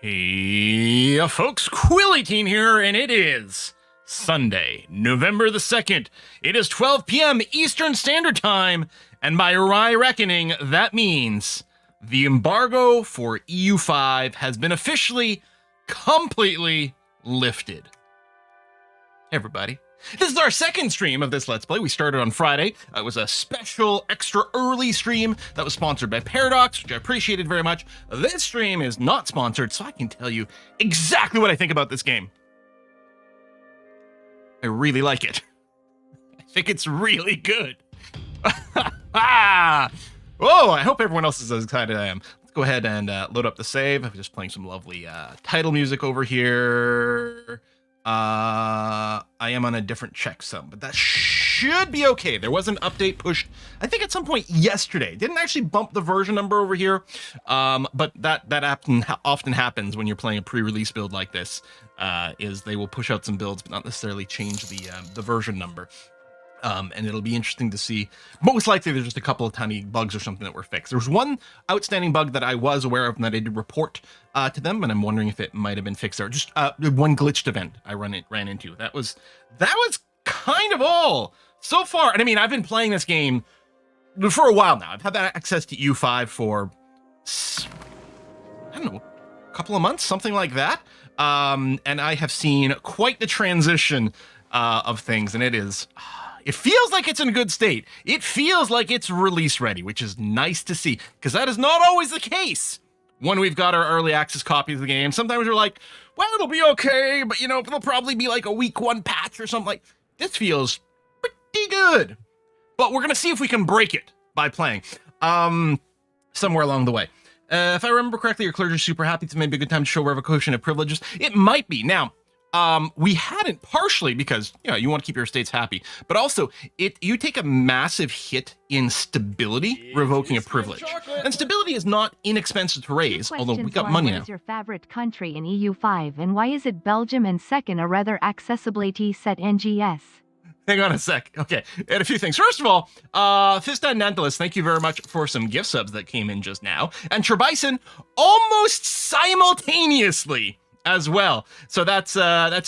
Hey, folks, Quilly here, and it is Sunday, November the 2nd. It is 12 p.m. Eastern Standard Time, and by my reckoning, that means the embargo for EU5 has been officially, completely lifted. Hey, everybody. This is our second stream of this Let's Play. We started on Friday. It was a special, extra early stream that was sponsored by Paradox, which I appreciated very much. This stream is not sponsored, so I can tell you exactly what I think about this game. I really like it. I think it's really good. Oh, I hope everyone else is as excited as I am. Let's go ahead and load up the save. I'm just playing some lovely title music over here. I am on a different checksum, but that should be okay. There was an update pushed, I think at some point yesterday. Didn't actually bump the version number over here, but that often happens when you're playing a pre-release build like this, is they will push out some builds, but not necessarily change the version number. And it'll be interesting to see. Most likely there's just a couple of tiny bugs or something that were fixed. There was one outstanding bug that I was aware of and that I did report to them, and I'm wondering if it might have been fixed there. Just one glitched event I ran into. That was kind of all so far. And I mean, I've been playing this game for a while now. I've had that access to EU5 for, I don't know, a couple of months, something like that. And I have seen quite the transition of things, and it feels like it's in a good state. It feels like it's release ready, which is nice to see, because that is not always the case when we've got our early access copy of the game. Sometimes we're like, well, it'll be okay, but it'll probably be like a week 1 patch or something. Like this feels pretty good, but we're gonna see if we can break it by playing somewhere along the way. If I remember correctly, your clergy is super happy. It's maybe a good time to show revocation of privileges. It might be now. We hadn't, partially because you want to keep your estates happy, but also you take a massive hit in stability revoking a privilege, and stability is not inexpensive to raise. Although we got money now. What is your favorite country in EU5, and why is it Belgium? And second, a rather accessibility set NGS. Hang on a sec. Okay, and a few things. First of all, Fistan Nandalis, thank you very much for some gift subs that came in just now, and Trebison almost simultaneously as well. So that's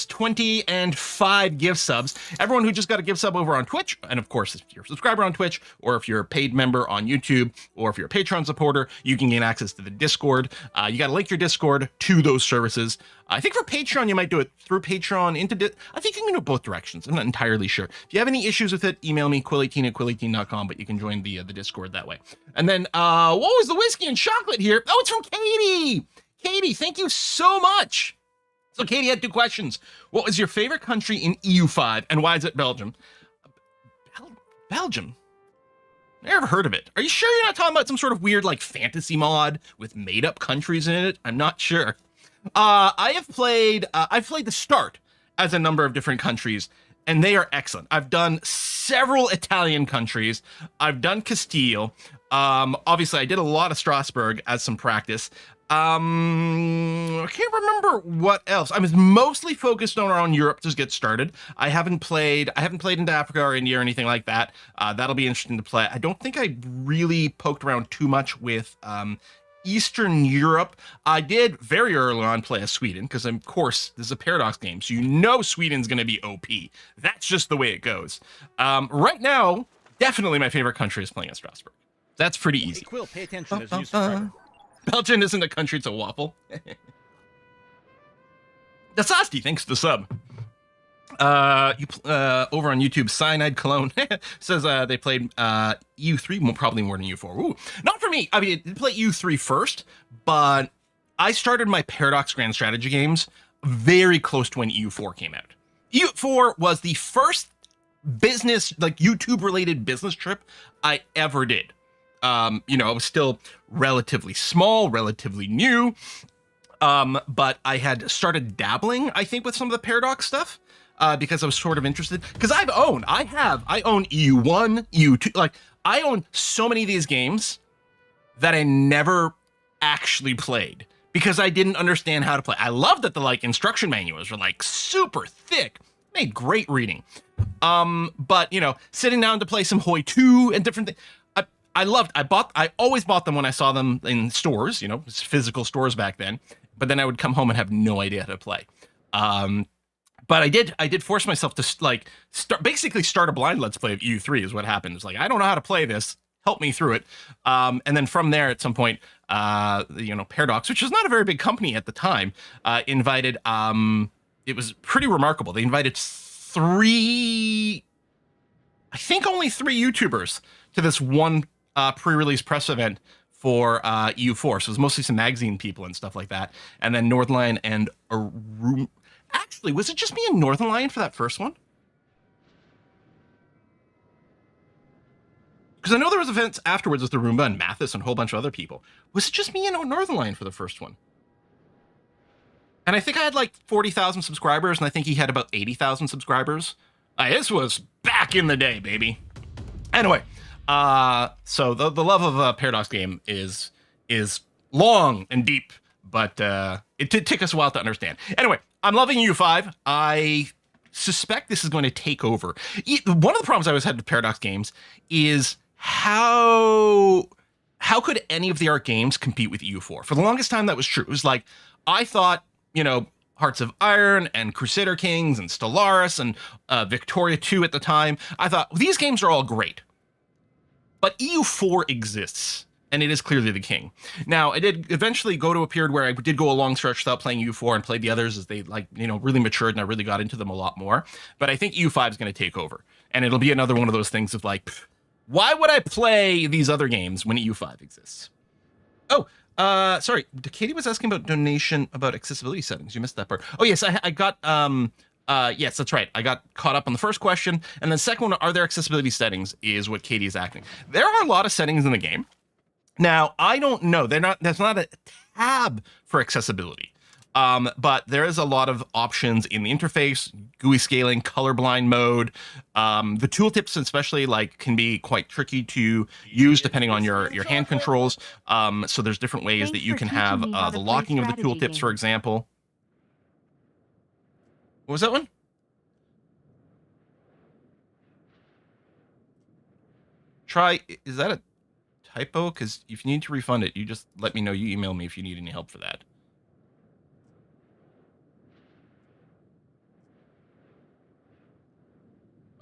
20 and 5 gift subs. Everyone who just got a gift sub over on Twitch, and of course, if you're a subscriber on Twitch, or if you're a paid member on YouTube, or if you're a Patreon supporter, you can gain access to the Discord. You got to link your Discord to those services. I think for Patreon, you might do it through Patreon I think you can do it both directions. I'm not entirely sure. If you have any issues with it, email me, quill18@quill18.com, but you can join the Discord that way. And then, what was the whiskey and chocolate here? Oh, it's from Katie! Katie, thank you so much. So Katie had 2 questions. What was your favorite country in EU5, and why is it Belgium? Belgium? Never heard of it. Are you sure you're not talking about some sort of weird like fantasy mod with made-up countries in it? I'm not sure. I've played the start as a number of different countries, and they are excellent. I've done several Italian countries. I've done Castile. Obviously, I did a lot of Strasbourg as some practice. I can't remember what else. I was mostly focused on Europe to get started. I haven't played into Africa or India or anything like that. That'll be interesting to play. I don't think I really poked around too much with Eastern Europe. I did very early on play as Sweden, because of course this is a Paradox game, so Sweden's going to be OP. That's just the way it goes. Right now, definitely my favorite country is playing at Strasbourg. That's pretty easy. Hey, Quill, pay attention as you subscribe. Belgium isn't a country, it's a waffle. Dasasti, thanks for the sub. Over on YouTube, Cyanide Cologne says they played EU3, probably more than EU4. Ooh, not for me. I mean, I did play EU3 first, but I started my Paradox Grand Strategy games very close to when EU4 came out. EU4 was the first business, like YouTube-related business trip I ever did. It was still relatively small, relatively new, but I had started dabbling, I think, with some of the Paradox stuff, because I was sort of interested. Because I own EU1, EU2, like, I own so many of these games that I never actually played, because I didn't understand how to play. I loved that the, instruction manuals were, super thick, made great reading. But, sitting down to play some Hoi 2 and different things, I always bought them when I saw them in stores, physical stores back then. but then I would come home and have no idea how to play. But I did force myself to basically start a blind Let's Play of EU3 is what happened. It's like, I don't know how to play this. Help me through it. And then from there, at some point, Paradox, which was not a very big company at the time, invited, it was pretty remarkable. They invited only three YouTubers to this one pre-release press event for EU4. So it was mostly some magazine people and stuff like that. And then Northernlion and actually, was it just me and Northernlion for that first one? Because I know there was events afterwards with the Roomba and Mathis and a whole bunch of other people. Was it just me and Northernlion for the first one? And I think I had like 40,000 subscribers, and I think he had about 80,000 subscribers. This was back in the day, baby. Anyway, so the love of a Paradox game is long and deep, but it did take us a while to understand. Anyway, I'm loving EU5. I suspect this is going to take over. One of the problems I always had with Paradox games is how could any of the art games compete with EU4? For the longest time, that was true. It was like, I thought, Hearts of Iron and Crusader Kings and Stellaris and Victoria 2 at the time, I thought, these games are all great. But EU4 exists, and it is clearly the king. Now, I did eventually go to a period where I did go a long stretch without playing EU4 and played the others as they really matured, and I really got into them a lot more. But I think EU5 is going to take over, and it'll be another one of those things of like, why would I play these other games when EU5 exists? Oh, sorry, Katie was asking about donation, about accessibility settings. You missed that part. Oh yes, I got yes, that's right. I got caught up on the first question, and then second one, are there accessibility settings, is what Katie is asking. There are a lot of settings in the game. Now, I don't know. There's not a tab for accessibility. But there is a lot of options in the interface, GUI scaling, colorblind mode. The tooltips especially can be quite tricky to use depending on your hand controls. So there's different ways that you can have the locking of the tooltips, for example. What was that one? Is that a typo? Because if you need to refund it, you just let me know. You email me if you need any help for that.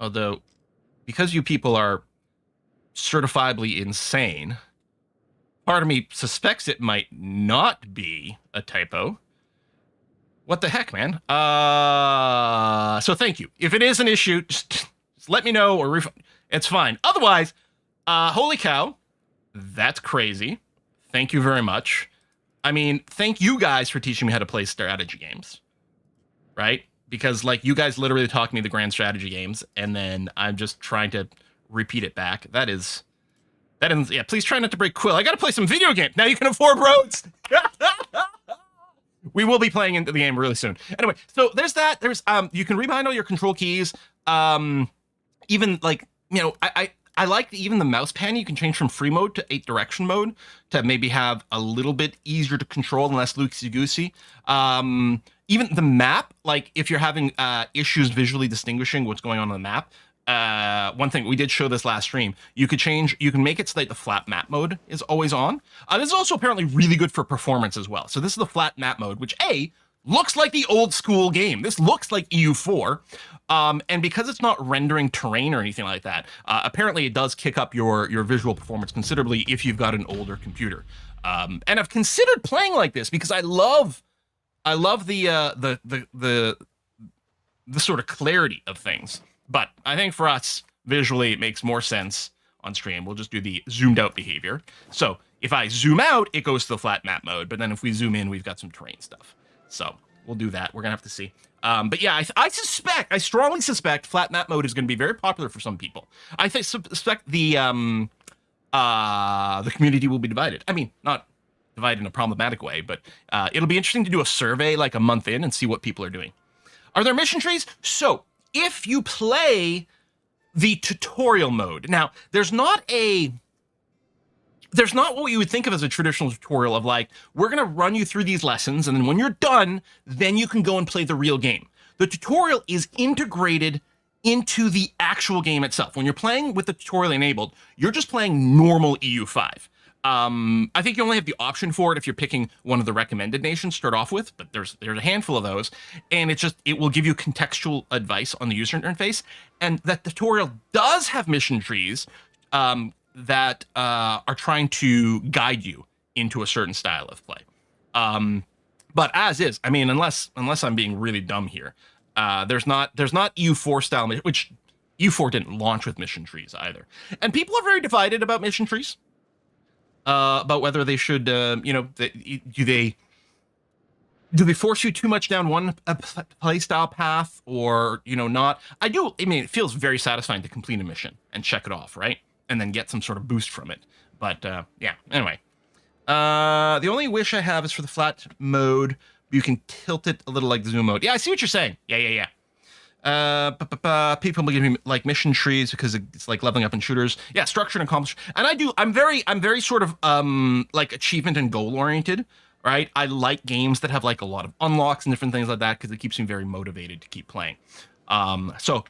Although, because you people are certifiably insane, part of me suspects it might not be a typo. What the heck, man? So thank you. If it is an issue, just let me know or refund. It's fine. Otherwise, holy cow, that's crazy. Thank you very much. I mean, thank you guys for teaching me how to play strategy games, right? Because you guys literally taught me the grand strategy games, and then I'm just trying to repeat it back. That is, yeah, please try not to break Quill. I gotta play some video games. Now you can afford roads. We will be playing into the game really soon. Anyway, so there's that. There's, you can rebind all your control keys. Even I like even the mouse pan. You can change from free mode to 8-direction mode to maybe have a little bit easier to control and less loosey-goosey. Even the map, if you're having issues visually distinguishing what's going on the map, one thing, we did show this last stream, you can make it so that the flat map mode is always on. This is also apparently really good for performance as well. So this is the flat map mode, which looks like the old school game. This looks like EU4. And because it's not rendering terrain or anything like that, apparently it does kick up your visual performance considerably if you've got an older computer. And I've considered playing like this because I love the sort of clarity of things. But I think for us, visually, it makes more sense on stream. We'll just do the zoomed out behavior. So if I zoom out, it goes to the flat map mode. But then if we zoom in, we've got some terrain stuff. So we'll do that. We're gonna have to see. But yeah, I strongly suspect flat map mode is going to be very popular for some people. I suspect the community will be divided. I mean, not divided in a problematic way, but it'll be interesting to do a survey a month in and see what people are doing. Are there mission trees? So if you play the tutorial mode, now there's not what you would think of as a traditional tutorial of we're going to run you through these lessons, and then when you're done, then you can go and play the real game. The tutorial is integrated into the actual game itself. When you're playing with the tutorial enabled, you're just playing normal EU5. I think you only have the option for it if you're picking one of the recommended nations to start off with, but there's a handful of those, and it will give you contextual advice on the user interface. And that tutorial does have mission trees that are trying to guide you into a certain style of play. But as is, I mean, unless I'm being really dumb here, there's not EU4 style, which EU4 didn't launch with mission trees either. And people are very divided about mission trees. About whether they should, do they force you too much down one play style path or, not? I mean, it feels very satisfying to complete a mission and check it off, right? And then get some sort of boost from it. But, yeah, anyway. The only wish I have is for the flat mode. You can tilt it a little like the zoom mode. Yeah, I see what you're saying. Yeah. People give me like mission trees because it's like leveling up in shooters. Yeah, structured and accomplished. And I'm very sort of like achievement and goal oriented, right? I like games that have like a lot of unlocks and different things like that because it keeps me very motivated to keep playing. So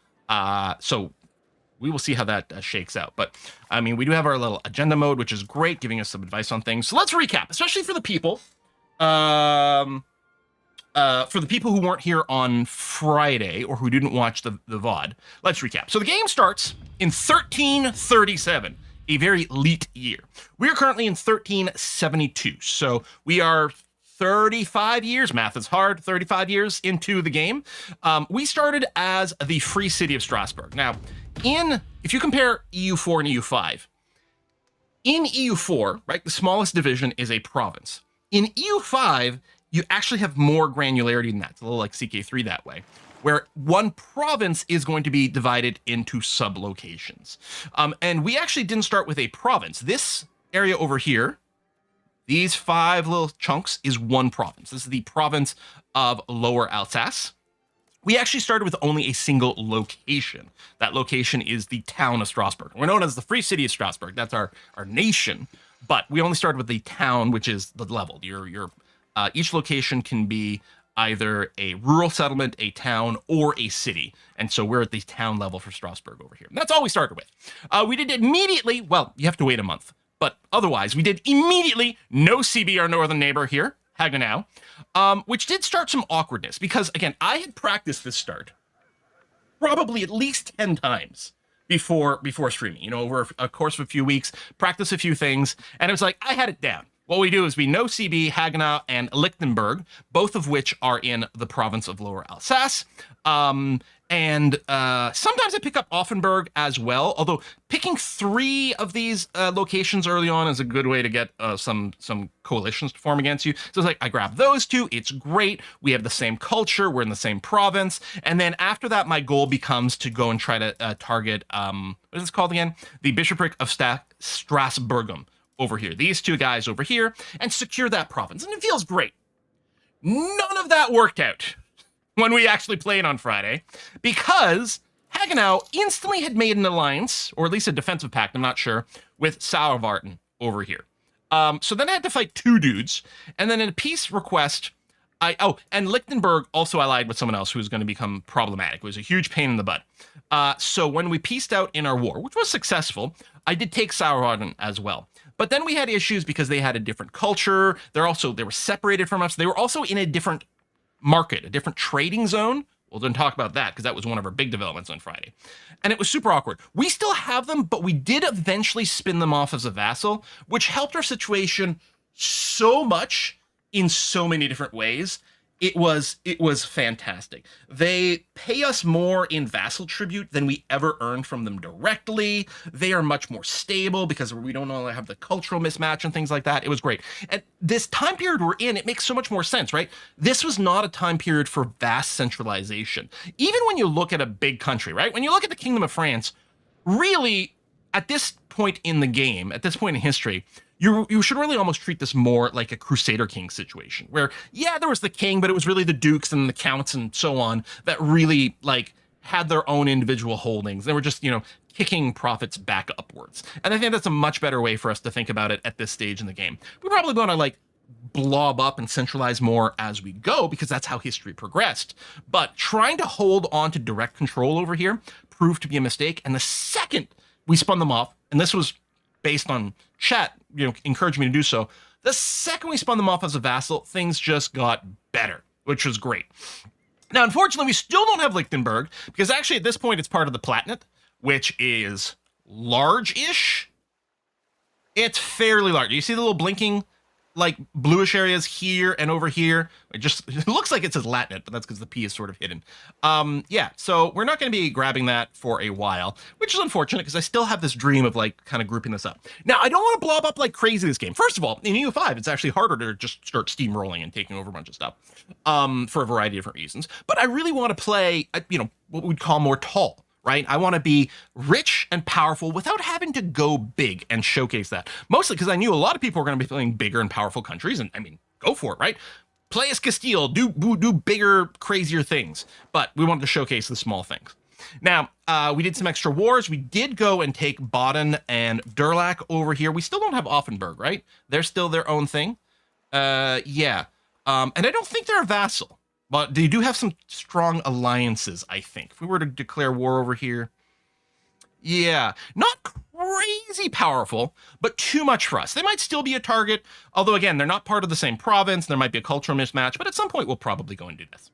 we will see how that shakes out. But I mean, we do have our little agenda mode, which is great, giving us some advice on things. So let's recap, especially for the people. For the people who weren't here on Friday or who didn't watch the VOD, let's recap. So the game starts in 1337, a very late year. We are currently in 1372, so we are 35 years, math is hard, 35 years into the game. We started as the Free City of Strasbourg. Now, if you compare EU4 and EU5, in EU4, right, the smallest division is a province. In EU5, you actually have more granularity than that. It's a little like CK3 that way, where one province is going to be divided into sub-locations. And we actually didn't start with a province. This area over here, these 5 little chunks, is one province. This is the province of Lower Alsace. We actually started with only a single location. That location is the town of Strasbourg. We're known as the Free City of Strasbourg. That's our nation. But we only started with the town, which is the level. Each location can be either a rural settlement, a town, or a city. And so we're at the town level for Strasbourg over here. And that's all we started with. We did immediately, well, you have to wait a month. But otherwise, we did immediately no CB, our northern neighbor here, Hagenau, which did start some awkwardness. Because, again, I had practiced this start probably at least 10 times before streaming. Over a course of a few weeks, practice a few things, and it was like, I had it down. What we do is we know CB, Hagenau, and Lichtenberg, both of which are in the province of Lower Alsace. And sometimes I pick up Offenburg as well, although picking 3 of these locations early on is a good way to get some coalitions to form against you. So it's like, I grab those 2, it's great, we have the same culture, we're in the same province, and then after that, my goal becomes to go and try to target, what is this called again? The Bishopric of Strasbourgum. Over here, these 2 guys over here, and secure that province. And it feels great. None of that worked out when we actually played on Friday, because Hagenau instantly had made an alliance, or at least a defensive pact, I'm not sure, with Sauerwarten over here. So then I had to fight 2 dudes, and then in a peace request, and Lichtenberg also allied with someone else who was going to become problematic. It was a huge pain in the butt. So when we pieced out in our war, which was successful, I did take Sauerwarten as well. But then we had issues because they had a different culture. They were separated from us. They were also in a different market, a different trading zone. We'll then talk about that because that was one of our big developments on Friday. And it was super awkward. We still have them, but we did eventually spin them off as a vassal, which helped our situation so much in so many different ways. It was fantastic. They pay us more in vassal tribute than we ever earned from them directly. They are much more stable because we don't only have the cultural mismatch and things like that. It was great. And this time period we're in, it makes so much more sense, right? This was not a time period for vast centralization. Even when you look at a big country, right? When you look at the Kingdom of France, really, at this point in the game, at this point in history, you should really almost treat this more like a Crusader King situation, where, yeah, there was the king, but it was really the dukes and the counts and so on that really, had their own individual holdings. They were just, kicking profits back upwards. And I think that's a much better way for us to think about it at this stage in the game. We probably want to, blob up and centralize more as we go, because that's how history progressed. But trying to hold on to direct control over here proved to be a mistake. And the second we spun them off, and this was based on chat, encouraged me to do so. The second we spun them off as a vassal, things just got better, which was great. Now, unfortunately, we still don't have Lichtenberg, because actually at this point it's part of the Palatinate, which is large-ish. It's fairly large. You see the little blinking, like, bluish areas here and over here? It looks like it says Latinate, but that's because the P is sort of hidden. Yeah, so we're not going to be grabbing that for a while, which is unfortunate because I still have this dream of, like, kind of grouping this up. Now, I don't want to blob up like crazy this game. First of all, in EU5, it's actually harder to just start steamrolling and taking over a bunch of stuff for a variety of different reasons. But I really want to play, what we'd call more tall. Right? I want to be rich and powerful without having to go big and showcase that. Mostly because I knew a lot of people were going to be playing bigger and powerful countries, and I mean, go for it, right? Play as Castile, do bigger, crazier things. But we wanted to showcase the small things. Now, we did some extra wars. We did go and take Baden and Durlach over here. We still don't have Offenburg, right? They're still their own thing. Yeah. And I don't think they're a vassal. But they do have some strong alliances, I think. If we were to declare war over here. Yeah, not crazy powerful, but too much for us. They might still be a target, although again, they're not part of the same province. There might be a cultural mismatch, but at some point we'll probably go and do this.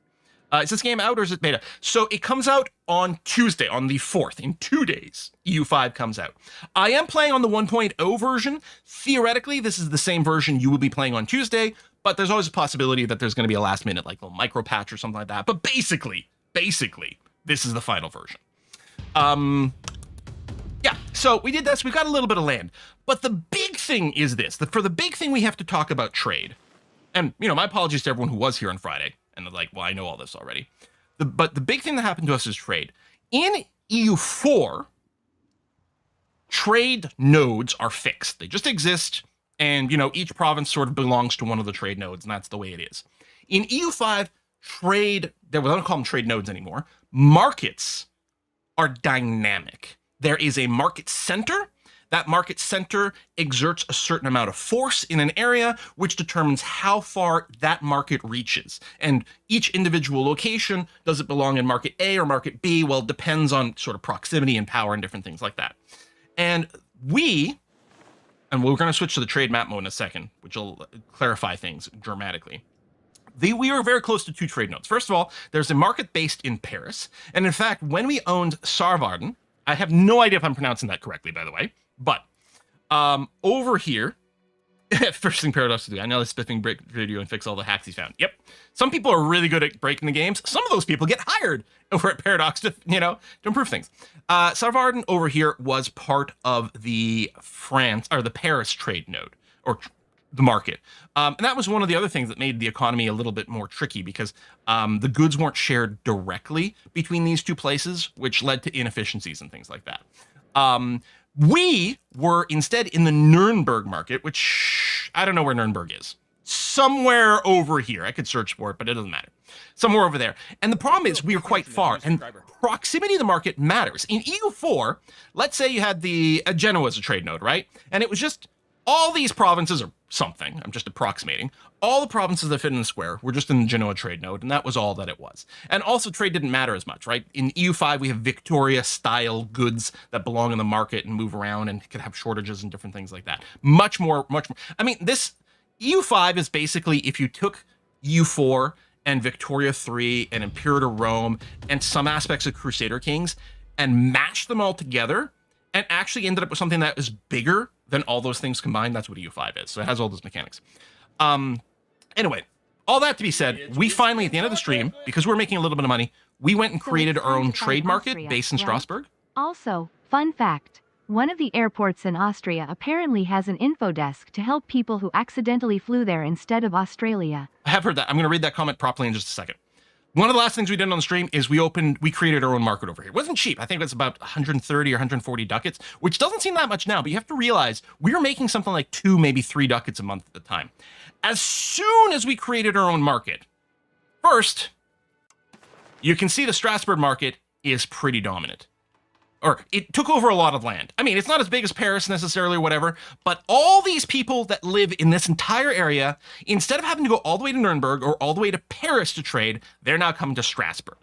Is this game out or is it beta? So it comes out on Tuesday, on the 4th, in 2 days. EU5 comes out. I am playing on the 1.0 version. Theoretically, this is the same version you will be playing on Tuesday, but there's always a possibility that there's going to be a last minute, like little micro patch or something like that. But basically, this is the final version. Yeah, so we did this. We got a little bit of land. But the big thing is this. For the big thing, we have to talk about trade. And, my apologies to everyone who was here on Friday. And they're like, well, I know all this already. But the big thing that happened to us is trade. In EU4, trade nodes are fixed. They just exist. And, each province sort of belongs to one of the trade nodes, and that's the way it is. In EU5, we don't call them trade nodes anymore. Markets are dynamic. There is a market center. That market center exerts a certain amount of force in an area, which determines how far that market reaches. And each individual location, does it belong in market A or market B? Well, it depends on sort of proximity and power and different things like that. And we're going to switch to the trade map mode in a second, which will clarify things dramatically. We are very close to 2 trade nodes. First of all, there's a market based in Paris. And in fact, when we owned Sarvarden, I have no idea if I'm pronouncing that correctly, by the way, but over here, first thing Paradox to do, I know this spiffing break video and fix all the hacks he's found. Yep. Some people are really good at breaking the games. Some of those people get hired over at Paradox to, to improve things. Sarvarden over here was part of the Paris trade node, or the market. And that was one of the other things that made the economy a little bit more tricky because the goods weren't shared directly between these two places, which led to inefficiencies and things like that. We were instead in the Nuremberg market, which I don't know where Nuremberg is. Somewhere over here. I could search for it, but it doesn't matter. Somewhere over there. And the problem is we are quite far, and proximity to the market matters. In EU4, let's say you had Genoa as a trade node, right? And it was just all these provinces, or something, I'm just approximating, all the provinces that fit in the square were just in the Genoa trade node, and that was all that it was. And also trade didn't matter as much, right? In EU5, we have Victoria-style goods that belong in the market and move around and could have shortages and different things like that. Much more. I mean, this EU5 is basically if you took EU4 and Victoria 3 and Imperator Rome and some aspects of Crusader Kings and mashed them all together and actually ended up with something that is bigger than all those things combined. That's what EU5 is. So it has all those mechanics. Anyway, all that to be said, we finally, at the end of the stream, because we're making a little bit of money, we went and created our own trade market based in Strasbourg. Also, fun fact, one of the airports in Austria apparently has an info desk to help people who accidentally flew there instead of Australia. I have heard that. I'm going to read that comment properly in just a second. One of the last things we did on the stream is we created our own market over here. It wasn't cheap. I think it was about 130 or 140 ducats, which doesn't seem that much now, but you have to realize we were making something like 2, maybe 3 ducats a month at the time. As soon as we created our own market, first, you can see the Strasbourg market is pretty dominant. Or it took over a lot of land. I mean, it's not as big as Paris necessarily or whatever, but all these people that live in this entire area, instead of having to go all the way to Nuremberg or all the way to Paris to trade, they're now coming to Strasbourg.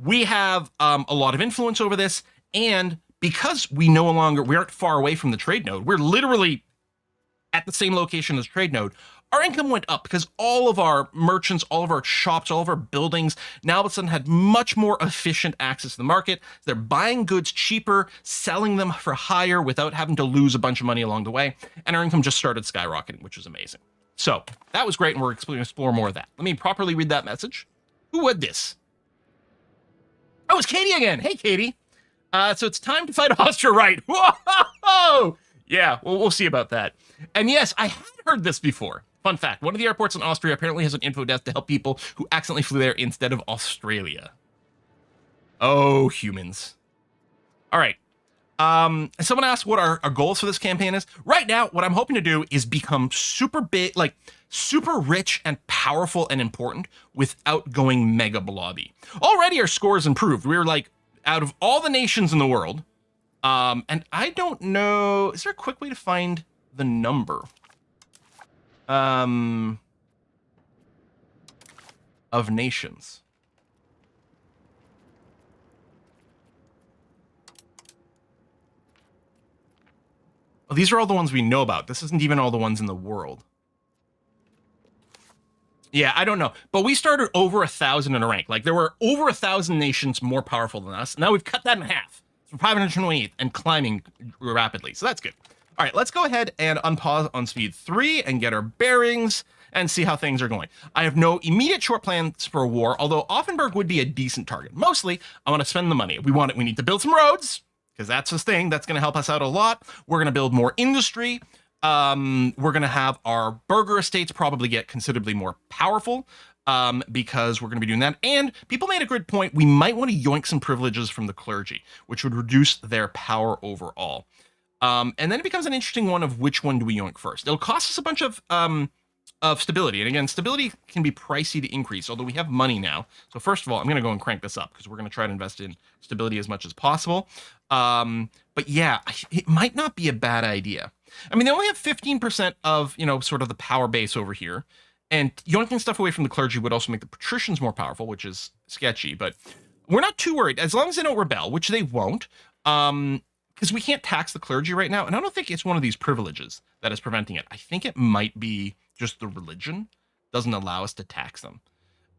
We have a lot of influence over this, and because we aren't far away from the trade node, we're literally at the same location as trade node, our income went up because all of our merchants, all of our shops, all of our buildings now all of a sudden had much more efficient access to the market. They're buying goods cheaper, selling them for higher without having to lose a bunch of money along the way. And our income just started skyrocketing, which was amazing. So that was great, and we're going to explore more of that. Let me properly read that message. Who would this? Oh, it's Katie again. Hey, Katie. So it's time to fight Austria, right? Whoa! Yeah, well, we'll see about that. And yes, I had heard this before. Fun fact, one of the airports in Austria apparently has an info desk to help people who accidentally flew there instead of Australia. Oh, humans. All right. Someone asked what our goals for this campaign is. Right now, what I'm hoping to do is become super big, like super rich and powerful and important without going mega blobby. Already our scores improved. We were like out of all the nations in the world. And I don't know, is there a quick way to find the number? Of nations. Well, these are all the ones we know about. This isn't even all the ones in the world. Yeah, I don't know. But we started over 1,000 in a rank. Like, there were over 1,000 nations more powerful than us. Now we've cut that in half from 528 and climbing rapidly. So that's good. All right, let's go ahead and unpause on speed 3 and get our bearings and see how things are going. I have no immediate short plans for a war, although Offenburg would be a decent target. Mostly, I want to spend the money. We need to build some roads, because that's this thing that's going to help us out a lot. We're going to build more industry. We're going to have our burger estates probably get considerably more powerful because we're going to be doing that. And people made a good point. We might want to yoink some privileges from the clergy, which would reduce their power overall. And then it becomes an interesting one of which one do we yoink first. It'll cost us a bunch of stability. And again, stability can be pricey to increase, although we have money now. So first of all, I'm going to go and crank this up because we're going to try to invest in stability as much as possible. But yeah, it might not be a bad idea. I mean, they only have 15% of, sort of the power base over here. And yoinking stuff away from the clergy would also make the patricians more powerful, which is sketchy. But we're not too worried. As long as they don't rebel, which they won't. Because we can't tax the clergy right now. And I don't think it's one of these privileges that is preventing it. I think it might be just the religion doesn't allow us to tax them.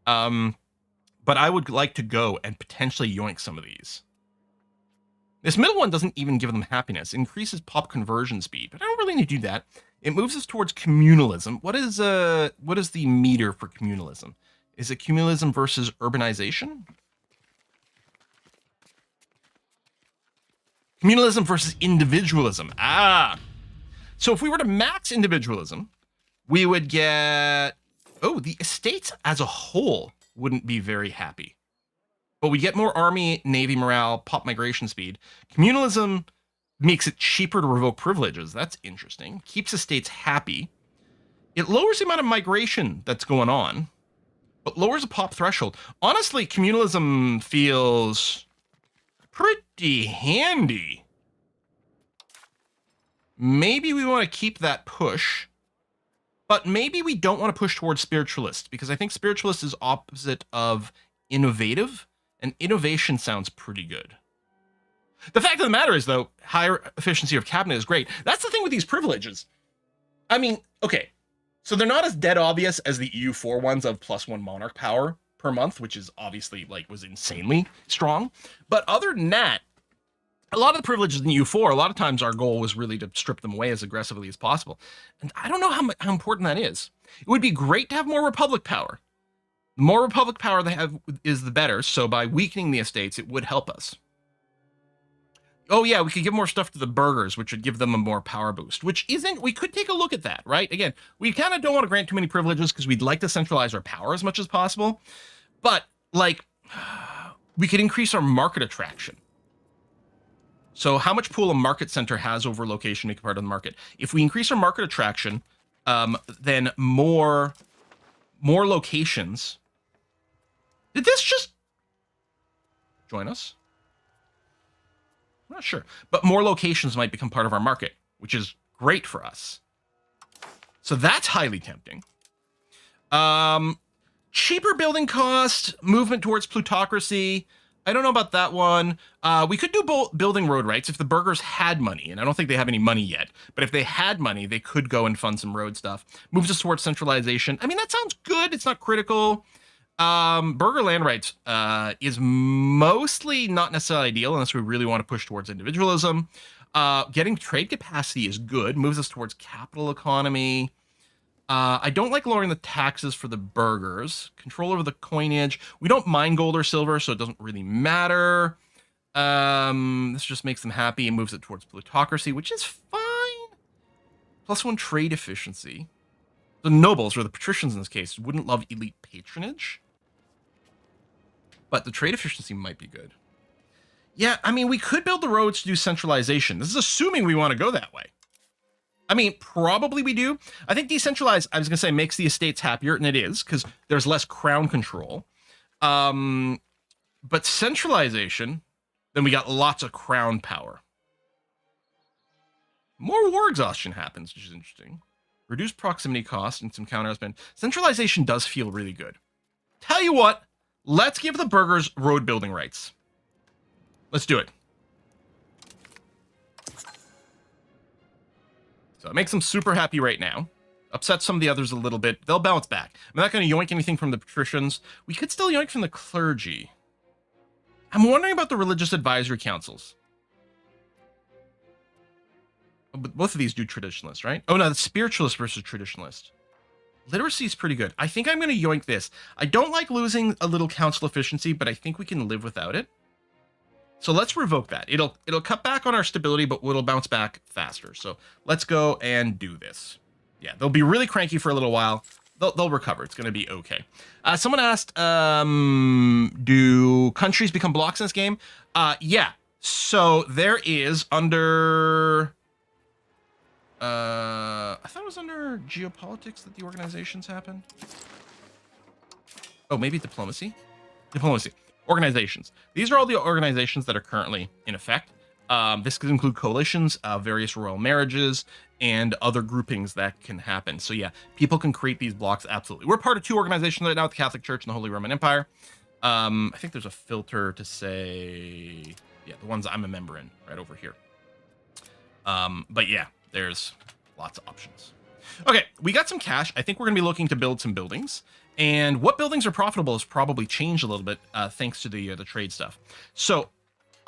But I would like to go and potentially yoink some of these. This middle one doesn't even give them happiness. It increases pop conversion speed, but I don't really need to do that. It moves us towards communalism. What is the meter for communalism? Is it communalism versus urbanization? Communalism versus individualism. So if we were to max individualism, we would get, the estates as a whole wouldn't be very happy. But we get more army, navy morale, pop migration speed. Communalism makes it cheaper to revoke privileges. That's interesting. Keeps estates happy. It lowers the amount of migration that's going on, but lowers the pop threshold. Honestly, communalism feels pretty handy. Maybe we want to keep that push, but maybe we don't want to push towards spiritualist, because I think spiritualist is opposite of innovative, and innovation sounds pretty good. The fact of the matter is, though, higher efficiency of cabinet is great. That's the thing with these privileges. I mean, okay, so they're not as dead obvious as the EU4 ones of +1 monarch power per month, which is obviously was insanely strong. But other than that, a lot of the privileges in EU4, a lot of times our goal was really to strip them away as aggressively as possible. And I don't know how important that is. It would be great to have more republic power. The more republic power they have is the better. So by weakening the estates, it would help us. Oh yeah, we could give more stuff to the burghers, which would give them a more power boost, which isn't, we could take a look at that, right? Again, we kind of don't want to grant too many privileges because we'd like to centralize our power as much as possible. But we could increase our market attraction. So how much pool a market center has over location make a part of the market. If we increase our market attraction, then more locations. Did this just join us? I'm not sure, but more locations might become part of our market, which is great for us. So that's highly tempting. Cheaper building cost, movement towards plutocracy. I don't know about that one. We could do building road rights if the burghers had money, and I don't think they have any money yet. But if they had money, they could go and fund some road stuff. Moves us towards centralization. I mean, that sounds good. It's not critical. Burgher land rights is mostly not necessarily ideal unless we really want to push towards individualism. Getting trade capacity is good. Moves us towards capital economy. I don't like lowering the taxes for the burghers. Control over the coinage. We don't mine gold or silver, so it doesn't really matter. This just makes them happy and moves it towards plutocracy, which is fine. +1 trade efficiency. The nobles, or the patricians in this case, wouldn't love elite patronage. But the trade efficiency might be good. Yeah, I mean, we could build the roads to do centralization. This is assuming we want to go that way. I mean, probably we do. I think decentralized, I was going to say, makes the estates happier, and it is, because there's less crown control. But centralization, then we got lots of crown power. More war exhaustion happens, which is interesting. Reduced proximity cost and some counter spend. Centralization does feel really good. Tell you what, let's give the burghers road building rights. Let's do it. So it makes them super happy right now. Upsets some of the others a little bit. They'll bounce back. I'm not going to yoink anything from the patricians. We could still yoink from the clergy. I'm wondering about the religious advisory councils. But both of these do traditionalist, right? Oh, no, the spiritualist versus traditionalist. Literacy is pretty good. I think I'm going to yoink this. I don't like losing a little council efficiency, but I think we can live without it. So let's revoke that. It'll cut back on our stability, but it'll bounce back faster. So let's go and do this. Yeah, they'll be really cranky for a little while. They'll recover. It's going to be okay. Someone asked, do countries become blocks in this game? Yeah. So there is under... I thought it was under geopolitics that the organizations happen. Oh, maybe diplomacy? Diplomacy. Organizations. These are all the organizations that are currently in effect. This could include coalitions, various royal marriages, and other groupings that can happen. So yeah, people can create these blocks, absolutely. We're part of 2 organizations right now, the Catholic Church and the Holy Roman Empire. I think there's a filter to say, yeah, the ones I'm a member in, right over here. But yeah, there's lots of options. Okay, we got some cash. I think we're going to be looking to build some buildings. And what buildings are profitable has probably changed a little bit thanks to the trade stuff. So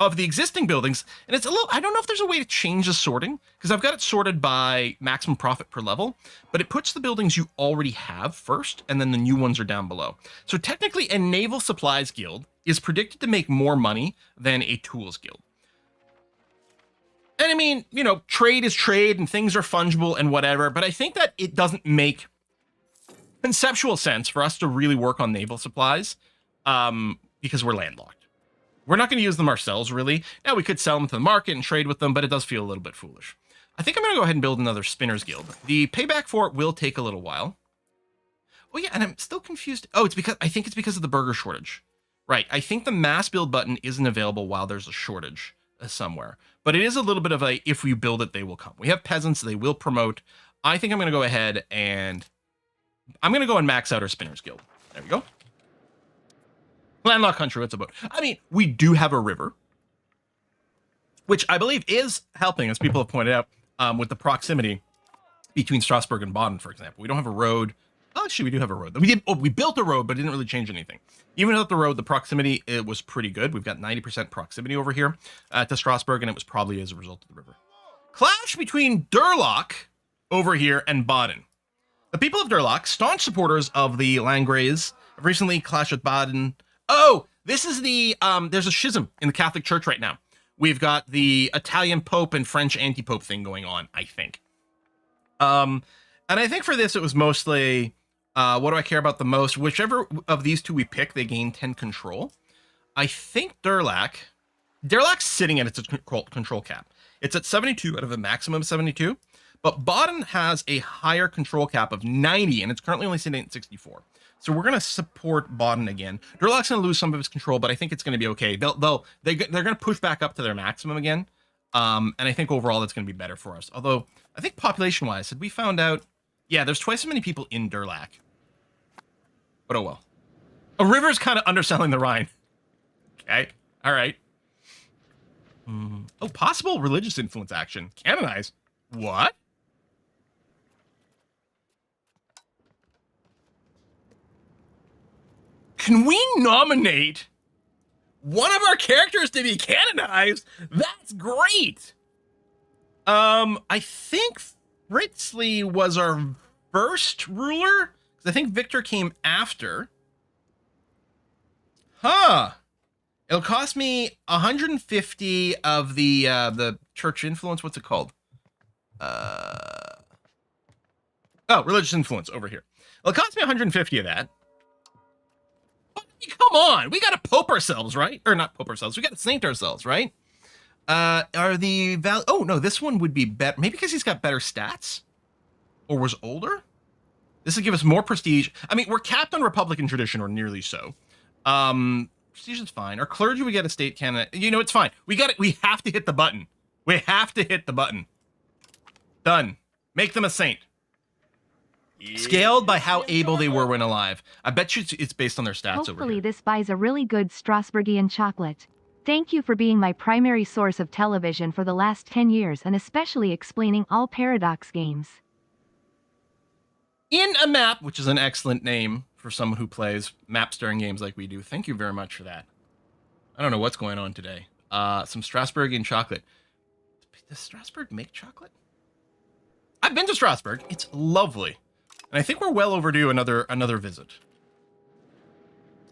of the existing buildings, and it's a little, I don't know if there's a way to change the sorting, because I've got it sorted by maximum profit per level, but it puts the buildings you already have first, and then the new ones are down below. So technically a naval supplies guild is predicted to make more money than a tools guild. And I mean, you know, trade is trade and things are fungible and whatever, but I think that it doesn't make conceptual sense for us to really work on naval supplies because we're landlocked. We're not going to use them ourselves, really. Now, we could sell them to the market and trade with them, but it does feel a little bit foolish. I think I'm going to go ahead and build another Spinners Guild. The payback for it will take a little while. Oh, yeah, and I'm still confused. Oh, I think it's because of the burger shortage. Right, I think the mass build button isn't available while there's a shortage somewhere. But it is a little bit of a, if we build it, they will come. We have peasants, they will promote. I think I'm going to go ahead and I'm going to go and max out our Spinners Guild. There we go. Landlocked country, what's about? I mean, we do have a river, which I believe is helping, as people have pointed out, with the proximity between Strasbourg and Baden, for example. We don't have a road. Oh, actually, we do have a road. We built a road, but it didn't really change anything. Even without the road, the proximity, it was pretty good. We've got 90% proximity over here to Strasbourg, and it was probably as a result of the river. Clash between Durlach over here and Baden. The people of Durlach, staunch supporters of the Landgraves, have recently clashed with Baden. Oh, this is the, there's a schism in the Catholic Church right now. We've got the Italian Pope and French anti-Pope thing going on, I think. And I think for this, it was mostly, what do I care about the most? Whichever of these two we pick, they gain 10 control. I think Durlach's sitting at its control cap. It's at 72 out of a maximum of 72. But Baden has a higher control cap of 90, and it's currently only sitting at 64. So we're going to support Baden again. Durlach's going to lose some of his control, but I think it's going to be okay. They're going to push back up to their maximum again. And I think overall that's going to be better for us. Although, I think population-wise, had we found out... Yeah, there's twice as many people in Durlach. But oh well. A river's kind of underselling the Rhine. Okay. All right. Oh, possible religious influence action. Canonize. What? Can we nominate one of our characters to be canonized? That's great. I think Fritzley was our first ruler, because I think Victor came after. Huh. It'll cost me 150 of the church influence. What's it called? Oh, religious influence over here. It'll cost me 150 of that. Come on, we gotta pope ourselves, right? Or not pope ourselves. We gotta saint ourselves, right? Are the oh no, this one would be better. Maybe because he's got better stats, or was older. This would give us more prestige. I mean, we're capped on Republican tradition, or nearly so. Prestige is fine. Our clergy, we get a state candidate. You know, it's fine. We got it. We have to hit the button. We have to hit the button. Done. Make them a saint. Scaled by how able they were when alive. I bet you it's based on their stats over here. Hopefully this buys a really good Strasbourgian chocolate. Thank you for being my primary source of television for the last 10 years and especially explaining all Paradox games. In a map, which is an excellent name for someone who plays map-stirring games like we do. Thank you very much for that. I don't know what's going on today. Some Strasbourgian chocolate. Does Strasbourg make chocolate? I've been to Strasbourg. It's lovely. And I think we're well overdue another visit.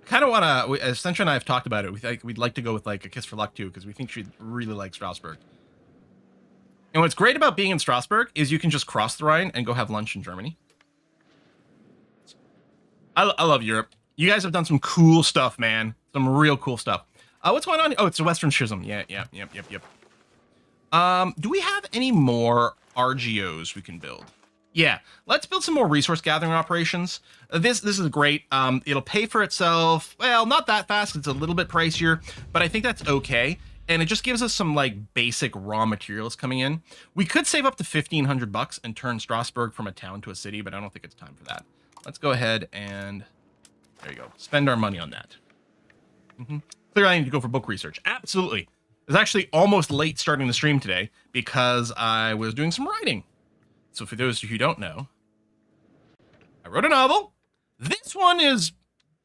I kind of want to, as Sentra and I have talked about it, we'd like to go with like a Kiss for Luck too, because we think she'd really like Strasbourg. And what's great about being in Strasbourg is you can just cross the Rhine and go have lunch in Germany. I love Europe. You guys have done some cool stuff, man. Some real cool stuff. What's going on? Oh, it's the Western Schism. Yep. Do we have any more RGOs we can build? Yeah, let's build some more resource gathering operations. This is great. It'll pay for itself. Well, not that fast. It's a little bit pricier, but I think that's okay. And it just gives us some like basic raw materials coming in. We could save up to $1,500 and turn Strasbourg from a town to a city, but I don't think it's time for that. Let's go ahead and there you go. Spend our money on that. Clearly, I need to go for book research. Absolutely. It was actually almost late starting the stream today because I was doing some writing. So for those of you who don't know, I wrote a novel. This one is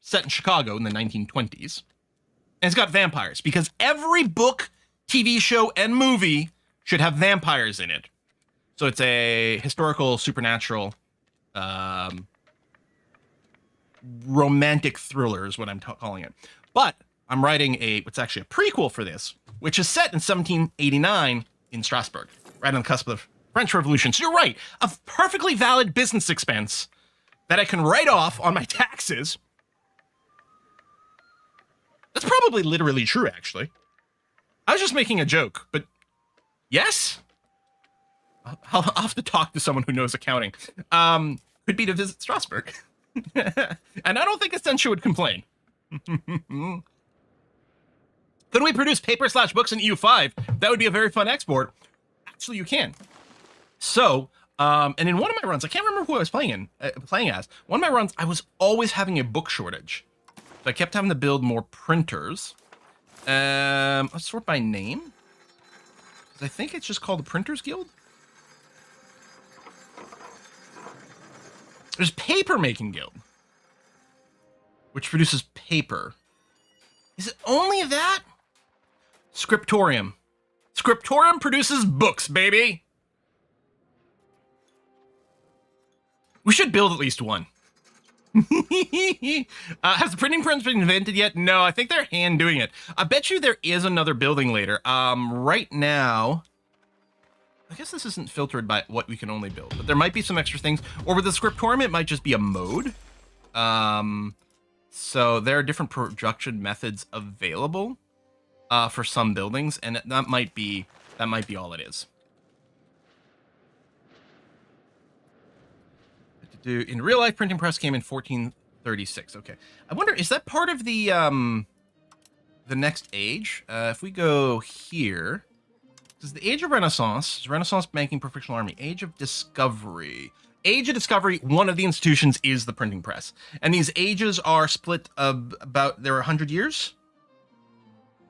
set in Chicago in the 1920s. And it's got vampires because every book, TV show, and movie should have vampires in it. So it's a historical, supernatural, romantic thriller is what I'm calling it. But I'm writing what's actually a prequel for this, which is set in 1789 in Strasbourg, right on the cusp of the French Revolution. So you're right, a perfectly valid business expense that I can write off on my taxes. That's probably literally true, actually. I was just making a joke, but yes? I'll have to talk to someone who knows accounting. Could be to visit Strasbourg. And I don't think Essentia would complain. Could we produce paper/books in EU5? That would be a very fun export. Actually, you can. So, and in one of my runs, I can't remember who I was playing as. One of my runs, I was always having a book shortage. So I kept having to build more printers. Let's sort by name. I think it's just called the Printers Guild. There's Paper Making Guild, which produces paper. Is it only that? Scriptorium. Scriptorium produces books, baby. We should build at least one. Has the printing press been invented yet? No, I think they're hand doing it. I bet you there is another building later. Right now, I guess this isn't filtered by what we can only build, but there might be some extra things. Or with the Scriptorium, it might just be a mode. So there are different production methods available for some buildings, and that might be all it is. In real life, printing press came in 1436. Okay, I wonder, is that part of the next age? If we go here, this is the Age of Renaissance, Renaissance Banking Professional Army, Age of Discovery. Age of Discovery, one of the institutions is the printing press. And these ages are split about, there are 100 years?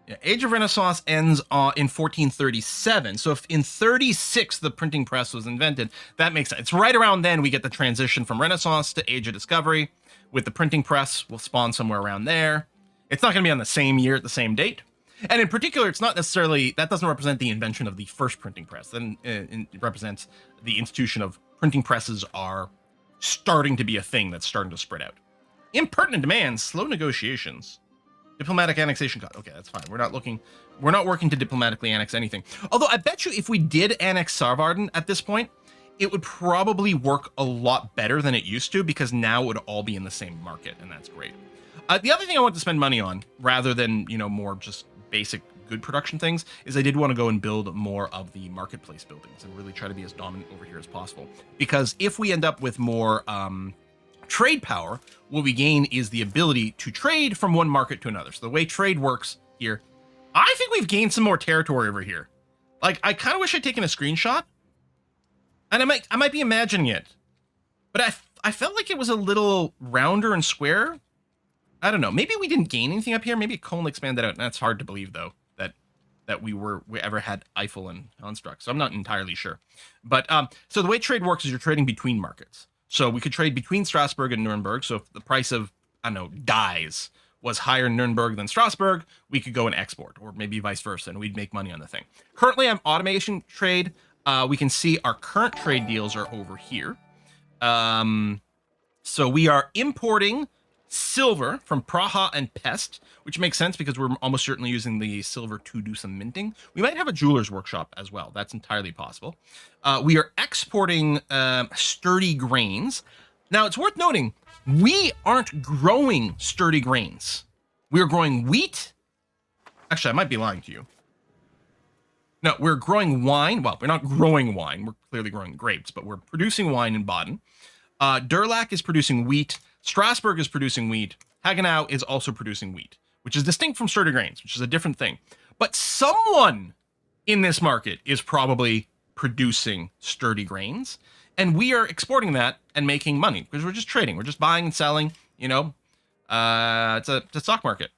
Yeah, Age of Renaissance ends in 1437. So if in 36 the printing press was invented, that makes sense. It's right around then we get the transition from Renaissance to Age of Discovery. With the printing press, will spawn somewhere around there. It's not going to be on the same year at the same date. And in particular, it's not necessarily, that doesn't represent the invention of the first printing press. Then it represents the institution of printing presses are starting to be a thing that's starting to spread out. Impertinent demands, slow negotiations. Diplomatic annexation cost. Okay, that's fine. We're not working to diplomatically annex anything. Although I bet you if we did annex Sarvarden at this point, it would probably work a lot better than it used to because now it would all be in the same market, and that's great. The other thing I want to spend money on, rather than, more just basic good production things, is I did want to go and build more of the marketplace buildings and really try to be as dominant over here as possible. Because if we end up with more trade power, what we gain is the ability to trade from one market to another. So the way trade works here, I think we've gained some more territory over here. Like, I kind of wish I'd taken a screenshot, and I might be imagining it, but I felt like it was a little rounder and square. I don't know. Maybe we didn't gain anything up here. Maybe it only expanded out, and that's hard to believe though that we ever had Eiffel and Construct. So I'm not entirely sure. But so the way trade works is you're trading between markets. So we could trade between Strasbourg and Nuremberg. So if the price of, I don't know, dyes was higher in Nuremberg than Strasbourg, we could go and export, or maybe vice versa, and we'd make money on the thing. Currently, I'm automation trade. We can see our current trade deals are over here. So we are importing silver from Praha and Pest, which makes sense because we're almost certainly using the silver to do some minting. We might have a jeweler's workshop as well. That's entirely possible. We are exporting sturdy grains. Now, it's worth noting, we aren't growing sturdy grains. We are growing wheat. Actually, I might be lying to you. No, we're growing wine. Well, we're not growing wine. We're clearly growing grapes, but we're producing wine in Baden. Durlac is producing wheat. Strasbourg is producing wheat. Hagenau is also producing wheat, which is distinct from sturdy grains, which is a different thing. But someone in this market is probably producing sturdy grains, and we are exporting that and making money because we're just trading. We're just buying and selling, it's a stock market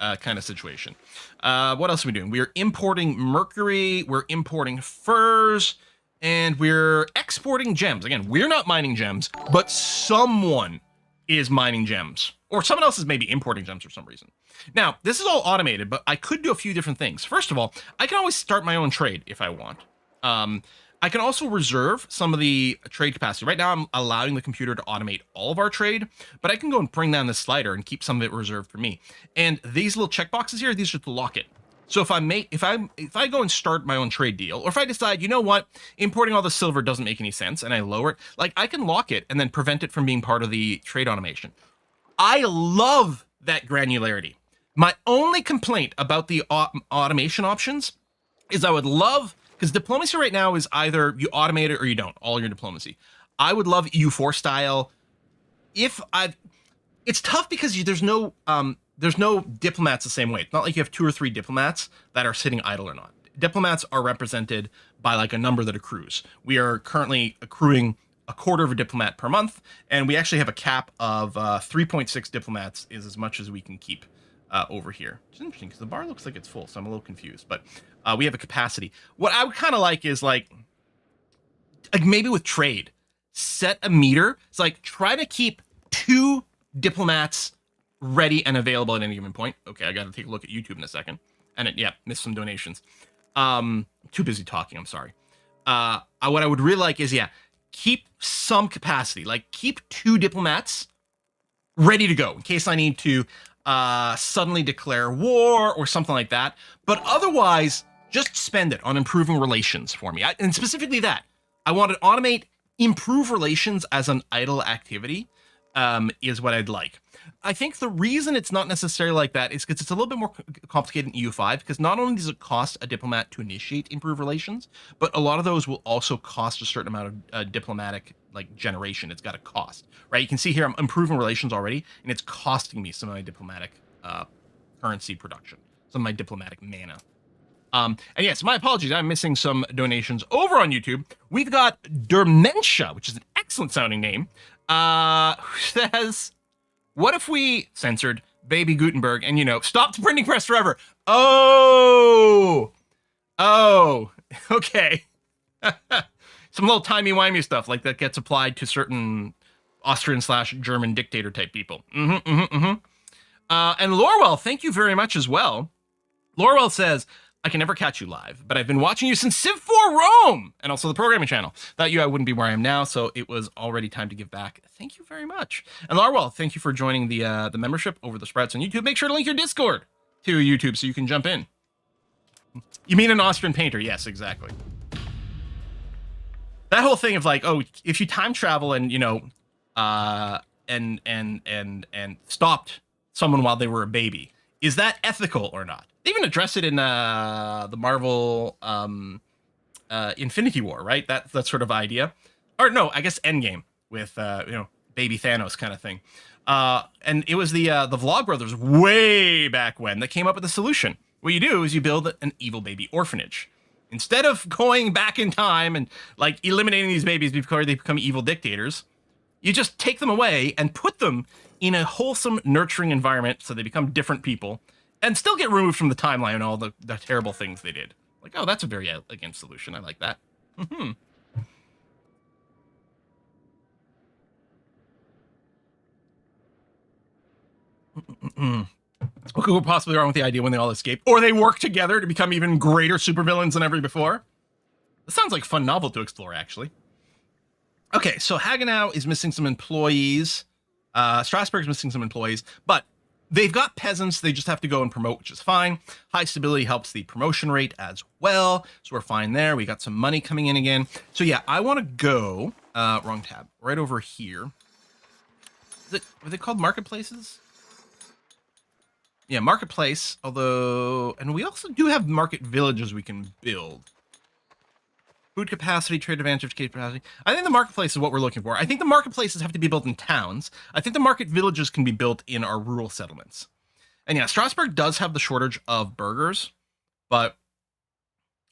kind of situation. What else are we doing? We are importing mercury, we're importing furs, and we're exporting gems. Again, we're not mining gems, but someone is mining gems, or someone else is maybe importing gems for some reason. Now, this is all automated, but I could do a few different things. First of all, I can always start my own trade if I want. I can also reserve some of the trade capacity. Right now, I'm allowing the computer to automate all of our trade, but I can go and bring down this slider and keep some of it reserved for me. And these little checkboxes here, these are to lock it. So if I go and start my own trade deal, or if I decide, you know what, importing all the silver doesn't make any sense, and I lower it, like I can lock it and then prevent it from being part of the trade automation. I love that granularity. My only complaint about the automation options is I would love, because diplomacy right now is either you automate it or you don't, all your diplomacy. I would love EU4 style. It's tough because there's no diplomats the same way. It's not like you have 2 or 3 diplomats that are sitting idle or not. Diplomats are represented by like a number that accrues. We are currently accruing a quarter of a diplomat per month, and we actually have a cap of 3.6 diplomats is as much as we can keep over here. It's interesting because the bar looks like it's full, so I'm a little confused, but we have a capacity. What I would kind of like is like maybe with trade, set a meter. It's like try to keep 2 diplomats ready and available at any given point. Okay, I got to take a look at YouTube in a second. And missed some donations. Too busy talking, I'm sorry. What I would really like is, keep some capacity. Like, keep 2 diplomats ready to go in case I need to suddenly declare war or something like that. But otherwise, just spend it on improving relations for me. And specifically that. I want to automate improve relations as an idle activity is what I'd like. I think the reason it's not necessarily like that is because it's a little bit more complicated in EU5, because not only does it cost a diplomat to initiate improved relations, but a lot of those will also cost a certain amount of diplomatic generation. It's got a cost, right? You can see here I'm improving relations already, and it's costing me some of my diplomatic currency production, some of my diplomatic mana. And yes, my apologies, I'm missing some donations over on YouTube. We've got Dermentia, which is an excellent sounding name, who says, what if we censored baby Gutenberg, and stop the printing press forever. Oh, okay. Some little timey-wimey stuff like that gets applied to certain Austrian/German dictator type people. And Lorwell, thank you very much as well. Lorwell says, I can never catch you live, but I've been watching you since Civ 4 Rome and also the programming channel. Without you, I wouldn't be where I am now, so it was already time to give back. Thank you very much. And Lorwell, thank you for joining the membership over the Sprouts on YouTube. Make sure to link your Discord to YouTube so you can jump in. You mean an Austrian painter? Yes, exactly. That whole thing of like, oh, if you time travel and and stopped someone while they were a baby, is that ethical or not? They even address it in the Marvel Infinity War, right? That sort of idea, or no, I guess Endgame with baby Thanos kind of thing. And it was the Vlogbrothers way back when that came up with the solution. What you do is you build an evil baby orphanage. Instead of going back in time and like eliminating these babies before they become evil dictators, you just take them away and put them in a wholesome, nurturing environment so they become different people and still get removed from the timeline and all the terrible things they did. Like, oh, that's a very elegant solution. I like that. What could go possibly wrong with the idea when they all escape? Or they work together to become even greater supervillains than ever before? That sounds like a fun novel to explore, actually. Okay, so Hagenau is missing some employees. Strasbourg's missing some employees, but they've got peasants. They just have to go and promote, which is fine. High stability helps the promotion rate as well. So we're fine there. We got some money coming in again. So yeah, I want to go, wrong tab, right over here. Are they called marketplaces? Yeah, marketplace, although, and we also do have market villages we can build. Food capacity, trade advantage, capacity. I think the marketplace is what we're looking for. I think the marketplaces have to be built in towns. I think the market villages can be built in our rural settlements. And yeah, Strasbourg does have the shortage of burgers, but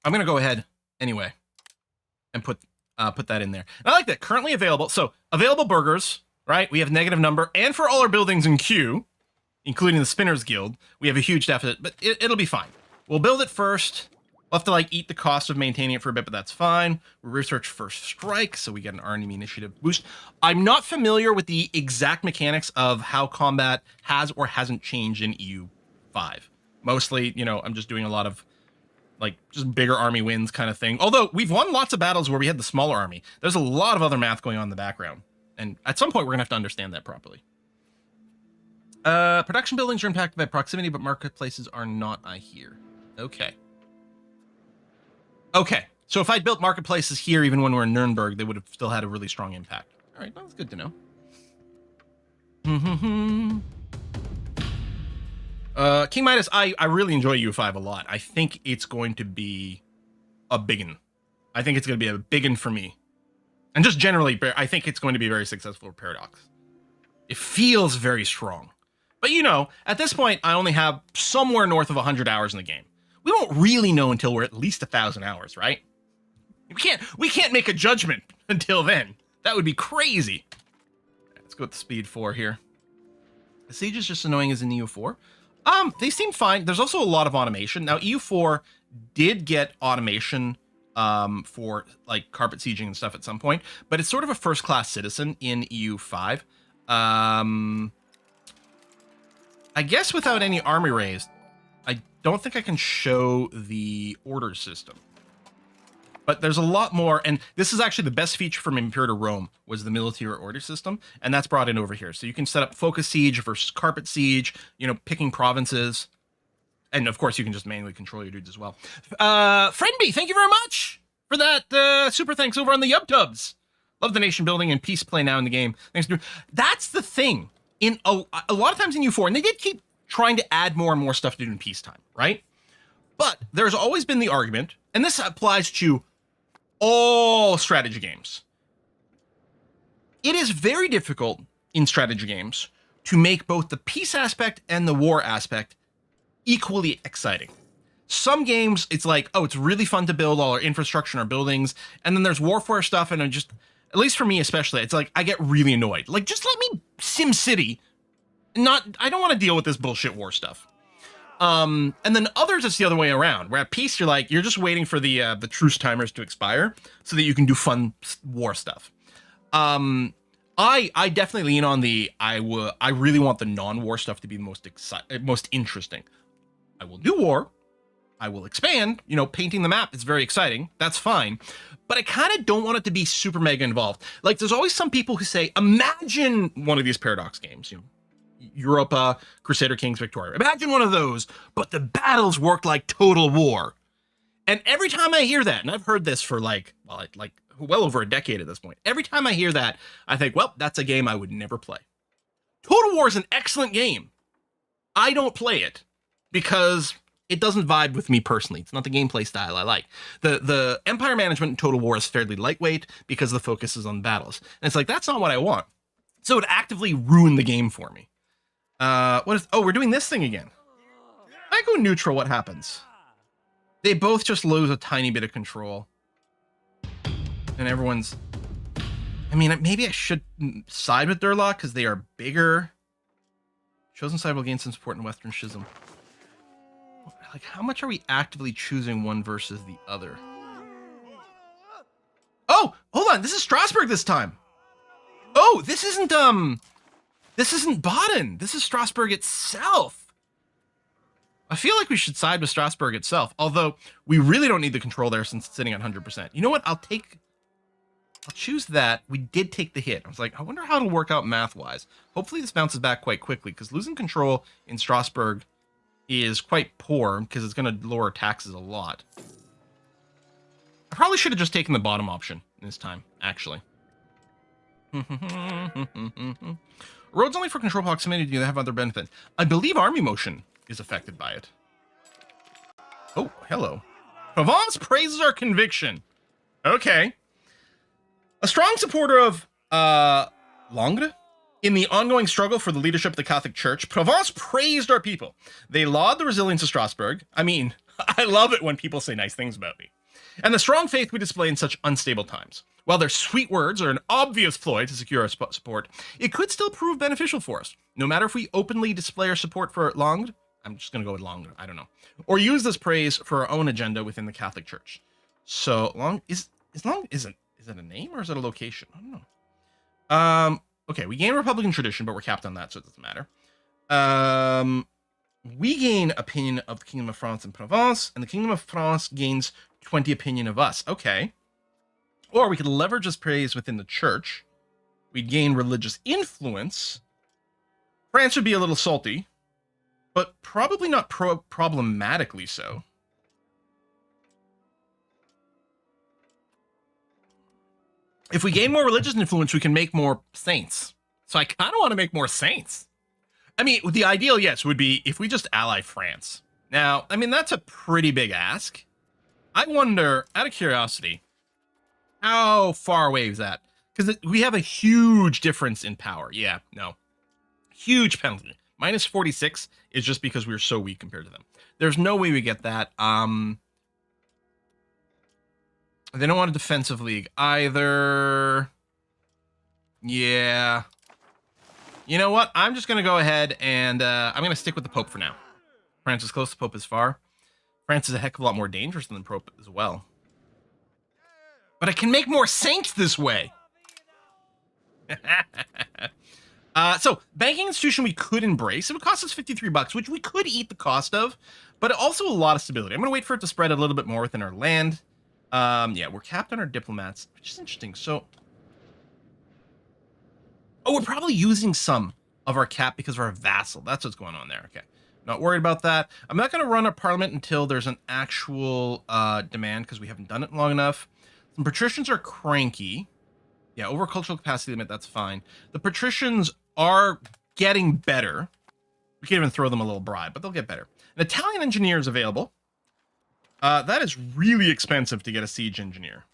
I'm going to go ahead anyway and put that in there. And I like that. Currently available. So available burgers, right? We have negative number. And for all our buildings in queue, including the Spinners Guild, we have a huge deficit, but it'll be fine. We'll build it first. We'll have to like eat the cost of maintaining it for a bit, but that's fine. We research first strike, so we get an enemy initiative boost. I'm not familiar with the exact mechanics of how combat has or hasn't changed in EU5. Mostly, I'm just doing a lot of like just bigger army wins kind of thing. Although we've won lots of battles where we had the smaller army. There's a lot of other math going on in the background. And at some point, we're gonna have to understand that properly. Production buildings are impacted by proximity, but marketplaces are not, I hear. Okay. Okay, so if I built marketplaces here, even when we're in Nuremberg, they would have still had a really strong impact. All right, that's good to know. King Midas, I really enjoy U5 a lot. I think it's going to be a biggin. I think it's going to be a biggin for me. And just generally, I think it's going to be very successful for Paradox. It feels very strong. But at this point, I only have somewhere north of 100 hours in the game. We won't really know until we're at least 1,000 hours, right? We can't make a judgment until then. That would be crazy. Let's go with the speed 4 here. The siege is just annoying as in EU4. They seem fine. There's also a lot of automation. Now, EU4 did get automation for like carpet sieging and stuff at some point, but it's sort of a first-class citizen in EU5. I guess without any army raised, I don't think I can show the order system. But there's a lot more, and this is actually the best feature from Imperator Rome, was the military order system, and that's brought in over here. So you can set up focus siege versus carpet siege, picking provinces, and of course you can just manually control your dudes as well. Friendby, thank you very much for that super thanks over on the YubTubs. Love the nation building and peace play now in the game. Thanks. That's the thing. In a lot of times in U4, and they did keep trying to add more and more stuff to do in peacetime, right? But there's always been the argument, and this applies to all strategy games. It is very difficult in strategy games to make both the peace aspect and the war aspect equally exciting. Some games, it's like, oh, it's really fun to build all our infrastructure and our buildings, and then there's warfare stuff, and at least for me especially, it's like, I get really annoyed. Like, just let me SimCity I don't want to deal with this bullshit war stuff. And then others, it's the other way around. Where at peace, you're just waiting for the truce timers to expire so that you can do fun war stuff. I definitely lean on I really want the non-war stuff to be the most interesting. I will do war. I will expand. Painting the map is very exciting. That's fine. But I kind of don't want it to be super mega involved. Like, there's always some people who say, imagine one of these Paradox games, Europa, Crusader Kings, Victoria. Imagine one of those, but the battles work like Total War. And every time I hear that, and I've heard this for well over a decade at this point, every time I hear that, I think, well, that's a game I would never play. Total War is an excellent game. I don't play it because it doesn't vibe with me personally. It's not the gameplay style I like. The Empire management in Total War is fairly lightweight because the focus is on battles. And it's like, that's not what I want. So it actively ruined the game for me. We're doing this thing again. If I go neutral, what happens? They both just lose a tiny bit of control. And everyone's... I mean, maybe I should side with Durlock because they are bigger. Chosen side will gain some support in Western Schism. Like, how much are we actively choosing one versus the other? Oh, hold on. This is Strasbourg this time. Oh, this isn't Baden. This is Strasbourg itself. I feel like we should side with Strasbourg itself, although we really don't need the control there since it's sitting at 100%. You know what? I'll choose that. We did take the hit. I was like, I wonder how it'll work out math-wise. Hopefully this bounces back quite quickly, because losing control in Strasbourg is quite poor, because it's going to lower taxes a lot. I probably should have just taken the bottom option this time, actually. Roads only for control proximity. Do they have other benefits? I believe army motion is affected by it. Oh, hello. Provence praises our conviction. Okay. A strong supporter of Langres in the ongoing struggle for the leadership of the Catholic Church, Provence praised our people. They laud the resilience of Strasbourg. I mean, I love it when people say nice things about me. And the strong faith we display in such unstable times. While their sweet words are an obvious ploy to secure our support, it could still prove beneficial for us. No matter if we openly display our support for Langres, I'm just going to go with Langres, I don't know, or use this praise for our own agenda within the Catholic Church. So, is it a name or is it a location? I don't know. Okay, we gain Republican tradition, but we're capped on that, so it doesn't matter. We gain opinion of the Kingdom of France and Provence, and the Kingdom of France gains 20 opinion of us. Okay. Or we could leverage this praise within the church. We'd gain religious influence. France would be a little salty, but probably not problematically so. If we gain more religious influence, we can make more saints. So I kind of want to make more saints. I mean, the ideal, yes, would be if we just ally France. Now, I mean, that's a pretty big ask. I wonder, out of curiosity, how far away is that? Because we have a huge difference in power. Yeah, no. Huge penalty. Minus 46 is just because we're so weak compared to them. There's no way we get that. They don't want a defensive league either. Yeah. You know what? I'm just going to go ahead and I'm going to stick with the Pope for now. France is close, the Pope is far. France is a heck of a lot more dangerous than the Pope as well. But I can make more saints this way. So, banking institution we could embrace. It would cost us $53, which we could eat the cost of, but also a lot of stability. I'm going to wait for it to spread a little bit more within our land. Yeah, we're capped on our diplomats, which is interesting. So, oh, we're probably using some of our cap because of our vassal. That's what's going on there. Okay. Not worried about that. I'm not going to run a parliament until there's an actual demand because we haven't done it long enough. Some patricians are cranky. Yeah, over cultural capacity limit, that's fine. The patricians are getting better. We can't even throw them a little bribe, but they'll get better. An Italian engineer is available. That is really expensive to get a siege engineer.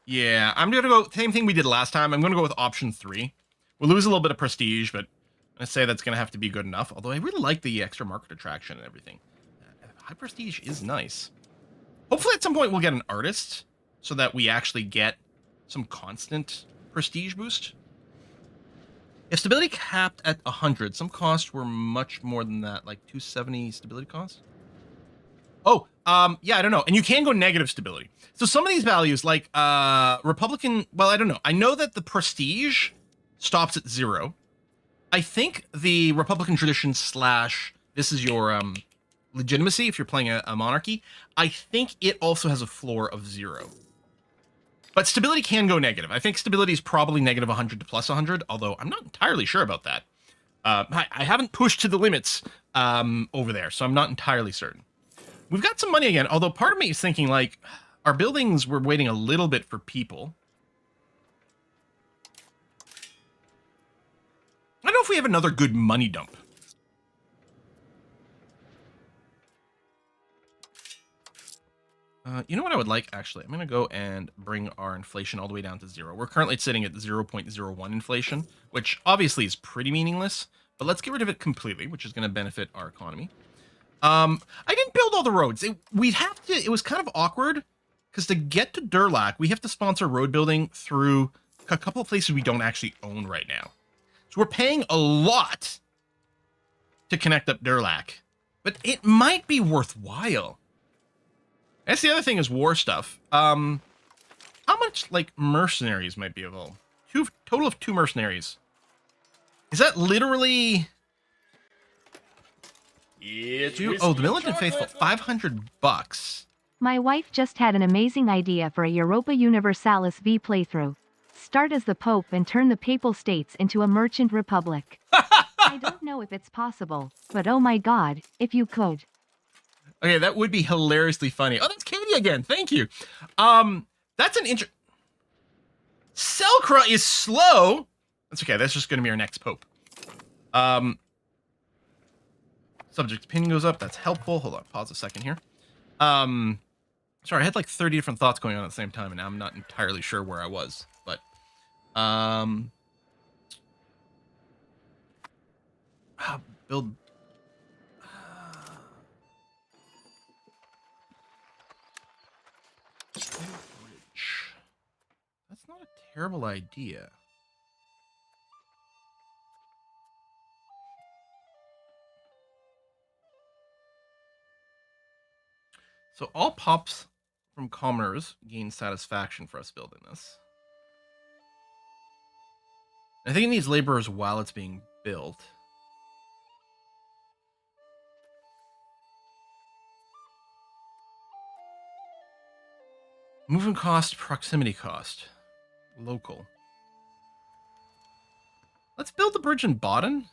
Yeah, I'm going to go, same thing we did last time. I'm going to go with option 3. We'll lose a little bit of prestige, but I say that's going to have to be good enough. Although I really like the extra market attraction and everything. High prestige is nice. Hopefully at some point we'll get an artist so that we actually get some constant prestige boost. If stability capped at 100, some costs were much more than that, like 270 stability costs. Oh, yeah, I don't know. And you can go negative stability. So some of these values, like Republican, well, I don't know. I know that the prestige stops at 0. I think the Republican tradition / this is your legitimacy if you're playing a monarchy. I think it also has a floor of 0. But stability can go negative. I think stability is probably negative 100 to plus 100, although I'm not entirely sure about that. I haven't pushed to the limits over there, so I'm not entirely certain. We've got some money again, although part of me is thinking, like, our buildings, we're waiting a little bit for people. I don't know if we have another good money dump. You know what I would like, actually? I'm going to go and bring our inflation all the way down to 0. We're currently sitting at 0.01 inflation, which obviously is pretty meaningless, but let's get rid of it completely, which is going to benefit our economy. I didn't build all the roads. It was kind of awkward, because to get to Durlac, we have to sponsor road building through a couple of places we don't actually own right now. So we're paying a lot to connect up Durlac, but it might be worthwhile. That's the other thing is war stuff. How much, like, mercenaries might be available? Total of 2 mercenaries. Is that literally... Oh, the Militant Faithful, $500. My wife just had an amazing idea for a Europa Universalis V playthrough. Start as the Pope and turn the Papal States into a merchant republic. I don't know if it's possible, but oh my god, if you could. Okay, that would be hilariously funny. Oh, that's Katie again. Thank you. That's an Selkra is slow. That's okay. That's just going to be our next Pope. Subject pin goes up. That's helpful. Hold on. Pause a second here. Sorry, I had like 30 different thoughts going on at the same time, and I'm not entirely sure where I was. But, build... That's not a terrible idea. So all pops from commoners gain satisfaction for us building this. I think it needs laborers while it's being built. Moving cost, proximity cost, local. Let's build the bridge in Baden.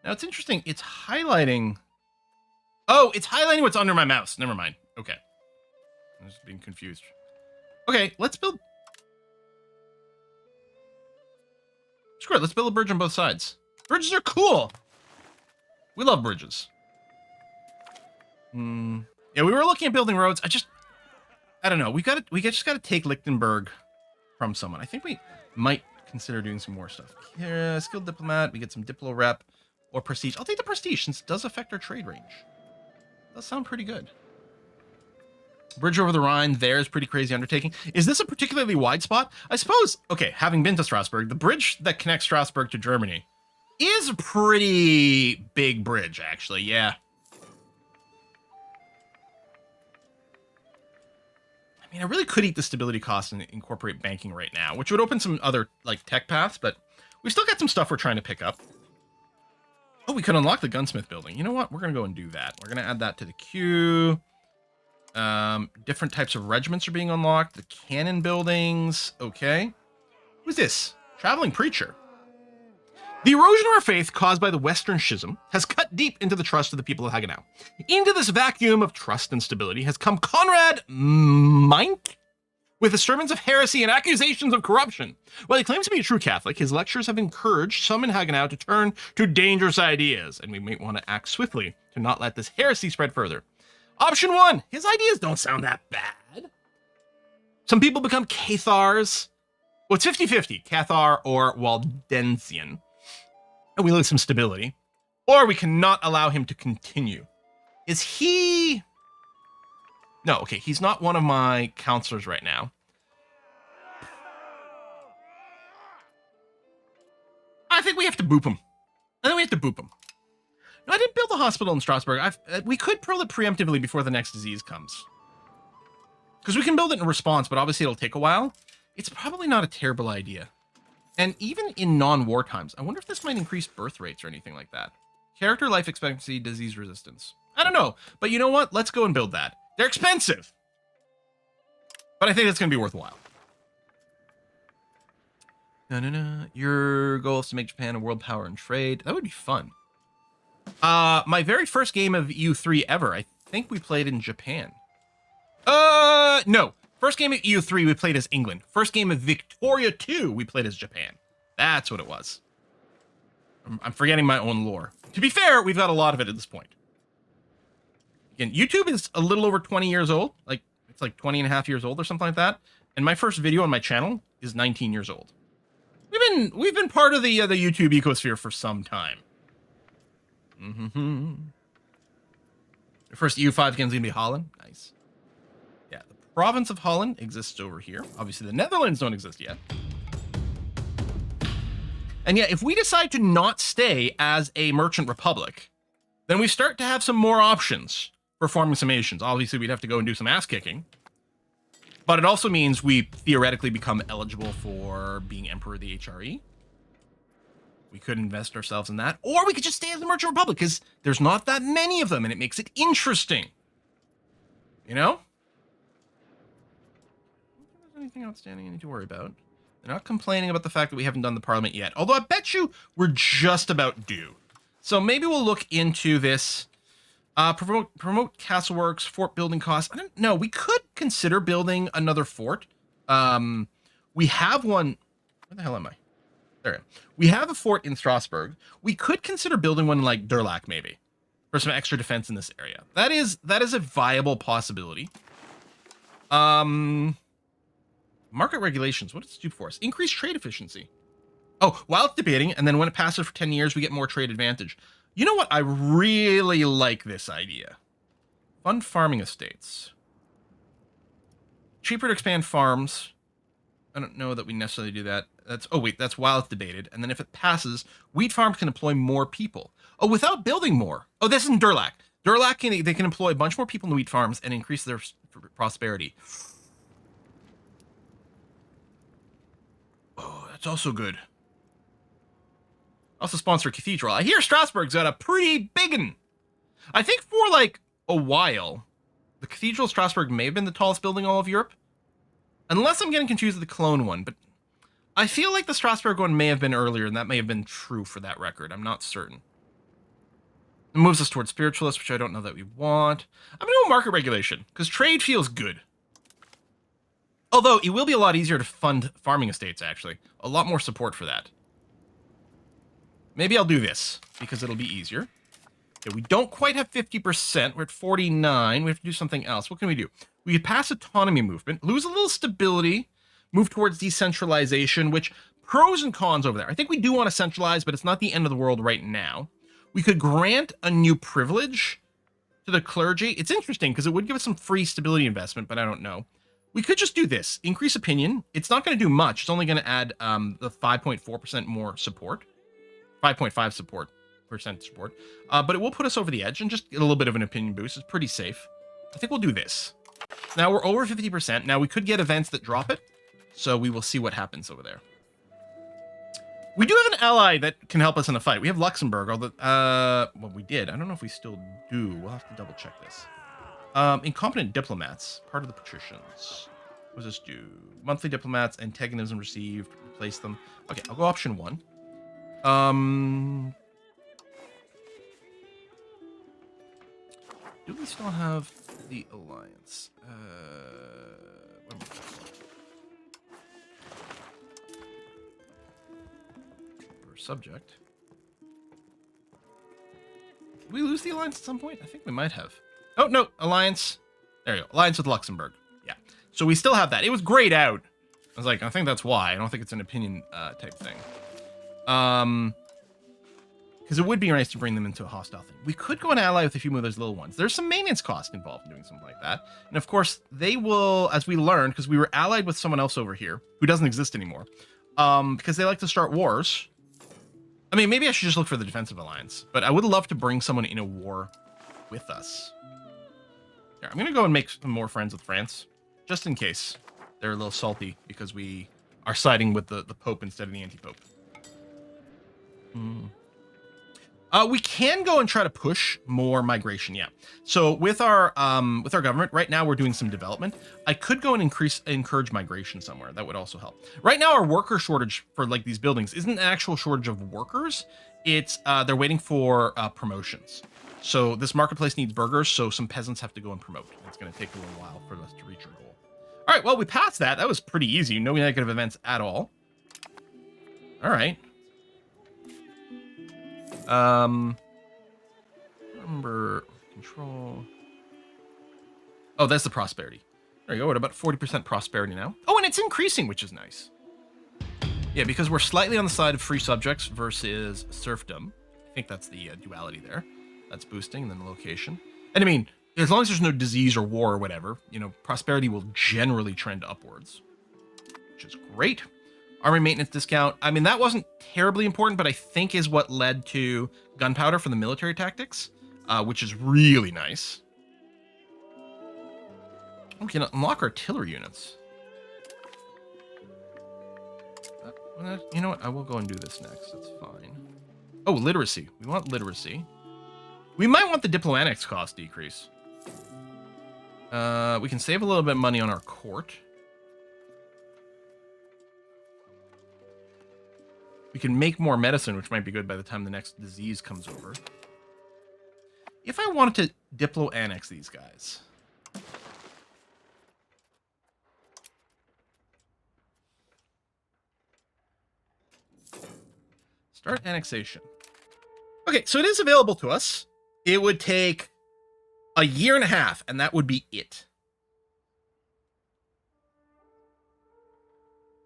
Now it's interesting. It's highlighting. Oh, it's highlighting what's under my mouse. Never mind. Okay. I was being confused. Okay, let's build. Screw it. Let's build a bridge on both sides. Bridges are cool. We love bridges. Yeah, we were looking at building roads. I don't know. We just got to take Lichtenberg from someone. I think we might consider doing some more stuff. Here, skilled diplomat. We get some diplo rep or prestige. I'll take the prestige since it does affect our trade range. Does sound pretty good. Bridge over the Rhine there is pretty crazy undertaking. Is this a particularly wide spot? I suppose, okay, having been to Strasbourg, the bridge that connects Strasbourg to Germany is a pretty big bridge, actually, yeah. I mean, I really could eat the stability cost and incorporate banking right now, which would open some other, like, tech paths, but we've still got some stuff we're trying to pick up. Oh, we could unlock the gunsmith building. You know what? We're going to go and do that. We're going to add that to the queue. Different types of regiments are being unlocked. The cannon buildings. Okay. Who's this? Traveling preacher. The erosion of our faith caused by the Western Schism has cut deep into the trust of the people of Hagenau. Into this vacuum of trust and stability has come Conrad Meinck with his sermons of heresy and accusations of corruption. While he claims to be a true Catholic, his lectures have encouraged some in Hagenau to turn to dangerous ideas, and we might want to act swiftly to not let this heresy spread further. Option 1, his ideas don't sound that bad. Some people become Cathars. Well, it's 50-50, Cathar or Waldensian. And we lose some stability. Or we cannot allow him to continue. Is he... No, okay, he's not one of my counselors right now. think we have to boop them. I think we have to boop them. No, I didn't build a hospital in Strasbourg. We could build it preemptively before the next disease comes. Because we can build it in response, but obviously it'll take a while. It's probably not a terrible idea. And even in non-war times, I wonder if this might increase birth rates or anything like that. Character, life expectancy, disease resistance. I don't know. But you know what? Let's go and build that. They're expensive. But I think it's going to be worthwhile. No. Your goal is to make Japan a world power in trade. That would be fun. My very first game of EU3 ever, I think we played in Japan. No. First game of EU3 we played as England. First game of Victoria 2 we played as Japan. That's what it was. I'm forgetting my own lore. To be fair, we've got a lot of it at this point. Again, YouTube is a little over 20 years old. Like, it's like 20 and a half years old or something like that. And my first video on my channel is 19 years old. We've been part of the YouTube ecosphere for some time. The first EU5 game is going to be Holland. Nice. Yeah, the province of Holland exists over here. Obviously, the Netherlands don't exist yet. And yeah, if we decide to not stay as a merchant republic, then we start to have some more options for forming some nations. Obviously, we'd have to go and do some ass kicking. But it also means we theoretically become eligible for being emperor of the HRE. We could invest ourselves in that. Or we could just stay as a merchant republic, because there's not that many of them, and it makes it interesting. You know? Is there anything outstanding I need to worry about? They're not complaining about the fact that we haven't done the parliament yet. Although I bet you we're just about due. So maybe we'll look into this. Promote castle works, fort building costs. I don't know. We could consider building another fort. We have one. Where the hell am I? There I am. We have a fort in Strasbourg. We could consider building one in like Durlac maybe for some extra defense in this area. That is a viable possibility. Market regulations. What does it do for us? Increase trade efficiency. Oh, while it's debating, and then when it passes for 10 years, we get more trade advantage. You know what? I really like this idea. Fund farming estates. Cheaper to expand farms. I don't know that we necessarily do that. That's while it's debated. And then if it passes, wheat farms can employ more people. Oh, without building more. Oh, this is in Durlac. Durlac, they can employ a bunch more people in the wheat farms and increase their prosperity. Oh, that's also good. Also sponsor a cathedral. I hear Strasbourg's got a pretty big one. I think for like a while, the Cathedral of Strasbourg may have been the tallest building in all of Europe. Unless I'm getting confused with the Cologne one, but I feel like the Strasbourg one may have been earlier, and that may have been true for that record. I'm not certain. It moves us towards spiritualists, which I don't know that we want. I'm going to go market regulation, because trade feels good. Although, it will be a lot easier to fund farming estates, actually. A lot more support for that. Maybe I'll do this, because it'll be easier. Okay, we don't quite have 50%. We're at 49. We have to do something else. What can we do? We could pass autonomy movement, lose a little stability, move towards decentralization, which pros and cons over there. I think we do want to centralize, but it's not the end of the world right now. We could grant a new privilege to the clergy. It's interesting, because it would give us some free stability investment, but I don't know. We could just do this. Increase opinion. It's not going to do much. It's only going to add the 5.4% more support. 5.5% support. But it will put us over the edge and just get a little bit of an opinion boost. It's pretty safe. I think we'll do this. Now we're over 50%. Now we could get events that drop it. So we will see what happens over there. We do have an ally that can help us in a fight. We have Luxembourg, although, well, we did. I don't know if we still do. We'll have to double check this. Incompetent diplomats, part of the patricians. What does this do? Monthly diplomats, antagonism received, replace them. Okay, I'll go option 1. Do we still have the alliance? What am I looking for? For subject. Did we lose the alliance at some point? I think we might have. Oh, no. Alliance. There you go. Alliance with Luxembourg. Yeah. So we still have that. It was grayed out. I was like, I think that's why. I don't think it's an opinion type thing. Because it would be nice to bring them into a hostile thing. We could go and ally with a few of those little ones. There's some maintenance cost involved in doing something like that. And of course, they will, as we learned, because we were allied with someone else over here, who doesn't exist anymore, because they like to start wars. I mean, maybe I should just look for the defensive alliance, but I would love to bring someone in a war with us. Here, I'm going to go and make some more friends with France, just in case they're a little salty because we are siding with the Pope instead of the anti-Pope. We can go and try to push more migration, yeah. So with our government right now, we're doing some development. I could go and encourage migration somewhere. That would also help. Right now, our worker shortage for like these buildings isn't an actual shortage of workers. It's they're waiting for promotions. So this marketplace needs burgers, so some peasants have to go and promote. It's going to take a little while for us to reach our goal. All right, well, we passed that. That was pretty easy. No negative events at all. All right. Remember control. Oh, that's the prosperity. There you go. We're at about 40% prosperity now. Oh, and it's increasing, which is nice. Yeah, because we're slightly on the side of free subjects versus serfdom. I think that's the duality there. That's boosting, and then the location. And I mean, as long as there's no disease or war or whatever, you know, prosperity will generally trend upwards, which is great. Army maintenance discount. I mean, that wasn't terribly important, but I think is what led to gunpowder for the military tactics, which is really nice. We can unlock artillery units. You know what? I will go and do this next. That's fine. Oh, literacy. We want literacy. We might want the diplomatics cost decrease. We can save a little bit of money on our court. We can make more medicine, which might be good by the time the next disease comes over. If I wanted to diplo-annex these guys. Start annexation. Okay, so it is available to us. It would take a year and a half, and that would be it.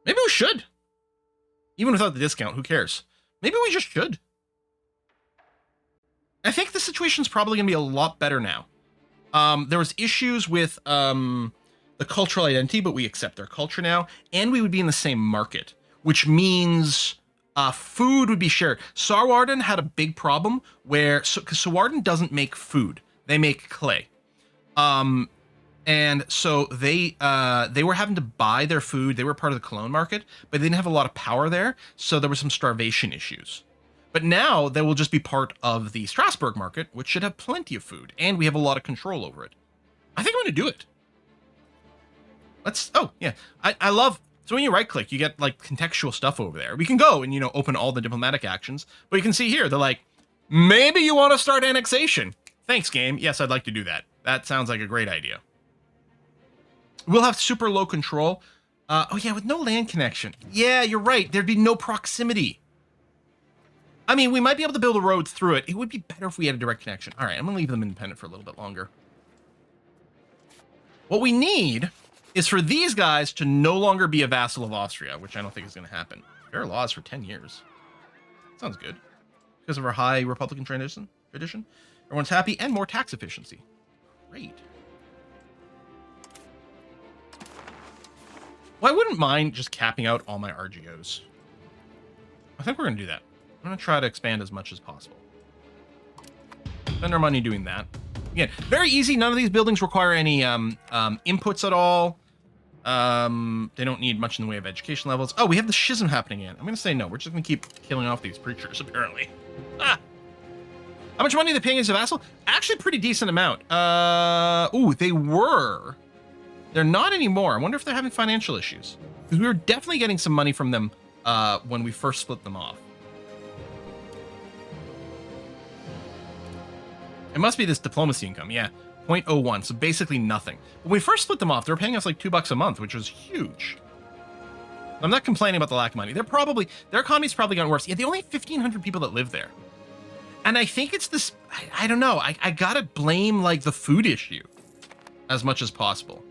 Maybe we should. Even without the discount, who cares? Maybe we just should. I think the situation's probably going to be a lot better now. There was issues with the cultural identity, but we accept their culture now, and we would be in the same market, which means food would be shared. Sauerland had a big problem where, because Sauerland doesn't make food, they make clay. And so they were having to buy their food. They were part of the Cologne market, but they didn't have a lot of power there. So there were some starvation issues. But now they will just be part of the Strasbourg market, which should have plenty of food. And we have a lot of control over it. I think I'm going to do it. Oh, yeah. I love, so when you right click, you get like contextual stuff over there. We can go and, you know, open all the diplomatic actions. But you can see here, they're like, maybe you want to start annexation. Thanks, game. Yes, I'd like to do that. That sounds like a great idea. We'll have super low control. Oh, yeah, with no land connection. Yeah, you're right. There'd be no proximity. I mean, we might be able to build a road through it. It would be better if we had a direct connection. All right, I'm going to leave them independent for a little bit longer. What we need is for these guys to no longer be a vassal of Austria, which I don't think is going to happen. Fair laws for 10 years. Sounds good. Because of our high Republican tradition. Everyone's happy and more tax efficiency. Great. Well, I wouldn't mind just capping out all my RGOs. I think we're going to do that. I'm going to try to expand as much as possible. Spend our money doing that. Again, very easy. None of these buildings require any inputs at all. They don't need much in the way of education levels. Oh, we have the schism happening again. I'm going to say no. We're just going to keep killing off these preachers, apparently. Ah. How much money are they paying as a vassal? Actually, a pretty decent amount. Ooh, they were. They're not anymore. I wonder if they're having financial issues. Because we were definitely getting some money from them when we first split them off. It must be this diplomacy income. Yeah, 0.01. So basically nothing. When we first split them off, they were paying us like $2 a month, which was huge. I'm not complaining about the lack of money. Their economy's probably gotten worse. Yeah, they only have 1,500 people that live there. And I think it's this, I don't know. I gotta blame like the food issue as much as possible.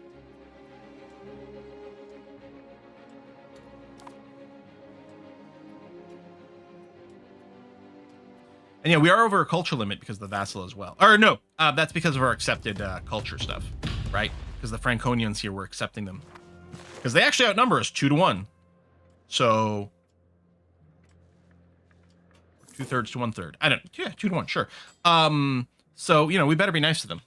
And yeah, we are over a culture limit because of the vassal as well. Or no, that's because of our accepted culture stuff, right? Because the Franconians here, we're accepting them. Because they actually outnumber us 2-1. So 2/3 to 1/3. I don't. Yeah, 2 to 1. Sure. So we better be nice to them.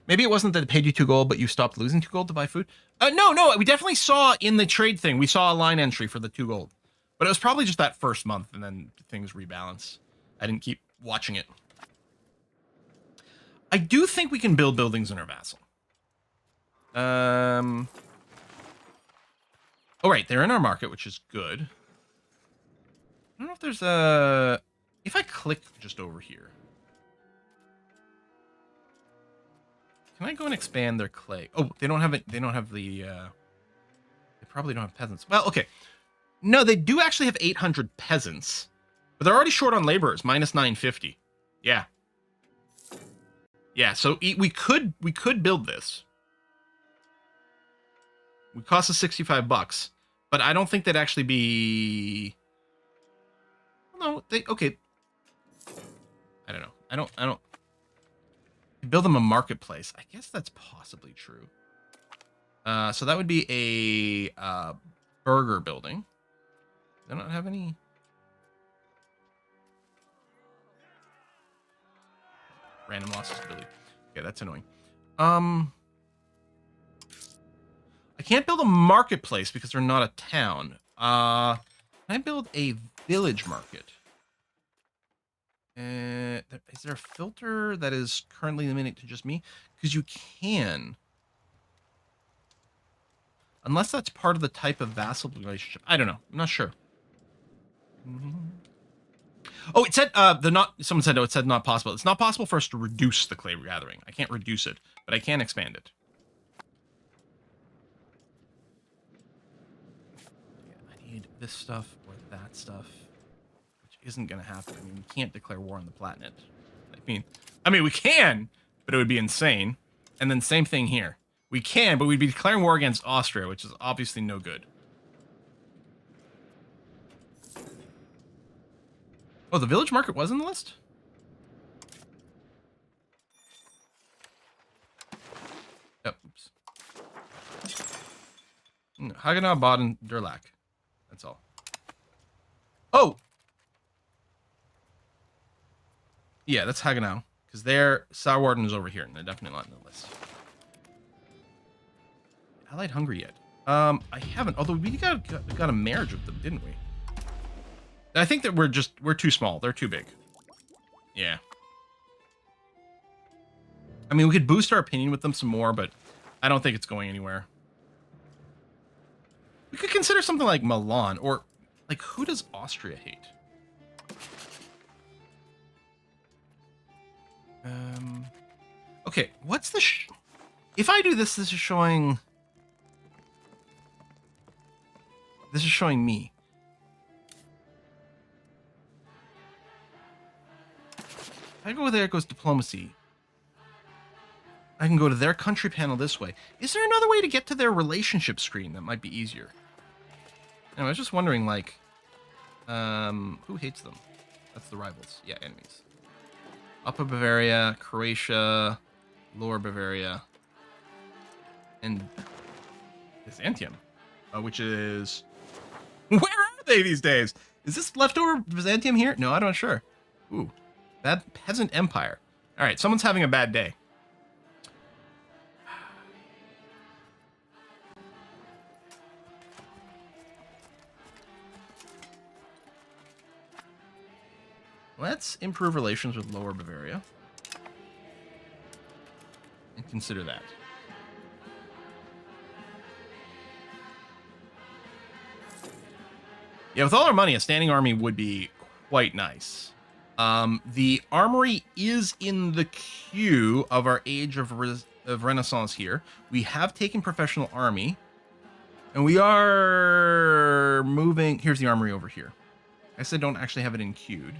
Maybe it wasn't that they paid you 2 gold, but you stopped losing 2 gold to buy food. No. We definitely saw in the trade thing. We saw a line entry for the 2 gold, but it was probably just that first month, and then things rebalance. I didn't keep watching it. I do think we can build buildings in our vassal. Oh, right. They're in our market, which is good. I don't know if there's a... If I click just over here, can I go and expand their clay? Oh, they don't have it. They don't have the... They probably don't have peasants. Well, okay. No, they do actually have 800 peasants, but they're already short on laborers, minus 950. Yeah. Yeah, so we could build this. It would cost us $65, but I don't think that'd actually be... No, okay. I don't know. I don't build them a marketplace. I guess that's possibly true. So that would be a burger building. They don't have any. Random losses ability. Okay, that's annoying. I can't build a marketplace because they're not a town. Can I build a village market? Is there a filter that is currently limited to just me? Because you can. Unless that's part of the type of vassal relationship. I don't know. I'm not sure. Oh, it said someone said, no, it said not possible. It's not possible for us to reduce the clay gathering. I can't reduce it, but I can expand it. Yeah, I need this stuff or that stuff, which isn't going to happen. I mean, we can't declare war on the Palatinate. I mean, we can, but it would be insane. And then same thing here. We can, but we'd be declaring war against Austria, which is obviously no good. Oh, the village market was in the list? Yep. Oops. Hagenau, Baden, Durlac. That's all. Oh! Yeah, that's Hagenau. Because their Sauerwarden is over here, and they're definitely not in the list. Allied Hungary yet? I haven't. Although we got a marriage with them, didn't we? I think that we're too small. They're too big. Yeah. I mean, we could boost our opinion with them some more, but I don't think it's going anywhere. We could consider something like Milan, or like, who does Austria hate? Okay, what's the... If I do this, this is showing... This is showing me. If I go there, it goes diplomacy. I can go to their country panel this way. Is there another way to get to their relationship screen that might be easier? I was just wondering, like, who hates them? That's the rivals. Yeah, enemies. Upper Bavaria, Croatia, Lower Bavaria, and Byzantium, which is... Where are they these days? Is this leftover Byzantium here? No, I'm not sure. Ooh, bad peasant empire. All right, someone's having a bad day. Let's improve relations with Lower Bavaria and consider that. Yeah, with all our money, a standing army would be quite nice. The armory is in the queue of our age of Renaissance here. We have taken professional army, and we are moving. Here's the armory over here. I said don't actually have it in queued.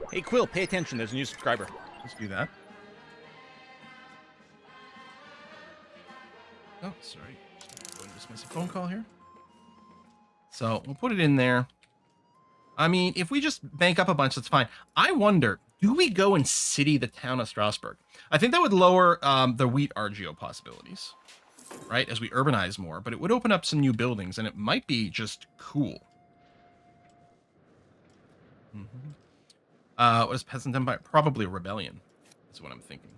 Hey, Quill, pay attention. There's a new subscriber. Let's do that. Oh, sorry. Just dismiss a phone call here. So we'll put it in there. I mean, if we just bank up a bunch, that's fine. I wonder, do we go and city the town of Strasbourg? I think that would lower the wheat RGO possibilities, right, as we urbanize more. But it would open up some new buildings, and it might be just cool. What is Peasant Empire? Probably a rebellion. That's what I'm thinking.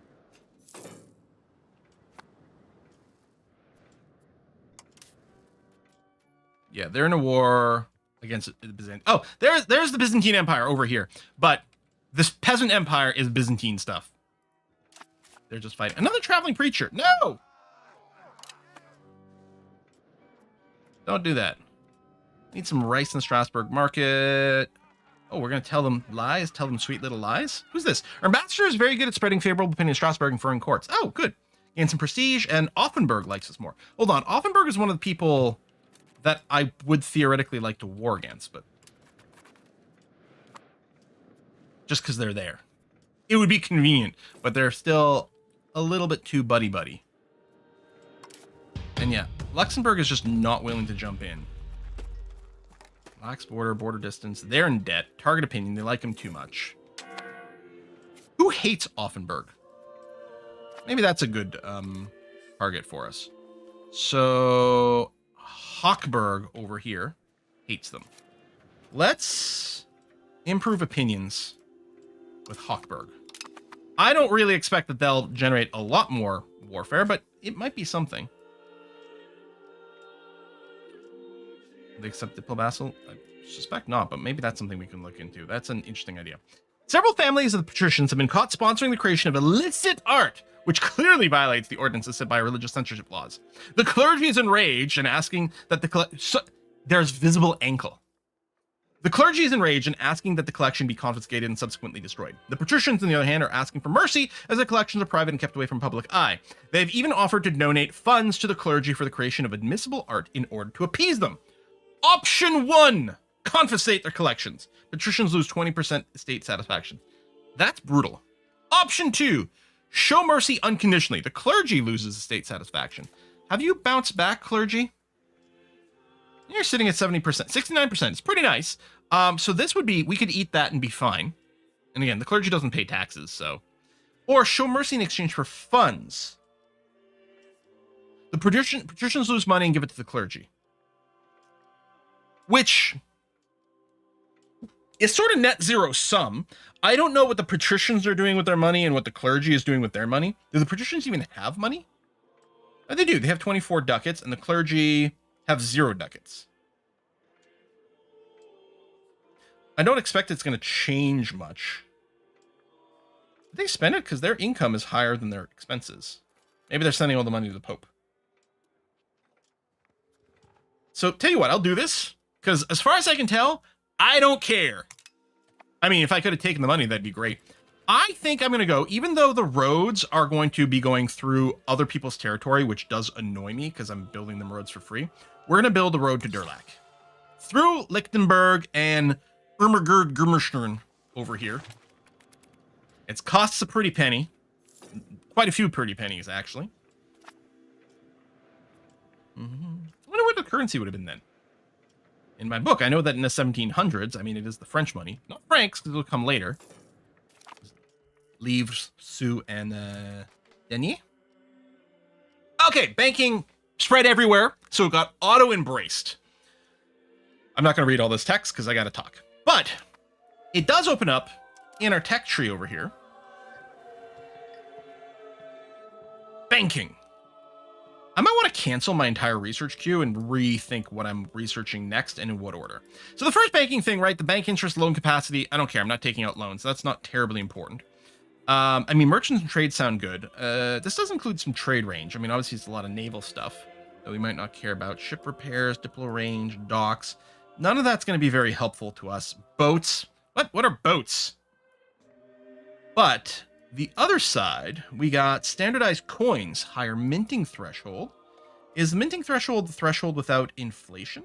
Yeah, they're in a war against the Byzantine. Oh, there's the Byzantine Empire over here. But this Peasant Empire is Byzantine stuff. They're just fighting. Another traveling preacher. No! Don't do that. Need some rice in Strasbourg market. Oh, we're going to tell them lies? Tell them sweet little lies? Who's this? Our ambassador is very good at spreading favorable opinion in Strasbourg and foreign courts. Oh, good. Gain some prestige, and Offenburg likes us more. Hold on. Offenburg is one of the people that I would theoretically like to war against, but just because they're there. It would be convenient, but they're still a little bit too buddy-buddy. And yeah, Luxembourg is just not willing to jump in. Lax border distance. They're in debt. Target opinion. They like him too much. Who hates Offenburg? Maybe that's a good target for us. So Hochberg over here hates them. Let's improve opinions with Hochberg. I don't really expect that they'll generate a lot more warfare, but it might be something. They accept Diplo vassal? I suspect not, but maybe that's something we can look into. That's an interesting idea. Several families of the patricians have been caught sponsoring the creation of illicit art, which clearly violates the ordinances set by religious censorship laws. The clergy is enraged and asking that there's visible ankle. The clergy is enraged and asking that the collection be confiscated and subsequently destroyed. The patricians, on the other hand, are asking for mercy as the collections are private and kept away from public eye. They have even offered to donate funds to the clergy for the creation of admissible art in order to appease them. Option 1, confiscate their collections. Patricians lose 20% estate satisfaction. That's brutal. Option 2, show mercy unconditionally. The clergy loses estate satisfaction. Have you bounced back, clergy? You're sitting at 70%, 69%. It's pretty nice. So this would be, we could eat that and be fine. And again, the clergy doesn't pay taxes, so. Or show mercy in exchange for funds. The patricians lose money and give it to the clergy. Which is sort of net zero sum. I don't know what the patricians are doing with their money and what the clergy is doing with their money. Do the patricians even have money? Oh, they do. They have 24 ducats, and the clergy have 0 ducats. I don't expect it's going to change much. Did they spend it? Because their income is higher than their expenses. Maybe they're sending all the money to the Pope. So, tell you what, I'll do this. Because as far as I can tell, I don't care. I mean, if I could have taken the money, that'd be great. I think I'm going to go, even though the roads are going to be going through other people's territory, which does annoy me because I'm building them roads for free. We're going to build a road to Durlach. Through Lichtenberg and Grimmerstern over here. It costs a pretty penny. Quite a few pretty pennies, actually. I wonder what the currency would have been then. In my book, I know that in the 1700s, I mean, it is the French money. Not francs, because it'll come later. Livres, sous, and denier. Okay, banking spread everywhere, so it got auto-embraced. I'm not going to read all this text, because I got to talk. But it does open up in our tech tree over here. Banking. I might want to cancel my entire research queue and rethink what I'm researching next and in what order. So the first banking thing, right? The bank interest loan capacity. I don't care. I'm not taking out loans. That's not terribly important. I mean, merchants and trade sound good. This does include some trade range. I mean, obviously it's a lot of naval stuff that we might not care about. Ship repairs, diplo range, docks. None of that's going to be very helpful to us. Boats. What are boats? But the other side, we got standardized coins, higher minting threshold. Is the minting threshold the threshold without inflation?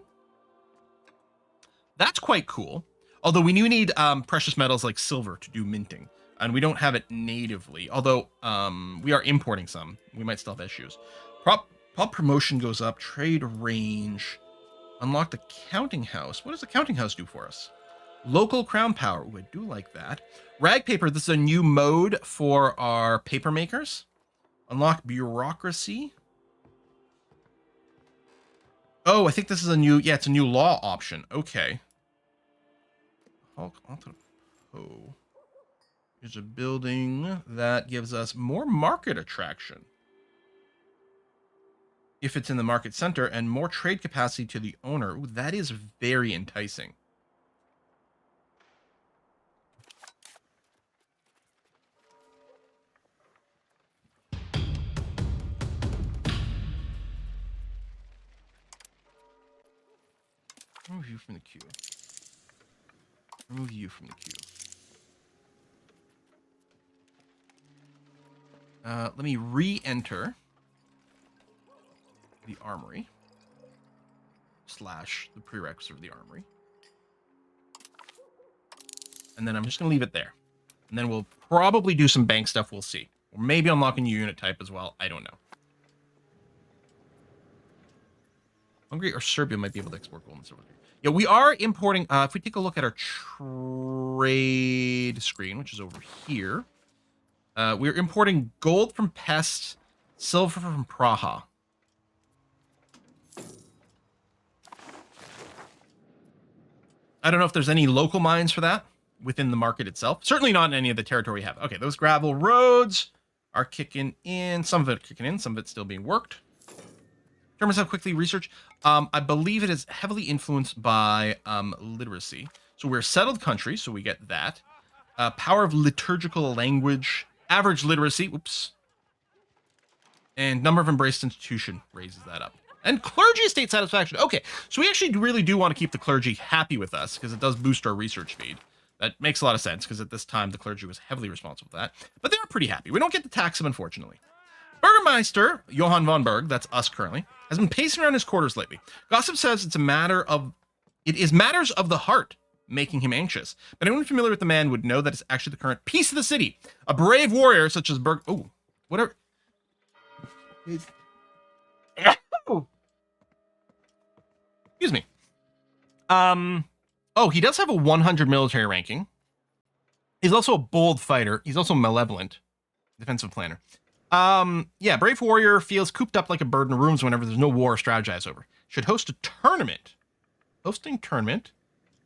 That's quite cool. Although we do need precious metals like silver to do minting. And we don't have it natively. Although we are importing some. We might still have issues. Prop promotion goes up. Trade range. Unlock the counting house. What does the counting house do for us? Local crown power. Ooh, I do like that. Rag paper. This is a new mode for our paper makers. Unlock bureaucracy. Oh, I think this is a new... Yeah, it's a new law option. Okay. Hulk entrepot. Here's a building that gives us more market attraction if it's in the market center, and more trade capacity to the owner. Ooh, that is very enticing. Remove you from the queue. Remove you from the queue. Let me re-enter the armory / the prerequisite of the armory. And then I'm just going to leave it there. And then we'll probably do some bank stuff. We'll see. Or maybe unlock a new unit type as well. I don't know. Hungary or Serbia might be able to export gold and silver. Yeah, we are importing. If we take a look at our trade screen, which is over here, we're importing gold from Pest, silver from Praha. I don't know if there's any local mines for that within the market itself. Certainly not in any of the territory we have. Okay, those gravel roads are kicking in. Some of it kicking in, some of it still being worked. In terms of how quickly research, I believe it is heavily influenced by literacy. So we're a settled country, so we get that. Power of liturgical language, average literacy, whoops. And number of embraced institution raises that up. And clergy estate satisfaction. Okay, so we actually really do want to keep the clergy happy with us because it does boost our research speed. That makes a lot of sense because at this time the clergy was heavily responsible for that. But they are pretty happy. We don't get to tax them, unfortunately. Burgermeister Johann von Berg, that's us currently, has been pacing around his quarters lately. Gossip says it is matters of the heart making him anxious. But anyone familiar with the man would know that it's actually the current peace of the city. A brave warrior such as Berg. Oh, whatever. Excuse me. Oh, he does have a 100 military ranking. He's also a bold fighter. He's also malevolent. Defensive planner. Yeah, brave warrior feels cooped up like a bird in rooms whenever there's no war or strategize over. Should host a tournament. Hosting tournament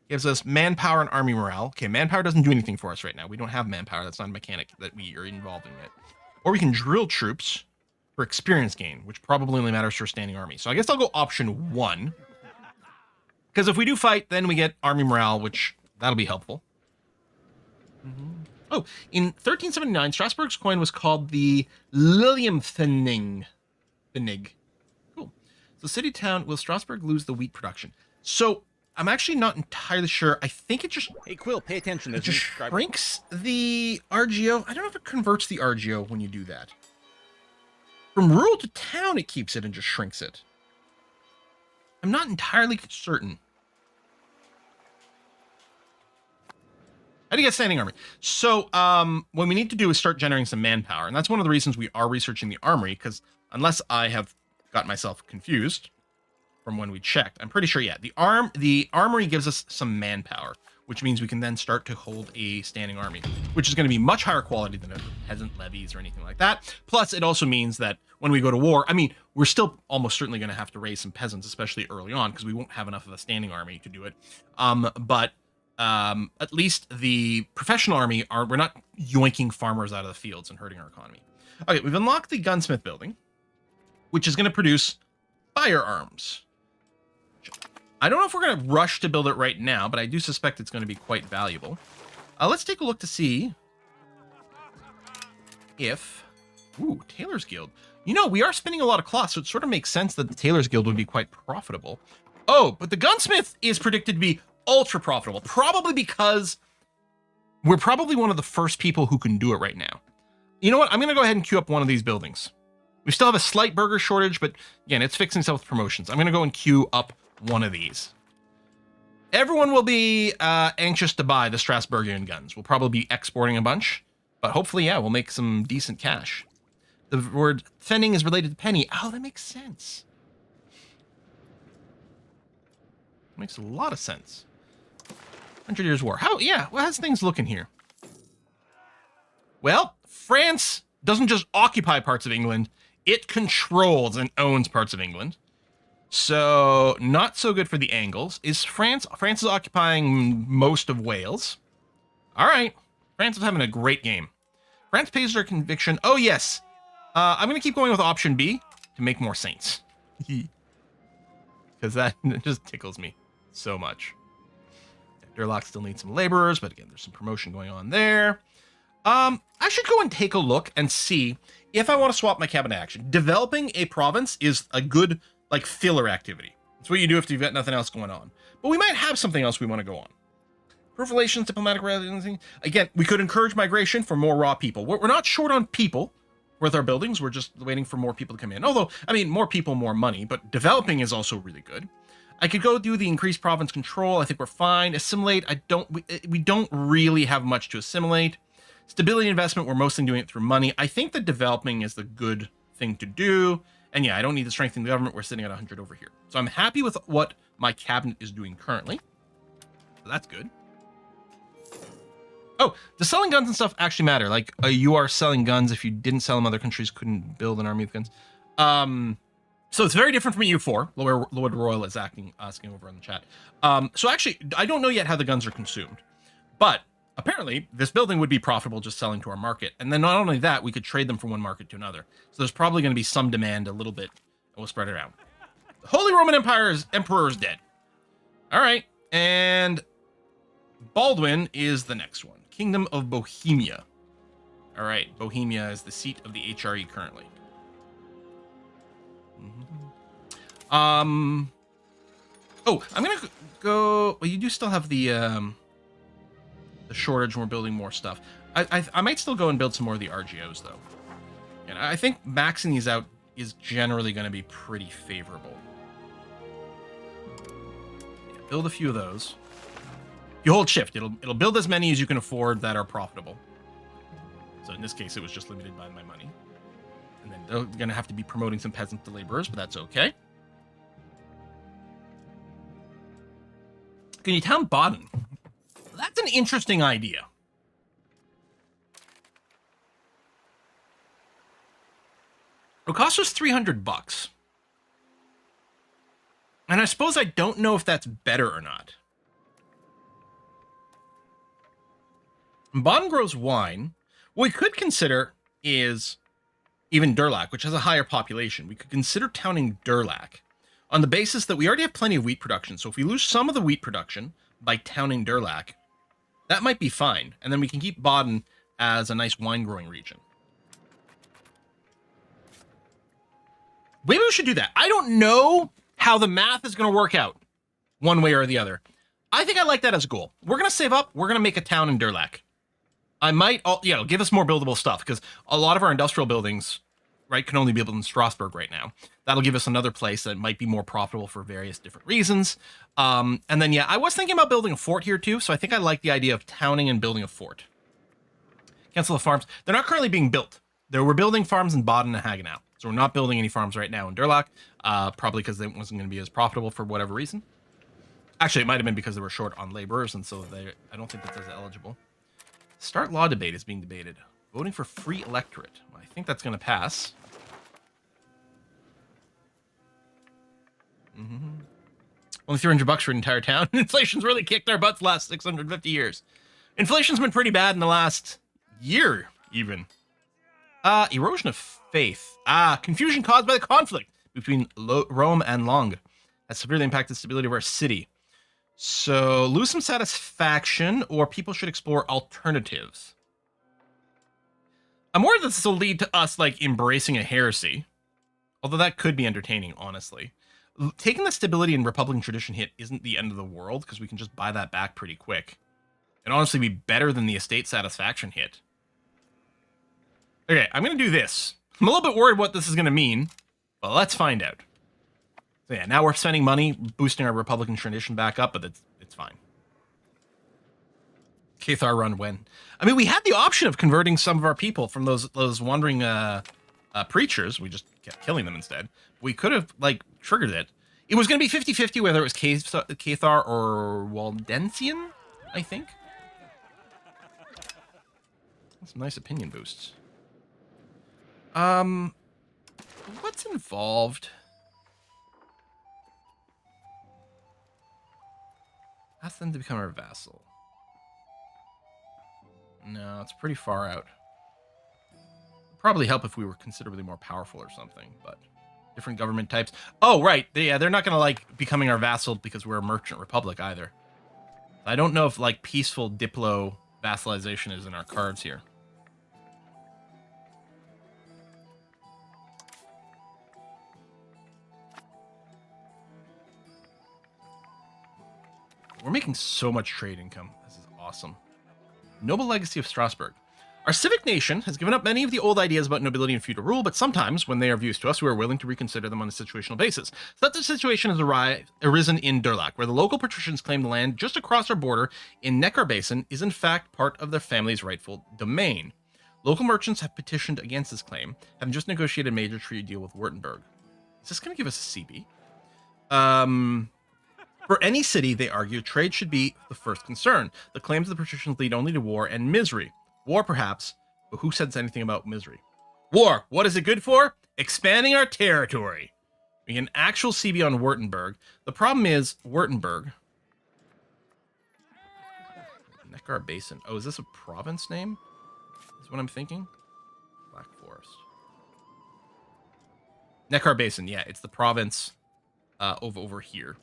gives us manpower and army morale. Okay, manpower doesn't do anything for us right now. We don't have manpower. That's not a mechanic that we are involved in yet. Or we can drill troops for experience gain, which probably only matters for a standing army. So I guess I'll go option 1. Because if we do fight, then we get army morale, which that'll be helpful. Oh, in 1379, Strasbourg's coin was called the Lilienpfennig. Cool. So city town, will Strasbourg lose the wheat production? So I'm actually not entirely sure. I think it just... Hey, Quill, pay attention. It just shrinks the RGO. I don't know if it converts the RGO when you do that. From rural to town, it keeps it and just shrinks it. I'm not entirely certain. How do you get standing army? So what we need to do is start generating some manpower. And that's one of the reasons we are researching the armory, because unless I have got myself confused from when we checked, I'm pretty sure, yeah, the armory gives us some manpower, which means we can then start to hold a standing army, which is going to be much higher quality than a peasant levies or anything like that. Plus, it also means that when we go to war, I mean, we're still almost certainly going to have to raise some peasants, especially early on, because we won't have enough of a standing army to do it. But at least the professional army we're not yoinking farmers out of the fields and hurting our economy. Okay, we've unlocked the gunsmith building, which is going to produce firearms. I don't know if we're going to rush to build it right now, but I do suspect it's going to be quite valuable. Let's take a look to see if... Ooh, Tailor's Guild. You know, we are spinning a lot of cloth, so it sort of makes sense that the Tailor's Guild would be quite profitable. Oh, but the gunsmith is predicted to be ultra profitable, probably because we're probably one of the first people who can do it right now. You know what? I'm going to go ahead and queue up one of these buildings. We still have a slight burger shortage, but again, it's fixing itself with promotions. I'm going to go and queue up one of these. Everyone will be anxious to buy the Strasbourgian guns. We'll probably be exporting a bunch, but hopefully, yeah, we'll make some decent cash. The word Pfennig is related to penny. Oh, that makes sense. Makes a lot of sense. 100 Years' War. How? Yeah, well, how's things looking here? Well, France doesn't just occupy parts of England, it controls and owns parts of England. So not so good for the angles. Is France? France is occupying most of Wales. All right. France is having a great game. France pays their conviction. Oh, yes. I'm going to keep going with option B to make more saints. Because that just tickles me so much. Durlock still needs some laborers, but again, there's some promotion going on there. I should go and take a look and see if I want to swap my cabinet action. Developing a province is a good, like, filler activity. It's what you do if you've got nothing else going on. But we might have something else we want to go on. Proof relations, diplomatic relations. Again, we could encourage migration for more raw people. We're not short on people with our buildings. We're just waiting for more people to come in. Although, I mean, more people, more money. But developing is also really good. I could go do the increased province control. I think we're fine. Assimilate. We don't really have much to assimilate. Stability investment. We're mostly doing it through money. I think that developing is the good thing to do. And yeah, I don't need to strengthen the government. We're sitting at 100 over here. So I'm happy with what my cabinet is doing currently. So that's good. Oh, does selling guns and stuff actually matter? Like, you are selling guns. If you didn't sell them, other countries couldn't build an army of guns. So it's very different from EU4. Lord Royal is asking over in the chat. So actually, I don't know yet how the guns are consumed. But apparently, this building would be profitable just selling to our market. And then not only that, we could trade them from one market to another. So there's probably going to be some demand a little bit, and we'll spread it around. The Holy Roman Emperor is dead. All right. And Baldwin is the next one. Kingdom of Bohemia. All right. Bohemia is the seat of the HRE currently. Oh, I'm gonna go. Well, you do still have the shortage, and we're building more stuff. I might still go and build some more of the RGOs though, and I think maxing these out is generally going to be pretty favorable. Yeah, build a few of those. If you hold shift, it'll build as many as you can afford that are profitable. So in this case, it was just limited by my money. And then they're going to have to be promoting some peasants to laborers, but that's okay. Can you town Baden? That's an interesting idea. It costs us $300. And I suppose I don't know if that's better or not. Baden grows wine. What we could consider is even Durlac, which has a higher population. We could consider towning Durlac on the basis that we already have plenty of wheat production. So if we lose some of the wheat production by towning Durlac, that might be fine. And then we can keep Baden as a nice wine growing region. Maybe we should do that. I don't know how the math is going to work out one way or the other. I think I like that as a goal. We're going to save up. We're going to make a town in Durlac. I might, it'll give us more buildable stuff because a lot of our industrial buildings, right, can only be built in Strasbourg right now. That'll give us another place that might be more profitable for various different reasons. And then, yeah, I was thinking about building a fort here too. So I think I like the idea of towning and building a fort. Cancel the farms. They're not currently being built. We're building farms in Baden and Hagenau. So we're not building any farms right now in Durlac, probably because it wasn't going to be as profitable for whatever reason. Actually, it might have been because they were short on laborers, and so I don't think that's as eligible. Start law debate is being debated. Voting for free electorate. Well, I think that's going to pass. Only $300 for an entire town. Inflation's really kicked our butts the last 650 years. Inflation's been pretty bad in the last year, even. Erosion of faith. Confusion caused by the conflict between Rome and Langres has severely impacted stability of our city. So lose some satisfaction, or people should explore alternatives. I'm worried that this will lead to us like embracing a heresy, although that could be entertaining, honestly. Taking the stability and Republican tradition hit isn't the end of the world because we can just buy that back pretty quick, and honestly be better than the estate satisfaction hit. Okay, I'm gonna do this. I'm a little bit worried what this is gonna mean, but let's find out. So yeah, now we're spending money boosting our Republican tradition back up, but it's fine. Cathar run when? I mean, we had the option of converting some of our people from those wandering preachers. We just kept killing them instead. We could have like triggered it. It was going to be 50-50 whether it was Cathar or Waldensian, I think. Some nice opinion boosts. What's involved? Ask them to become our vassal. No, it's pretty far out. It'd probably help if we were considerably more powerful or something, but different government types. Oh, right. Yeah, they're not going to like becoming our vassal because we're a merchant republic either. I don't know if like peaceful diplo vassalization is in our cards here. We're making so much trade income. This is awesome. Noble legacy of Strasbourg. Our civic nation has given up many of the old ideas about nobility and feudal rule, but sometimes, when they are of use to us, we are willing to reconsider them on a situational basis. Such a situation has arisen in Durlach, where the local patricians claim the land just across our border in Neckar Basin is in fact part of their family's rightful domain. Local merchants have petitioned against this claim, having just negotiated a major treaty deal with Württemberg. Is this going to give us a CB? For any city, they argue, trade should be the first concern. The claims of the patricians lead only to war and misery. War, perhaps, but who says anything about misery? War, what is it good for? Expanding our territory. We get an actual CB on Württemberg. The problem is, Württemberg... Neckar Basin. Oh, is this a province name? Is what I'm thinking? Black Forest. Neckar Basin, yeah, it's the province over here.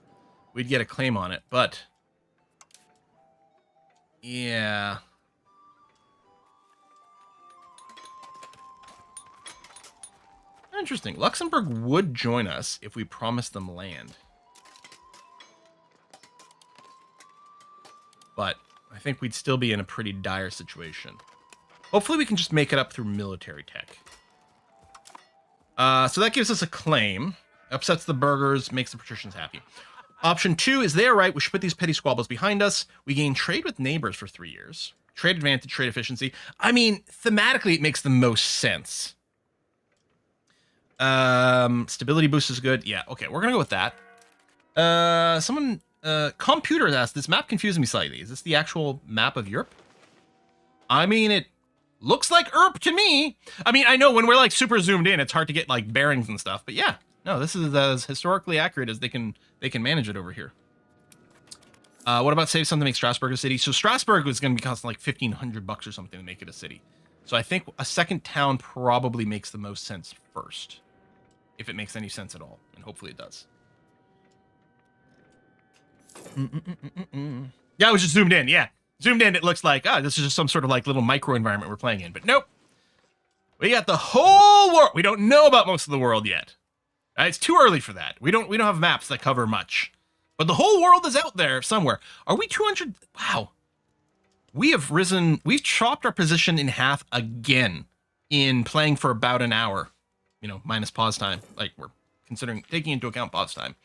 We'd get a claim on it, but... yeah... interesting. Luxembourg would join us if we promised them land. But I think we'd still be in a pretty dire situation. Hopefully we can just make it up through military tech. So that gives us a claim. Upsets the burghers, makes the patricians happy. Option 2 is they are right. We should put these petty squabbles behind us. We gain trade with neighbors for 3 years. Trade advantage, trade efficiency. I mean, thematically, it makes the most sense. Stability boost is good. Yeah, okay, we're gonna go with that. Someone, computer asked, this map confuses me slightly. Is this the actual map of Europe? I mean, it looks like Europe to me. I mean, I know when we're like super zoomed in, it's hard to get like bearings and stuff, but yeah, no, this is as historically accurate as they can manage it over here. What about save something to make Strasbourg a city? So Strasbourg was gonna be costing like $1,500 or something to make it a city. So I think a second town probably makes the most sense first. If it makes any sense at all, and hopefully it does. Yeah, I was just zoomed in, yeah. Zoomed in, it looks like, this is just some sort of like little micro environment we're playing in, but nope. We got the whole world. We don't know about most of the world yet. It's too early for that. We don't have maps that cover much. But the whole world is out there somewhere. Are we 200? Wow. We have risen, we've chopped our position in half again in playing for about an hour. You know, minus pause time. Like, we're considering taking into account pause time.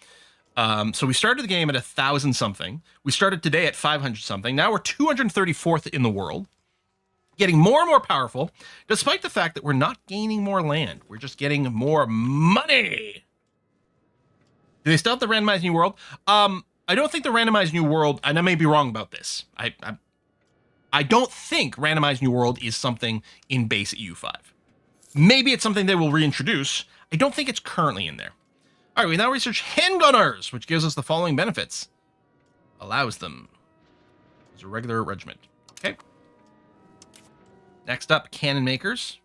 So we started the game at 1,000 something. We started today at 500 something. Now we're 234th in the world. Getting more and more powerful, despite the fact that we're not gaining more land. We're just getting more money. Do they still have the randomized new world? I don't think the randomized new world, and I may be wrong about this. I don't think randomized new world is something in base at U5. Maybe it's something they will reintroduce. I don't think it's currently in there. All right, we now research handgunners, which gives us the following benefits. Allows them as a regular regiment. Okay. Next up, cannon makers.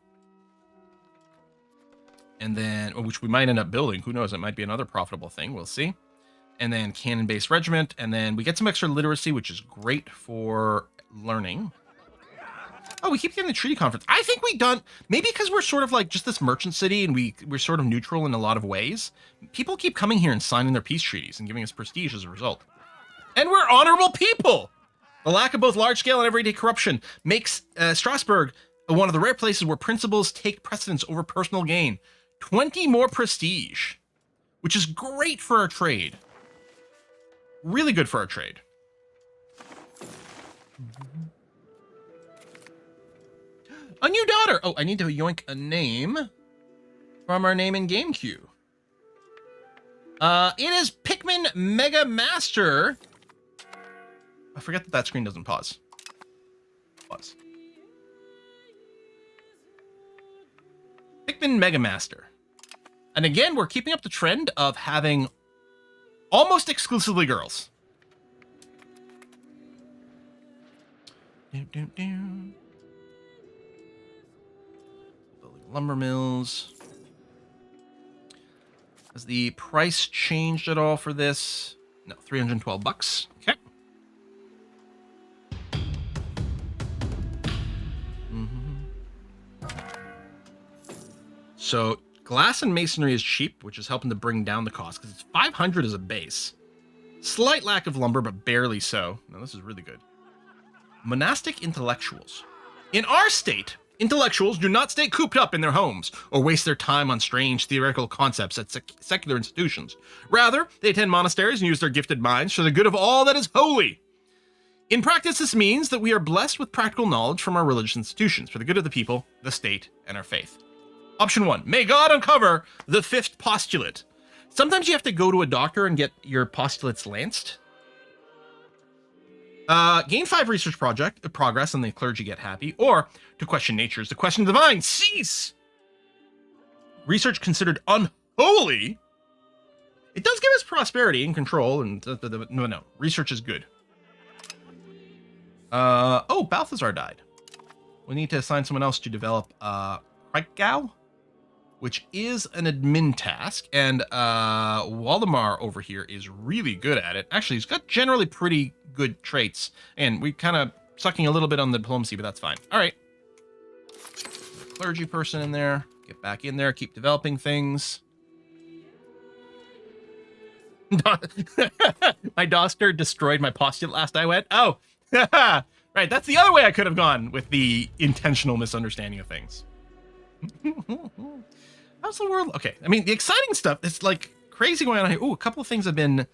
And then, which we might end up building. Who knows? It might be another profitable thing. We'll see. And then cannon-based regiment. And then we get some extra literacy, which is great for learning. Oh, we keep getting the treaty conference. I think we done, maybe because we're sort of like just this merchant city and we're sort of neutral in a lot of ways. People keep coming here and signing their peace treaties and giving us prestige as a result. And we're honorable people. The lack of both large-scale and everyday corruption makes Strasbourg one of the rare places where principles take precedence over personal gain. 20 more prestige, which is great for our trade. Really good for our trade. A new daughter. Oh, I need to yoink a name from our name in game queue. It is Pikmin Mega Master. I forget that screen doesn't pause. Pause. Pikmin Mega Master. And again, we're keeping up the trend of having almost exclusively girls. Building lumber mills. Has the price changed at all for this? No, $312. Okay. So glass and masonry is cheap, which is helping to bring down the cost because it's 500 as a base. Slight lack of lumber, but barely so. Now this is really good. Monastic intellectuals. In our state, intellectuals do not stay cooped up in their homes or waste their time on strange theoretical concepts at secular institutions. Rather, they attend monasteries and use their gifted minds for the good of all that is holy. In practice, this means that we are blessed with practical knowledge from our religious institutions for the good of the people, the state, and our faith. Option 1, may God uncover the fifth postulate. Sometimes you have to go to a doctor and get your postulates lanced. Gain 5 research progress and the clergy get happy. Or, to question nature is to question the divine. Cease! Research considered unholy. It does give us prosperity and control. And no, research is good. Oh, Balthazar died. We need to assign someone else to develop Reichgau, which is an admin task, and Waldemar over here is really good at it. Actually, he's got generally pretty good traits, and we kind of sucking a little bit on the diplomacy, but that's fine. All right. Clergy person in there. Get back in there. Keep developing things. My doctor destroyed my postulate last I went. Oh, right. That's the other way I could have gone with the intentional misunderstanding of things. How's the world? Okay, I mean, the exciting stuff is like crazy going on here. Ooh, a couple of things have been...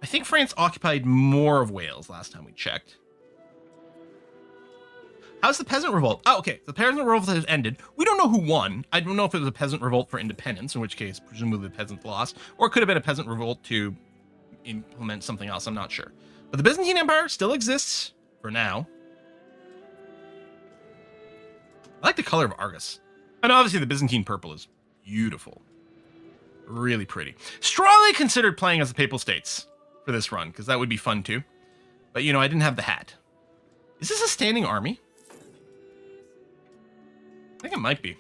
I think France occupied more of Wales last time we checked. How's the peasant revolt? Oh, okay, the peasant revolt has ended. We don't know who won. I don't know if it was a peasant revolt for independence, in which case, presumably the peasants lost, or it could have been a peasant revolt to implement something else. I'm not sure. But the Byzantine Empire still exists for now. I like the color of Argus. And obviously the Byzantine purple is beautiful. Really pretty. Strongly considered playing as the Papal States for this run, because that would be fun too. But, you know, I didn't have the hat. Is this a standing army? I think it might be.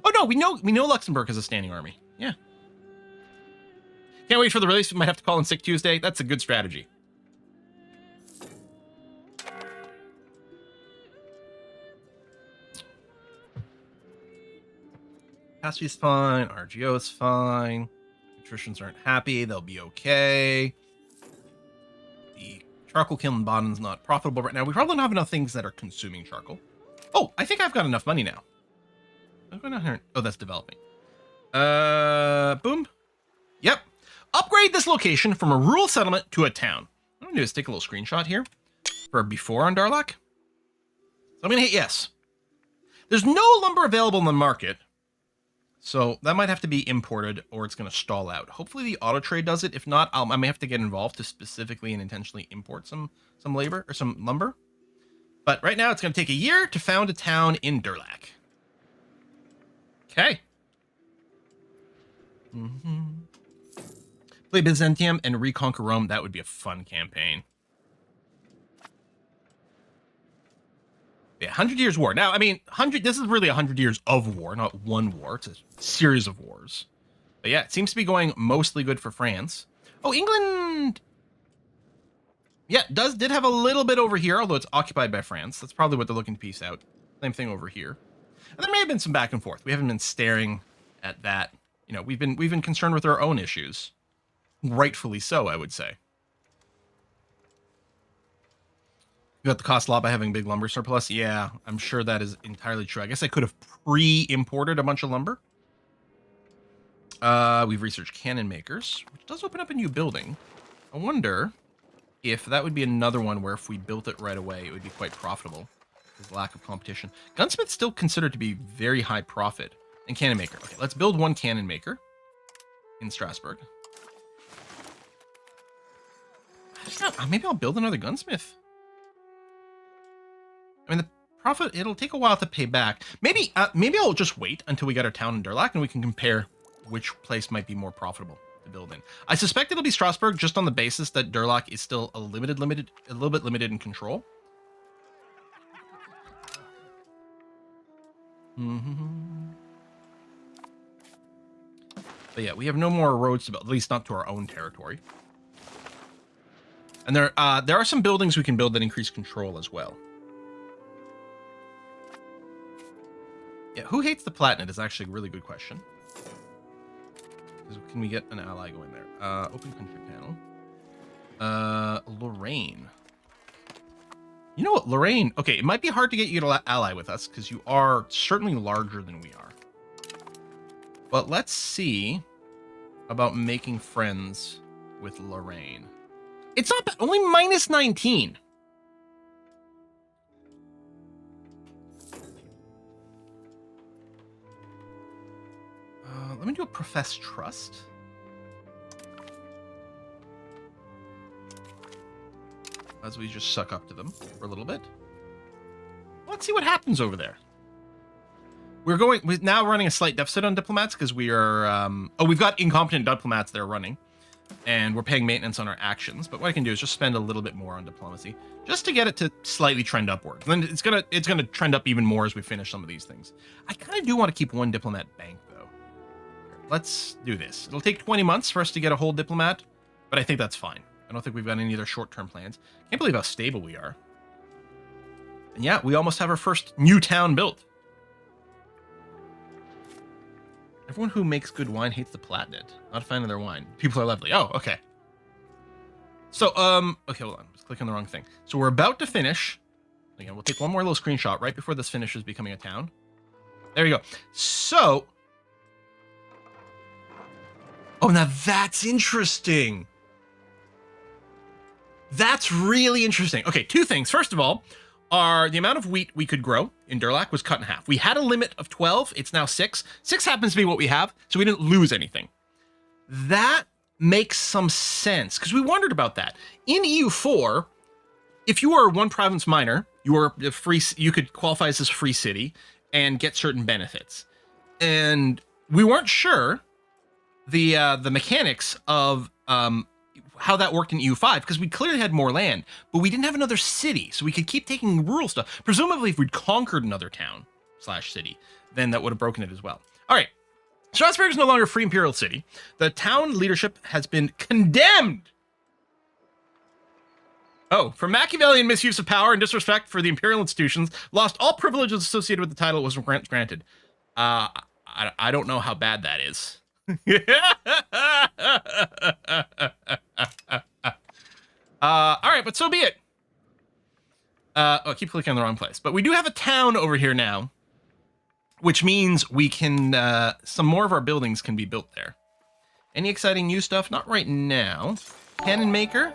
Oh, no, we know Luxembourg has a standing army. Yeah. Can't wait for the release. We might have to call in sick Tuesday. That's a good strategy. Capacity's fine. RGO is fine. Nutritionists aren't happy. They'll be okay. The charcoal kiln in Baden's not profitable right now. We probably don't have enough things that are consuming charcoal. Oh, I think I've got enough money now. I'm going down here. Oh, that's developing. Boom. Yep. Upgrade this location from a rural settlement to a town. What I'm going to do is take a little screenshot here for before on Darlac. So I'm going to hit yes. There's no lumber available in the market. So that might have to be imported or it's going to stall out. Hopefully the auto trade does it. If not, I may have to get involved to specifically and intentionally import some labor or some lumber. But right now it's going to take a year to found a town in Durlac. Okay. Play Byzantium and reconquer Rome. That would be a fun campaign. Yeah, 100 Years' War. Now, I mean, this is really 100 years of war, not one war. It's a series of wars. But yeah, it seems to be going mostly good for France. Oh, England... Yeah, did have a little bit over here, although it's occupied by France. That's probably what they're looking to piece out. Same thing over here. And there may have been some back and forth. We haven't been staring at that. You know, we've been concerned with our own issues. Rightfully so, I would say. You got the cost a lot by having big lumber surplus. Yeah, I'm sure that is entirely true. I guess I could have pre-imported a bunch of lumber. We've researched cannon makers, which does open up a new building. I wonder if that would be another one where if we built it right away, it would be quite profitable. There's lack of competition. Gunsmith's still considered to be very high profit. And cannon maker. Okay, let's build one cannon maker in Strasbourg. Maybe I'll build another gunsmith. I mean, the profit, it'll take a while to pay back. Maybe I'll just wait until we get our town in Durlac and we can compare which place might be more profitable to build in. I suspect it'll be Strasbourg just on the basis that Durlac is still a little bit limited in control. But yeah, we have no more roads to build, at least not to our own territory. And there are some buildings we can build that increase control as well. Yeah, who hates the Palatinate is actually a really good question. Can we get an ally going there? Open country panel. Lorraine. You know what, Lorraine? Okay, it might be hard to get you to ally with us because you are certainly larger than we are. But let's see about making friends with Lorraine. It's not bad. Only minus 19. Let me do a profess trust. As we just suck up to them for a little bit. Let's see what happens over there. We're now running a slight deficit on diplomats because we are, we've got incompetent diplomats that are running. And we're paying maintenance on our actions. But what I can do is just spend a little bit more on diplomacy. Just to get it to slightly trend upwards. Then it's gonna trend up even more as we finish some of these things. I kind of do want to keep one diplomat bank, though. Let's do this. It'll take 20 months for us to get a whole diplomat. But I think that's fine. I don't think we've got any other short-term plans. Can't believe how stable we are. And yeah, we almost have our first new town built. Everyone who makes good wine hates the Palatinate. Not a fan of their wine. People are lovely. Oh, okay. So, okay, hold on. I was clicking the wrong thing. So we're about to finish. Again, we'll take one more little screenshot right before this finishes becoming a town. There you go. So, oh, now that's interesting. That's really interesting. Okay, two things. First of all, the amount of wheat we could grow in Durlac was cut in half. We had a limit of 12. It's now 6. 6 happens to be what we have, so we didn't lose anything. That makes some sense, because we wondered about that. In EU4, if you are one province minor, you could qualify as a free city and get certain benefits. And we weren't sure the mechanics of how that worked in EU5, because we clearly had more land, but we didn't have another city, so we could keep taking rural stuff. Presumably, if we'd conquered another town / city, then that would have broken it as well. All right, Strasbourg is no longer a free imperial city. The town leadership has been condemned. Oh, for Machiavellian misuse of power and disrespect for the imperial institutions, lost all privileges associated with the title it was granted. I don't know how bad that is. All right, but so be it. I keep clicking on the wrong place. But we do have a town over here now, which means we can, some more of our buildings can be built there. Any exciting new stuff? Not right now. Cannon maker.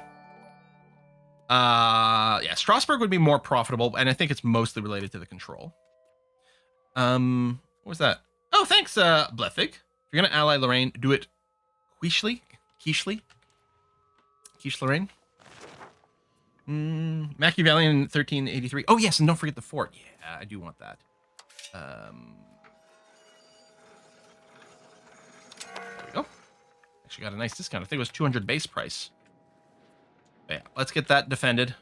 Yeah, Strasbourg would be more profitable, and I think it's mostly related to the control. What was that? Oh, thanks, Blethig. If you're gonna ally Lorraine, do it Quiche Lorraine. Machiavellian 1383. Oh yes, and don't forget the fort. Yeah, I do want that. There we go. Actually got a nice discount. I think it was 200 base price. Yeah, let's get that defended.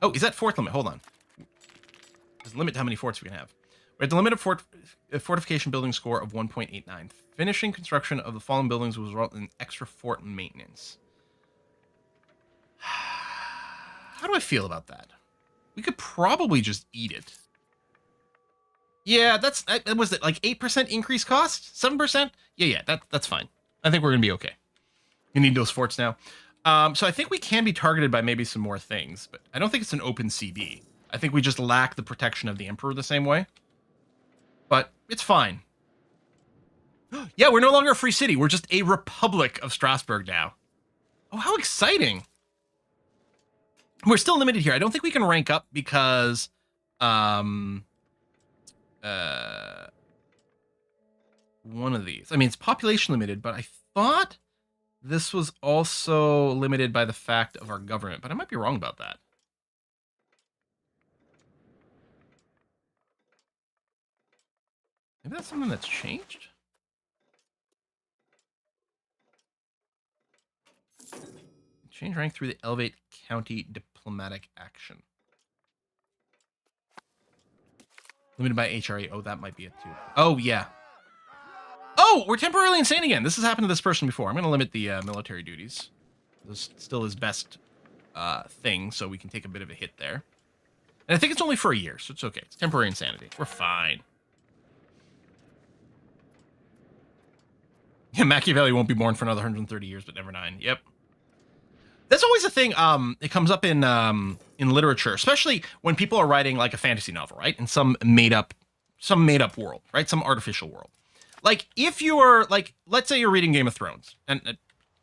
Oh, is that fort limit? Hold on. There's a limit to how many forts we can have. We're at the limit of fortification building score of 1.89. Finishing construction of the fallen buildings will result in extra fort maintenance. How do I feel about that? We could probably just eat it. Yeah, was it like 8% increase cost? 7%? Yeah, that's fine. I think we're gonna be okay. We need those forts now. So I think we can be targeted by maybe some more things, but I don't think it's an open CB. I think we just lack the protection of the Emperor the same way. But it's fine. Yeah, we're no longer a free city. We're just a Republic of Strasbourg now. Oh, how exciting. We're still limited here. I don't think we can rank up because one of these. I mean, it's population limited, but I thought this was also limited by the fact of our government, but I might be wrong about that. Maybe that's something that's changed? Change rank through the Elevate County Diplomatic Action. Limited by HRE. Oh, that might be it too. Oh, yeah. Oh, we're temporarily insane again. This has happened to this person before. I'm going to limit the military duties. This is still his best thing, so we can take a bit of a hit there. And I think it's only for a year, so it's okay. It's temporary insanity. We're fine. Yeah, Machiavelli won't be born for another 130 years, but never mind. Yep. That's always a thing. It comes up in literature, especially when people are writing like a fantasy novel, right? In some made up world, right? Some artificial world. Like if you are like, let's say you're reading Game of Thrones, and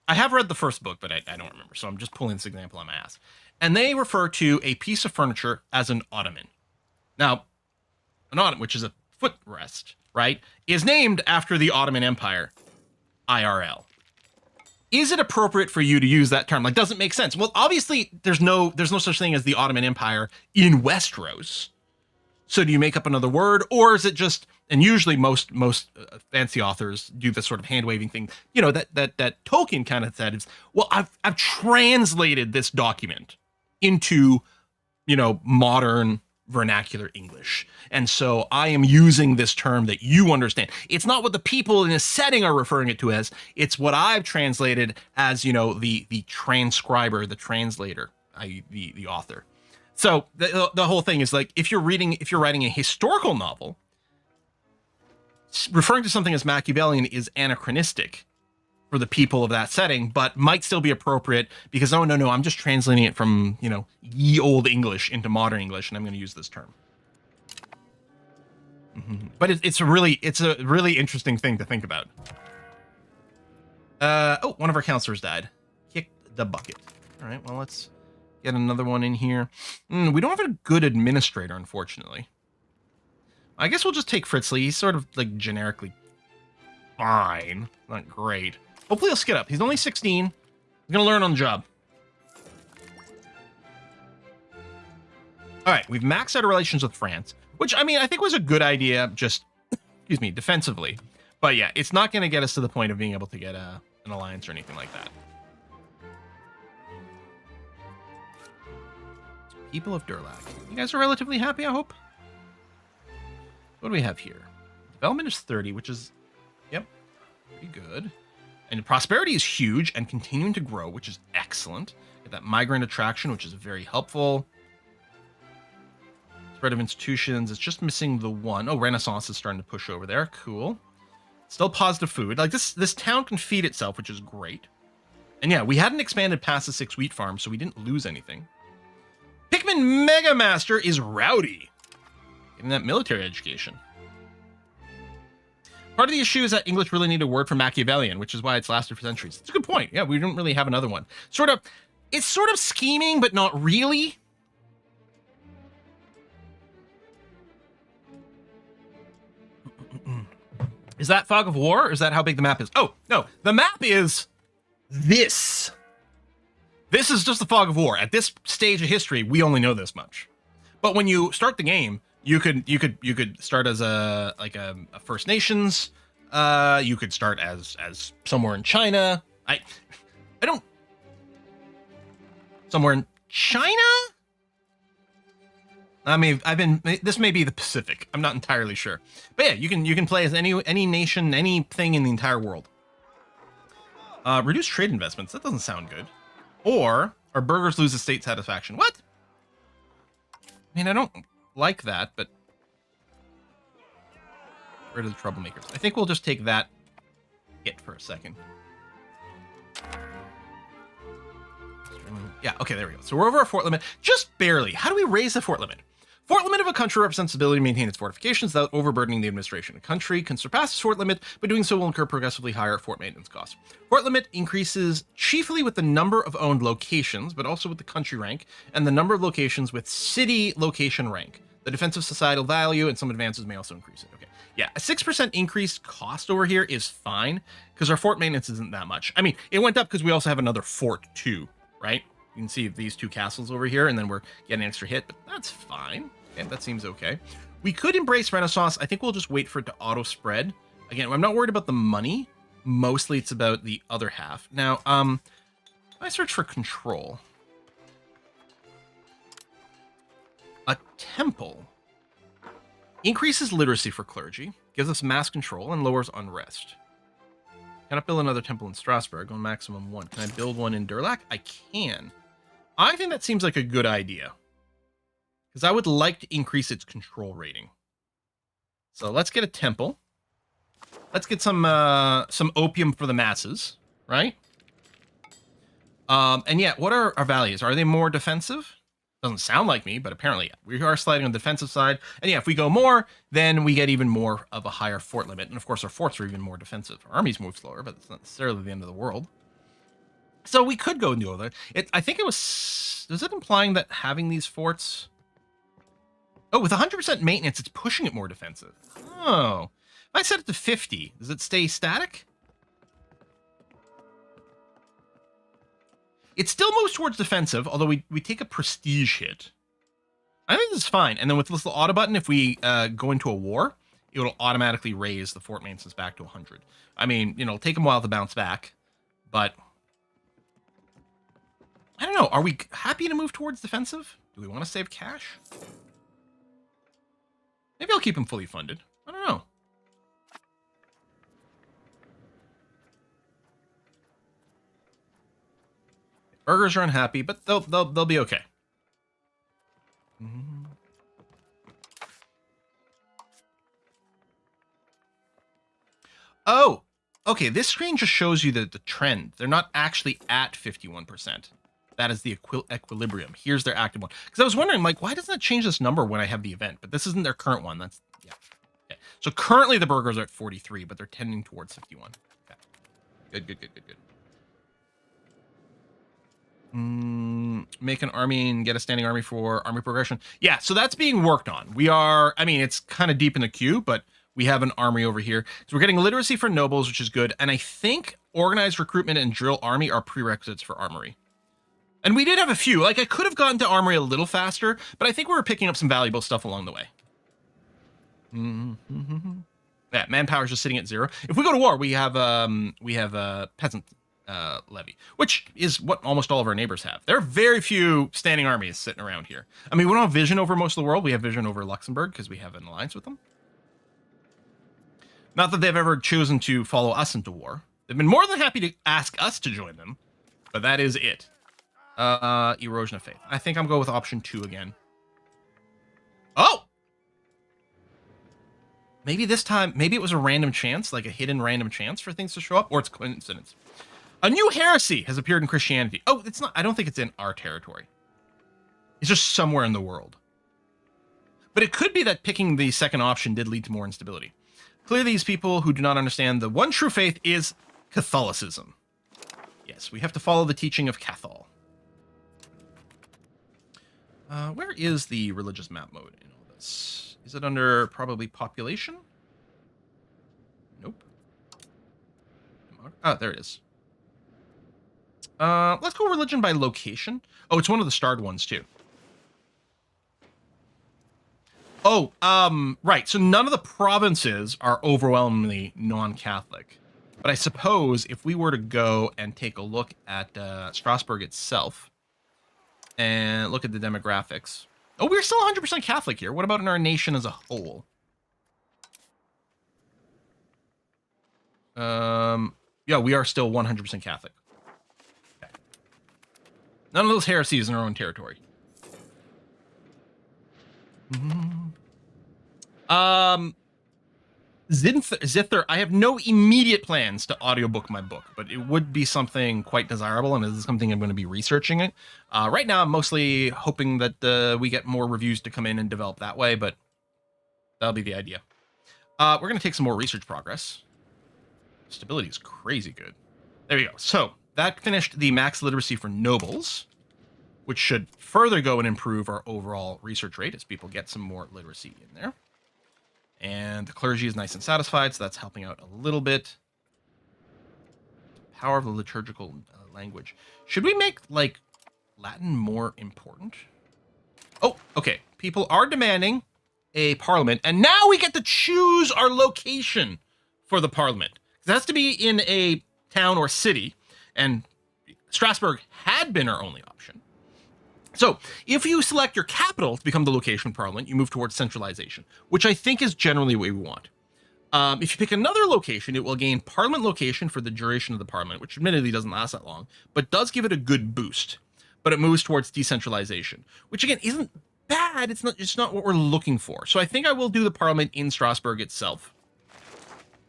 I have read the first book, but I don't remember, so I'm just pulling this example on my ass. And they refer to a piece of furniture as an ottoman. Now, an ottoman, which is a footrest, right, is named after the Ottoman Empire, IRL. Is it appropriate for you to use that term? Like, does it make sense? Well, obviously, there's no such thing as the Ottoman Empire in Westeros. So do you make up another word, or is it just? And usually, most fancy authors do this sort of hand waving thing. You know that Tolkien kind of said is, well, I've translated this document into, modern vernacular English, and so I am using this term that you understand. It's not what the people in a setting are referring it to as. It's what I've translated as, the transcriber, the translator, i.e. the author. So the whole thing is like, if you're writing a historical novel, referring to something as Machiavellian is anachronistic for the people of that setting, but might still be appropriate because, oh, no, I'm just translating it from, ye old English into modern English, and I'm going to use this term. But it's a really interesting thing to think about. One of our counselors died. Kick the bucket. All right, well, let's get another one in here. We don't have a good administrator, unfortunately. I guess we'll just take Fritzley. He's sort of like generically fine. Not great. Hopefully he'll skid up. He's only 16. He's going to learn on the job. All right, we've maxed out our relations with France, which, I mean, I think was a good idea, just, defensively. But yeah, it's not going to get us to the point of being able to get an alliance or anything like that. People of Durlag. You guys are relatively happy, I hope? What do we have here? Development is 30, which is, pretty good. And prosperity is huge and continuing to grow, which is excellent. Get that migrant attraction, which is very helpful. Spread of institutions, it's just missing the one. Oh, Renaissance is starting to push over there. Cool. Still positive food. Like this town can feed itself, which is great. And yeah, we hadn't expanded past the 6 wheat farms, so we didn't lose anything. Pikmin Mega Master is rowdy. Getting that military education. Part of the issue is that English really need a word for Machiavellian, which is why it's lasted for centuries. It's a good point. Yeah, we don't really have another one. It's sort of scheming, but not really. Is that Fog of War, or is that how big the map is? Oh, no, the map is this. This is just the Fog of War. At this stage of history, we only know this much. But when you start the game, you could start as a First Nations. You could start as somewhere in China. I don't. Somewhere in China. I mean, this may be the Pacific. I'm not entirely sure. But yeah, you can play as any nation, anything in the entire world. Reduce trade investments. That doesn't sound good. Or our burgers lose estate satisfaction. What? I mean, I don't like that, but rid of the troublemakers. I think we'll just take that hit for a second. Yeah, okay, there we go. So we're over our fort limit, just barely. How do we raise the fort limit? Fort limit of a country represents the ability to maintain its fortifications without overburdening the administration. A country can surpass its fort limit, but doing so will incur progressively higher fort maintenance costs. Fort limit increases chiefly with the number of owned locations, but also with the country rank, and the number of locations with city location rank. The defensive societal value and some advances may also increase it. Okay, yeah, a 6% increased cost over here is fine, because our fort maintenance isn't that much. I mean, it went up because we also have another fort too, right? You can see these 2 castles over here, and then we're getting an extra hit, but that's fine. Okay, that seems okay. We could embrace Renaissance. I think we'll just wait for it to auto-spread. Again, I'm not worried about the money. Mostly it's about the other half. Now, I search for control. A temple. Increases literacy for clergy, gives us mass control, and lowers unrest. Can I build another temple in Strasbourg on maximum 1? Can I build one in Durlac? I can. I think that seems like a good idea. Because I would like to increase its control rating. So let's get a temple. Let's get some opium for the masses, right? And yeah, what are our values? Are they more defensive? Doesn't sound like me, but apparently yeah. We are sliding on the defensive side. And yeah, if we go more, then we get even more of a higher fort limit. And of course, our forts are even more defensive. Our armies move slower, but it's not necessarily the end of the world. So we could go and do other. I think it was it implying that having these forts? Oh, with 100% maintenance, it's pushing it more defensive. Oh, if I set it to 50, does it stay static? It still moves towards defensive, although we take a prestige hit. I think this is fine. And then with this little auto button, if we go into a war, it will automatically raise the fort maintenance back to 100. I mean, you know, it'll take them a while to bounce back, but I don't know. Are we happy to move towards defensive? Do we want to save cash? Maybe I'll keep him fully funded. I don't know. Burgers are unhappy, but they'll be okay. Mm-hmm. Oh, okay. This screen just shows you the trend. They're not actually at 51%. That is the equilibrium. Here's their active one. Because I was wondering, like, why doesn't that change this number when I have the event? But this isn't their current one. That's, yeah. Okay. So currently the burgers are at 43, but they're tending towards 51. Okay. Good. Make an army and get a standing army for army progression. Yeah, so that's being worked on. We are, I mean, it's kind of deep in the queue, but we have an army over here. So we're getting literacy for nobles, which is good. And I think organized recruitment and drill army are prerequisites for armory. And we did have a few. Like, I could have gotten to armory a little faster, but I think we were picking up some valuable stuff along the way. Yeah, manpower is just sitting at 0. If we go to war, we have a peasant levy, which is what almost all of our neighbors have. There are very few standing armies sitting around here. I mean, we don't have vision over most of the world. We have vision over Luxembourg because we have an alliance with them. Not that they've ever chosen to follow us into war. They've been more than happy to ask us to join them, but that is it. Erosion of faith. I think I'm going with option 2 again. Oh! Maybe this time, maybe it was a random chance, like a hidden random chance for things to show up, or it's coincidence. A new heresy has appeared in Christianity. Oh, it's not, I don't think it's in our territory. It's just somewhere in the world. But it could be that picking the second option did lead to more instability. Clearly, these people who do not understand the one true faith is Catholicism. Yes, we have to follow the teaching of Cathol. Where is the religious map mode in all this? Is it under probably population? Nope. Oh, there it is. Let's go religion by location. Oh, it's one of the starred ones too. Oh, right. So none of the provinces are overwhelmingly non-Catholic. But I suppose if we were to go and take a look at Strasbourg itself and look at the demographics. Oh, we're still 100% Catholic here. What about in our nation as a whole? Yeah, we are still 100% Catholic. Okay. None of those heresies in our own territory. Zither, I have no immediate plans to audiobook my book, but it would be something quite desirable, and this is something I'm going to be researching it. Right now, I'm mostly hoping that we get more reviews to come in and develop that way, but that'll be the idea. We're going to take some more research progress. Stability is crazy good. There we go. So that finished the max literacy for nobles, which should further go and improve our overall research rate as people get some more literacy in there. And the clergy is nice and satisfied, so that's helping out a little bit. Power of the liturgical language. Should we make, like, Latin more important? Oh, okay. People are demanding a parliament, and now we get to choose our location for the parliament. It has to be in a town or city, and Strasbourg had been our only option. So if you select your capital to become the location of Parliament, you move towards centralization, which I think is generally what we want. If you pick another location, it will gain Parliament location for the duration of the Parliament, which admittedly doesn't last that long, but does give it a good boost. But it moves towards decentralization, which again isn't bad. It's not what we're looking for. So I think I will do the Parliament in Strasbourg itself.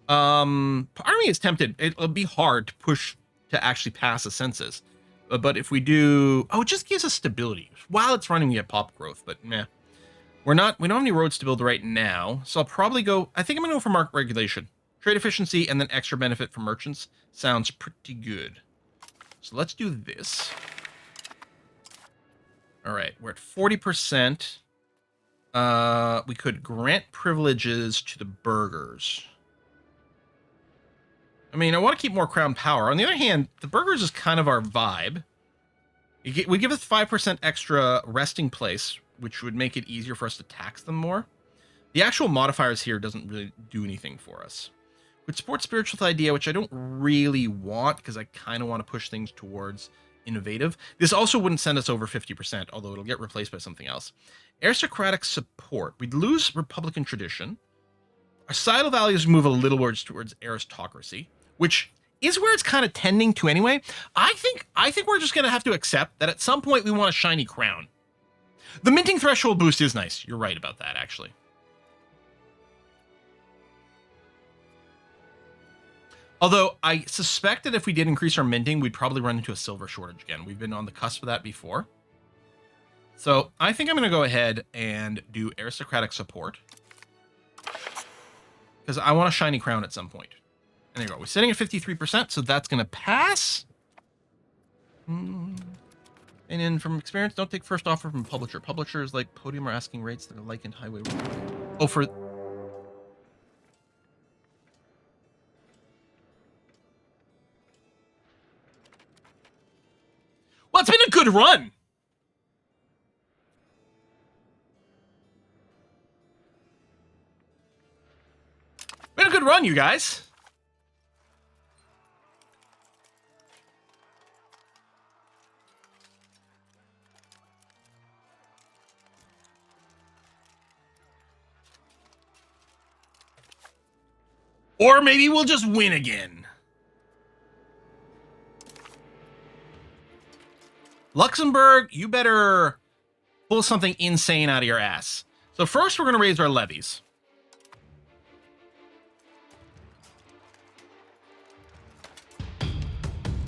Part of me is tempted. It'll be hard to push to actually pass a census. But if we do, it just gives us stability. While it's running, we get pop growth, but meh. We don't have any roads to build right now, so I'll probably go, I think I'm gonna go for market regulation. Trade efficiency and then extra benefit for merchants sounds pretty good. So let's do this. All right, we're at 40%. We could grant privileges to the burghers. I mean, I want to keep more crown power. On the other hand, the burghers is kind of our vibe. We give us 5% extra resting place, which would make it easier for us to tax them more. The actual modifiers here doesn't really do anything for us. Would support spiritual idea, which I don't really want because I kind of want to push things towards innovative. This also wouldn't send us over 50%, although it'll get replaced by something else. Aristocratic support. We'd lose Republican tradition. Our societal values move a little towards aristocracy, which is where it's kind of tending to anyway. I think we're just going to have to accept that at some point we want a shiny crown. The minting threshold boost is nice. You're right about that, actually. Although I suspect that if we did increase our minting, we'd probably run into a silver shortage again. We've been on the cusp of that before. So I think I'm going to go ahead and do aristocratic support, because I want a shiny crown at some point. And there you go. We're sitting at 53%, so that's going to pass. And then from experience, don't take first offer from publisher. Publishers like Podium are asking rates that are like in highway. Oh, for... Well, it's been a good run. Been a good run, you guys. Or maybe we'll just win again. Luxembourg, you better pull something insane out of your ass. So first, we're going to raise our levies.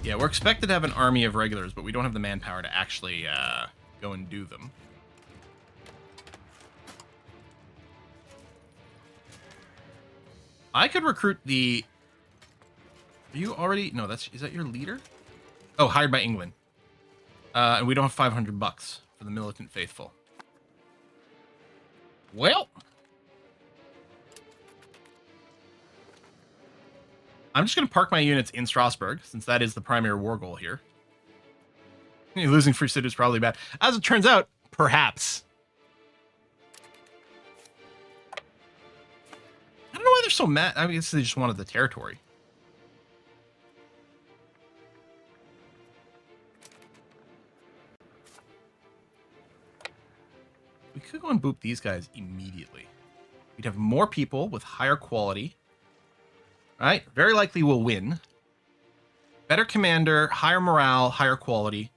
Yeah, we're expected to have an army of regulars, but we don't have the manpower to actually go and do them. I could recruit the... Are you already... No, is that your leader? Oh, hired by England. And we don't have 500 bucks for the militant faithful. Well... I'm just going to park my units in Strasbourg, since that is the primary war goal here. Losing free city is probably bad. As it turns out, perhaps. I don't know why they're so mad. I guess they just wanted the territory. We could go and boop these guys immediately. We'd have more people with higher quality. Right? Very likely we'll win. Better commander, higher morale, higher quality.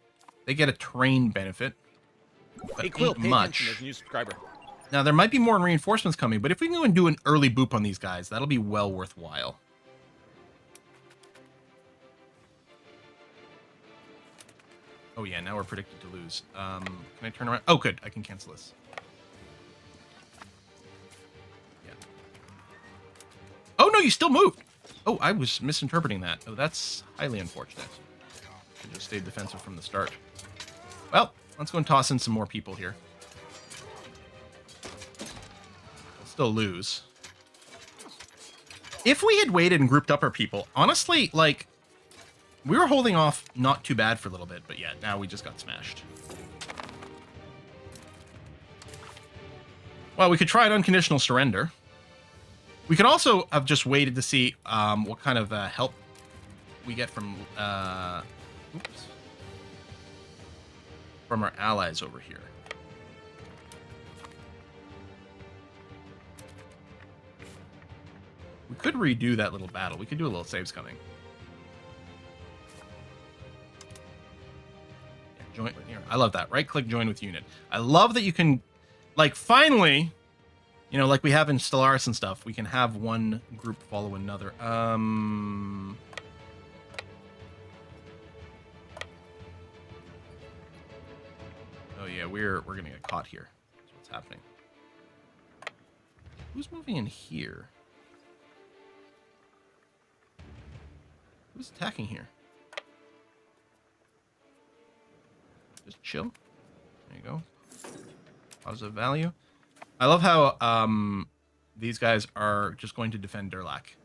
They get a terrain benefit. But Hey, Quill, ain't pay much. attention, there's a new subscriber. Now, there might be more reinforcements coming, but if we can go and do an early boop on these guys, that'll be well worthwhile. Oh, yeah, now we're predicted to lose. Can I turn around? Oh, good. I can cancel this. Yeah. Oh, no, you still moved. Oh, I was misinterpreting that. Oh, that's highly unfortunate. Should have stayed defensive from the start. Well, let's go and toss in some more people here. We'll still lose. If we had waited and grouped up our people, honestly, like, we were holding off not too bad for a little bit, but yeah, now we just got smashed. Well, we could try an unconditional surrender. We could also have just waited to see what kind of help we get from... oops. from our allies over here. We could redo that little battle. We could do a little saves coming. Yeah, join here. I love that. Right click, join with unit. I love that you can, like, finally, you know, like we have in Stellaris and stuff, we can have one group follow another. Oh yeah, we're gonna get caught here. That's what's happening. Who's moving in here? Who's attacking here? Just chill. There you go. Positive value. I love how these guys are just going to defend Durlac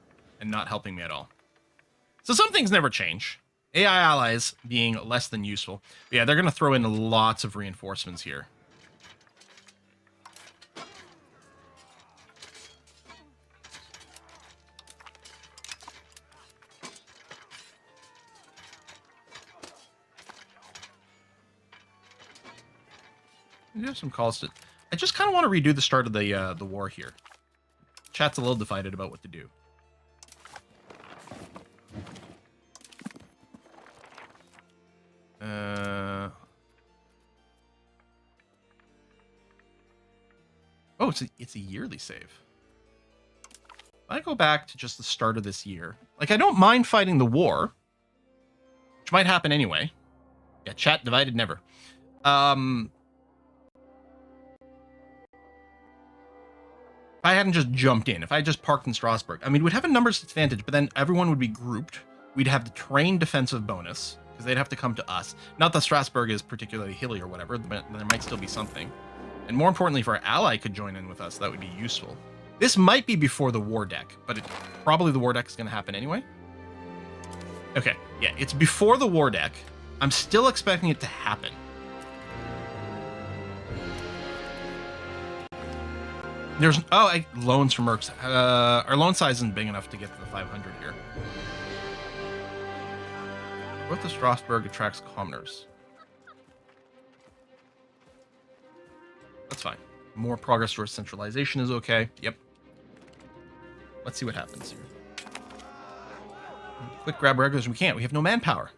and not helping me at all. So some things never change. AI allies being less than useful. But yeah, they're going to throw in lots of reinforcements here. We have some calls to... I just kind of want to redo the start of the war here. Chat's a little divided about what to do. Oh, it's a yearly save. If I go back to just the start of this year, like, I don't mind fighting the war, which might happen anyway. Yeah, chat divided never. If I hadn't just jumped in, if I just parked in Strasbourg, I mean, we'd have a numbers advantage, but then everyone would be grouped. We'd have the terrain defensive bonus, because they'd have to come to us. Not that Strasbourg is particularly hilly or whatever, but there might still be something. And more importantly, if our ally could join in with us, that would be useful. This might be before the war deck, but probably the war deck is going to happen anyway. Okay, yeah, it's before the war deck. I'm still expecting it to happen. There's loans from Mercs. Our loan size isn't big enough to get to the 500 here. Growth of Strasbourg attracts commoners. That's fine. More progress towards centralization is okay. Yep. Let's see what happens here. Quick grab regulars. We can't. We have no manpower.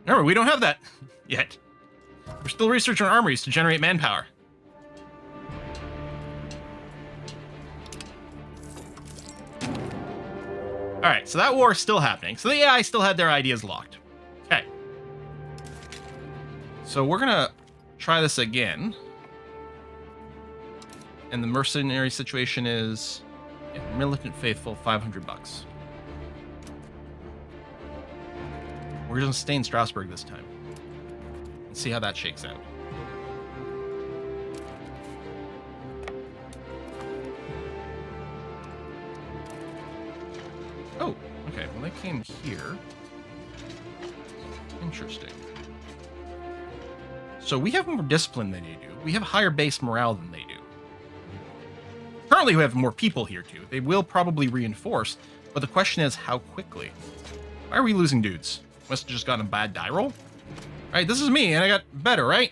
Remember, we don't have that yet. We're still researching armories to generate manpower. All right, so that war is still happening. So the AI still had their ideas locked. Okay. So we're going to try this again. And the mercenary situation is militant faithful, $500. We're going to stay in Strasbourg this time. And see how that shakes out. Oh, okay. Well, they came here. Interesting. So we have more discipline than they do. We have higher base morale than they do. Currently, we have more people here, too. They will probably reinforce, but the question is, how quickly? Why are we losing dudes? Must have just gotten a bad die roll? All right, this is me, and I got better, right?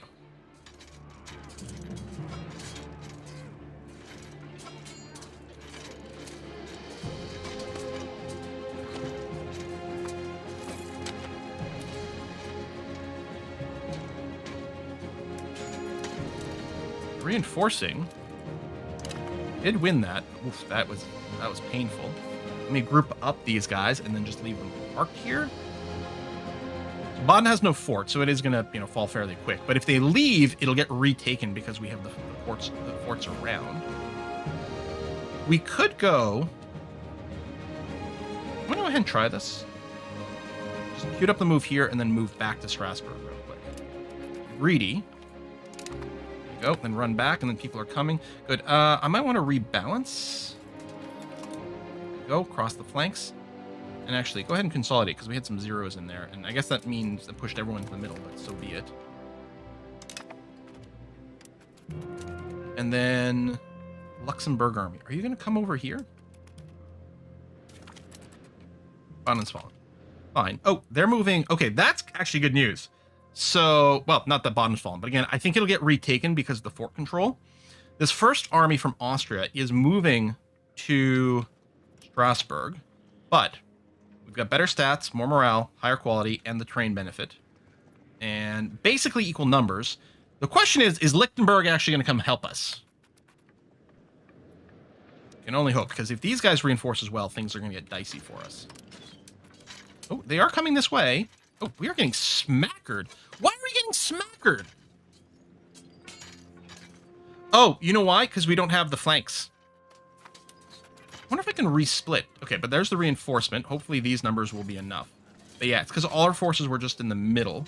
Reinforcing. Did win that. Oof, that was painful. Let me group up these guys and then just leave them parked here. So Baden has no fort, so it is gonna, fall fairly quick. But if they leave, it'll get retaken because we have the forts around. We could go. I'm gonna go ahead and try this. Just queue up the move here and then move back to Strasbourg real quick. Greedy. Go, then run back, and then people are coming. Good. I might want to rebalance. Go, cross the flanks. And actually, go ahead and consolidate, because we had some zeros in there. And I guess that means it pushed everyone to the middle, but so be it. And then Luxembourg army. Are you going to come over here? Baden's fallen. Fine. Oh, they're moving. Okay, that's actually good news. So, well, not that Baden's fallen, but again, I think it'll get retaken because of the fort control. This first army from Austria is moving to Strasbourg, but we've got better stats, more morale, higher quality, and the terrain benefit. And basically equal numbers. The question is Lichtenberg actually going to come help us? Can only hope, because if these guys reinforce as well, things are going to get dicey for us. Oh, they are coming this way. Oh, we are getting smackered. Why are we getting smackered? Oh, you know why? Because we don't have the flanks. I wonder if I can resplit. Okay, but there's the reinforcement. Hopefully these numbers will be enough. But yeah, it's because all our forces were just in the middle.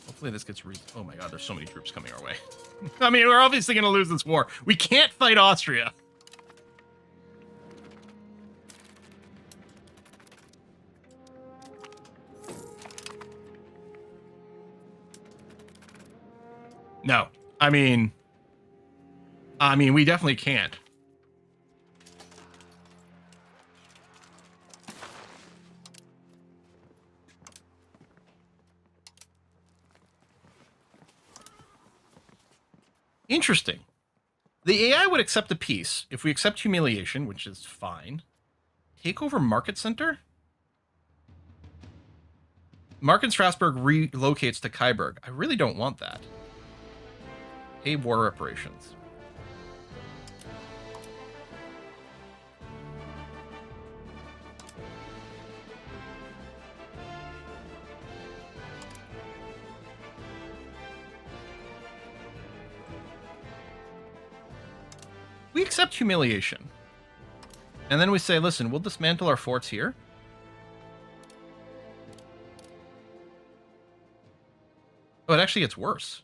Hopefully this gets oh my god, there's so many troops coming our way. I mean, we're obviously going to lose this war. We can't fight Austria. No. I mean, we definitely can't. Interesting. The AI would accept a peace if we accept humiliation, which is fine. Take over Market Center? Market Strasbourg relocates to Kyburg. I really don't want that. Pay war reparations. We accept humiliation. And then we say, listen, we'll dismantle our forts here. Oh, it actually gets worse.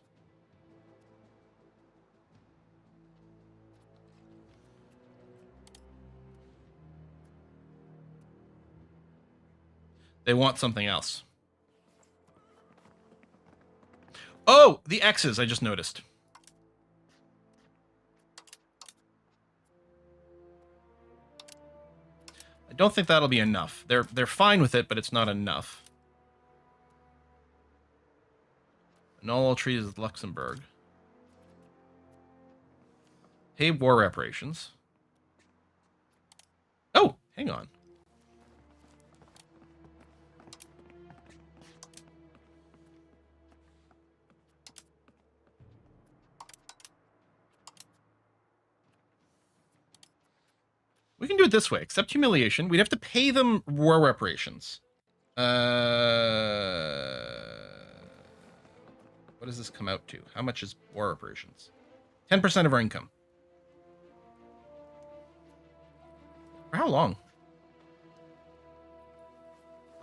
They want something else. Oh, the X's I just noticed. I don't think that'll be enough. They're fine with it, but it's not enough. Annul all treaties with Luxembourg. Pay war reparations. Oh, hang on. We can do it this way. Accept humiliation. We'd have to pay them war reparations. What does this come out to? How much is war reparations? 10% of our income. For how long?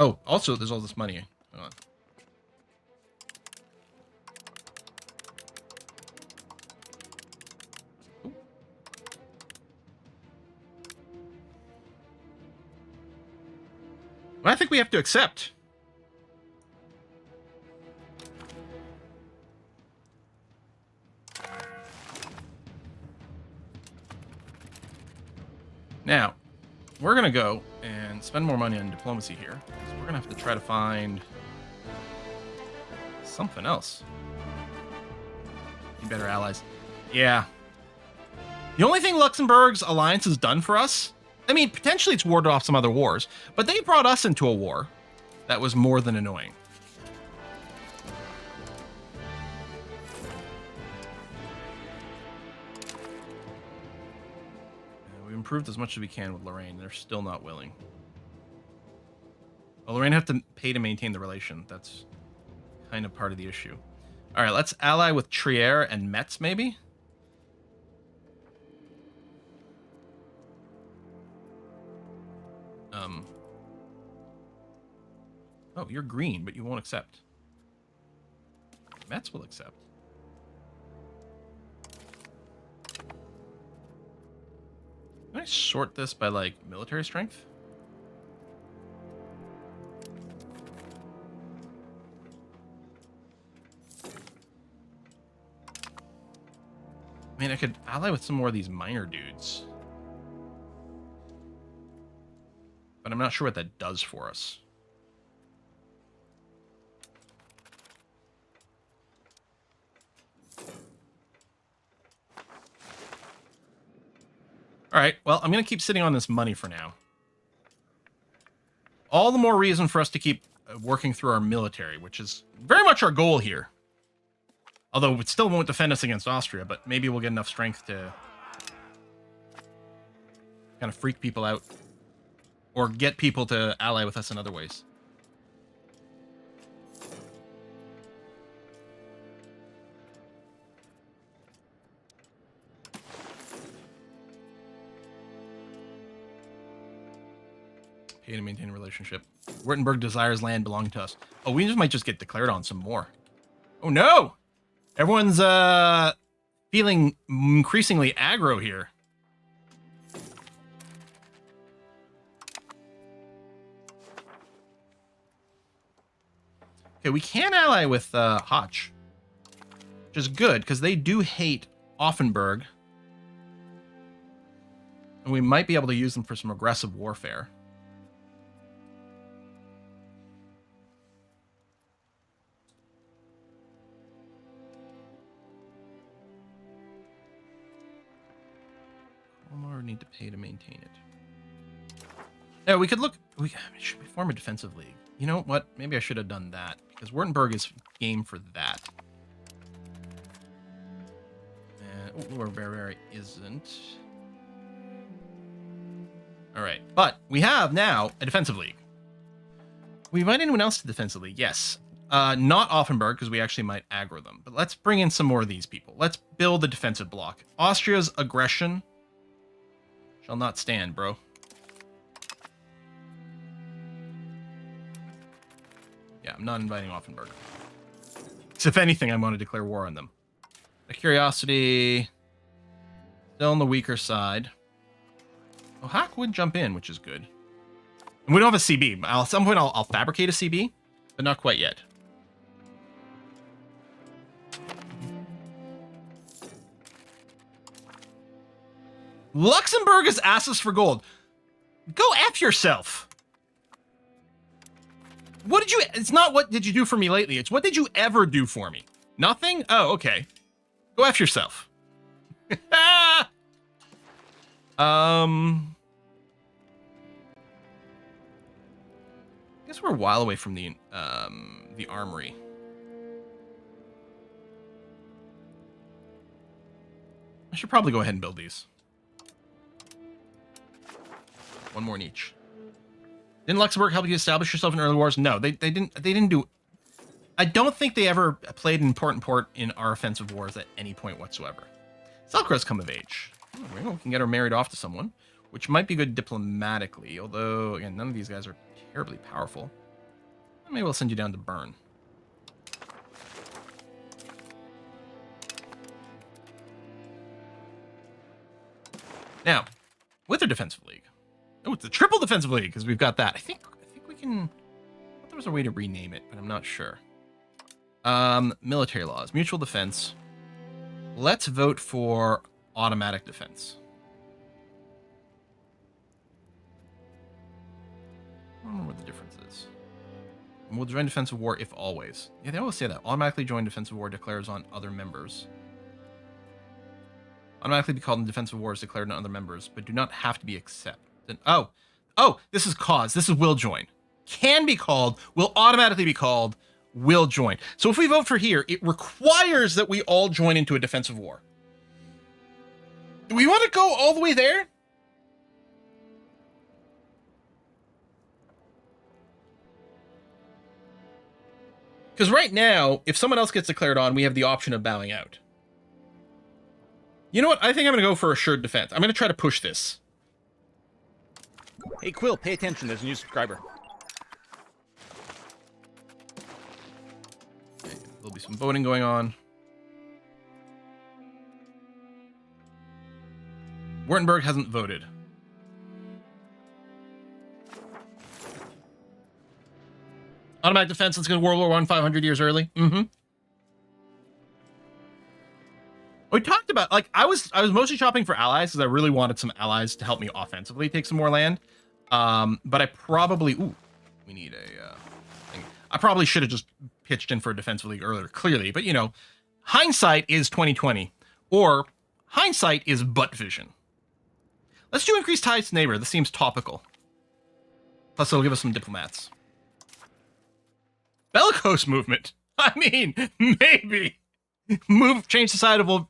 Oh, also, there's all this money. Hang on. Well, I think we have to accept. Now, we're going to go and spend more money on diplomacy here. So we're going to have to try to find something else. Be better allies. Yeah. The only thing Luxembourg's alliance has done for us, I mean, potentially it's warded off some other wars, but they brought us into a war that was more than annoying. We've improved as much as we can with Lorraine. They're still not willing. Well, Lorraine have to pay to maintain the relation. That's kind of part of the issue. All right, let's ally with Trier and Metz, maybe? Oh, you're green, but you won't accept. Metz will accept. Can I sort this by, like, military strength? mean, I could ally with some more of these minor dudes. But I'm not sure what that does for us. All right, well, I'm going to keep sitting on this money for now. All the more reason for us to keep working through our military, which is very much our goal here. Although it still won't defend us against Austria, but maybe we'll get enough strength to kind of freak people out. Or get people to ally with us in other ways. Pay to maintain a relationship. Württemberg desires land belonging to us. Oh, we just might just get declared on some more. Oh no! Everyone's feeling increasingly aggro here. Okay, we can ally with Hotch, which is good because they do hate Offenburg, and we might be able to use them for some aggressive warfare. Or need to pay to maintain it. Yeah, we could look. Should we form a defensive league? You know what? Maybe I should have done that because Württemberg is game for that. Or Bavaria isn't. All right, but we have now a defensive league. We invite anyone else to defensive league? Yes. Not Offenburg because we actually might aggro them. But let's bring in some more of these people. Let's build a defensive block. Austria's aggression shall not stand, bro. Yeah, I'm not inviting Offenburg. So if anything, I want to declare war on them. A curiosity, still on the weaker side. Oh, Hack would jump in, which is good. And we don't have a CB. At some point, I'll fabricate a CB, but not quite yet. Luxembourg is asses for gold. Go F yourself. What did you... It's not what did you do for me lately. It's what did you ever do for me? Nothing? Oh, okay. Go F yourself. I guess we're a while away from the armory. I should probably go ahead and build these. One more in each. Didn't Luxembourg help you establish yourself in early wars? No, they didn't. They didn't do. I don't think they ever played an important part in our offensive wars at any point whatsoever. Selkirk's come of age. We can get her married off to someone, which might be good diplomatically. Although again, none of these guys are terribly powerful. Maybe we'll send you down to Bern. Now, with our defensive league. Oh, it's a triple defensive league because we've got that. I think we can. I thought there was a way to rename it, but I'm not sure. Military laws, mutual defense. Let's vote for automatic defense. I don't know what the difference is. And we'll join defensive war if always. Yeah, they always say that. Automatically join defensive war declares on other members. Automatically be called in defensive war is declared on other members, but do not have to be accepted. Oh, this is cause. This is will join. Can be called, will automatically be called, will join. So if we vote for here, it requires that we all join into a defensive war. Do we want to go all the way there? Because right now, if someone else gets declared on, we have the option of bowing out. You know what? I think I'm going to go for assured defense. I'm going to try to push this. Hey, Quill, pay attention. There's a new subscriber. Okay, there'll be some voting going on. Württemberg hasn't voted. Automatic defense, let's go to World War I 500 years early. We talked about about, like, I was mostly shopping for allies because I really wanted some allies to help me offensively take some more land. But I probably, we need a thing. I probably should have just pitched in for a defensive league earlier, clearly. But you know, hindsight is 2020, or hindsight is butt vision. Let's do increased ties to neighbor. This seems topical. Plus, it'll give us some diplomats. Bellicose movement. I mean, maybe. Change societal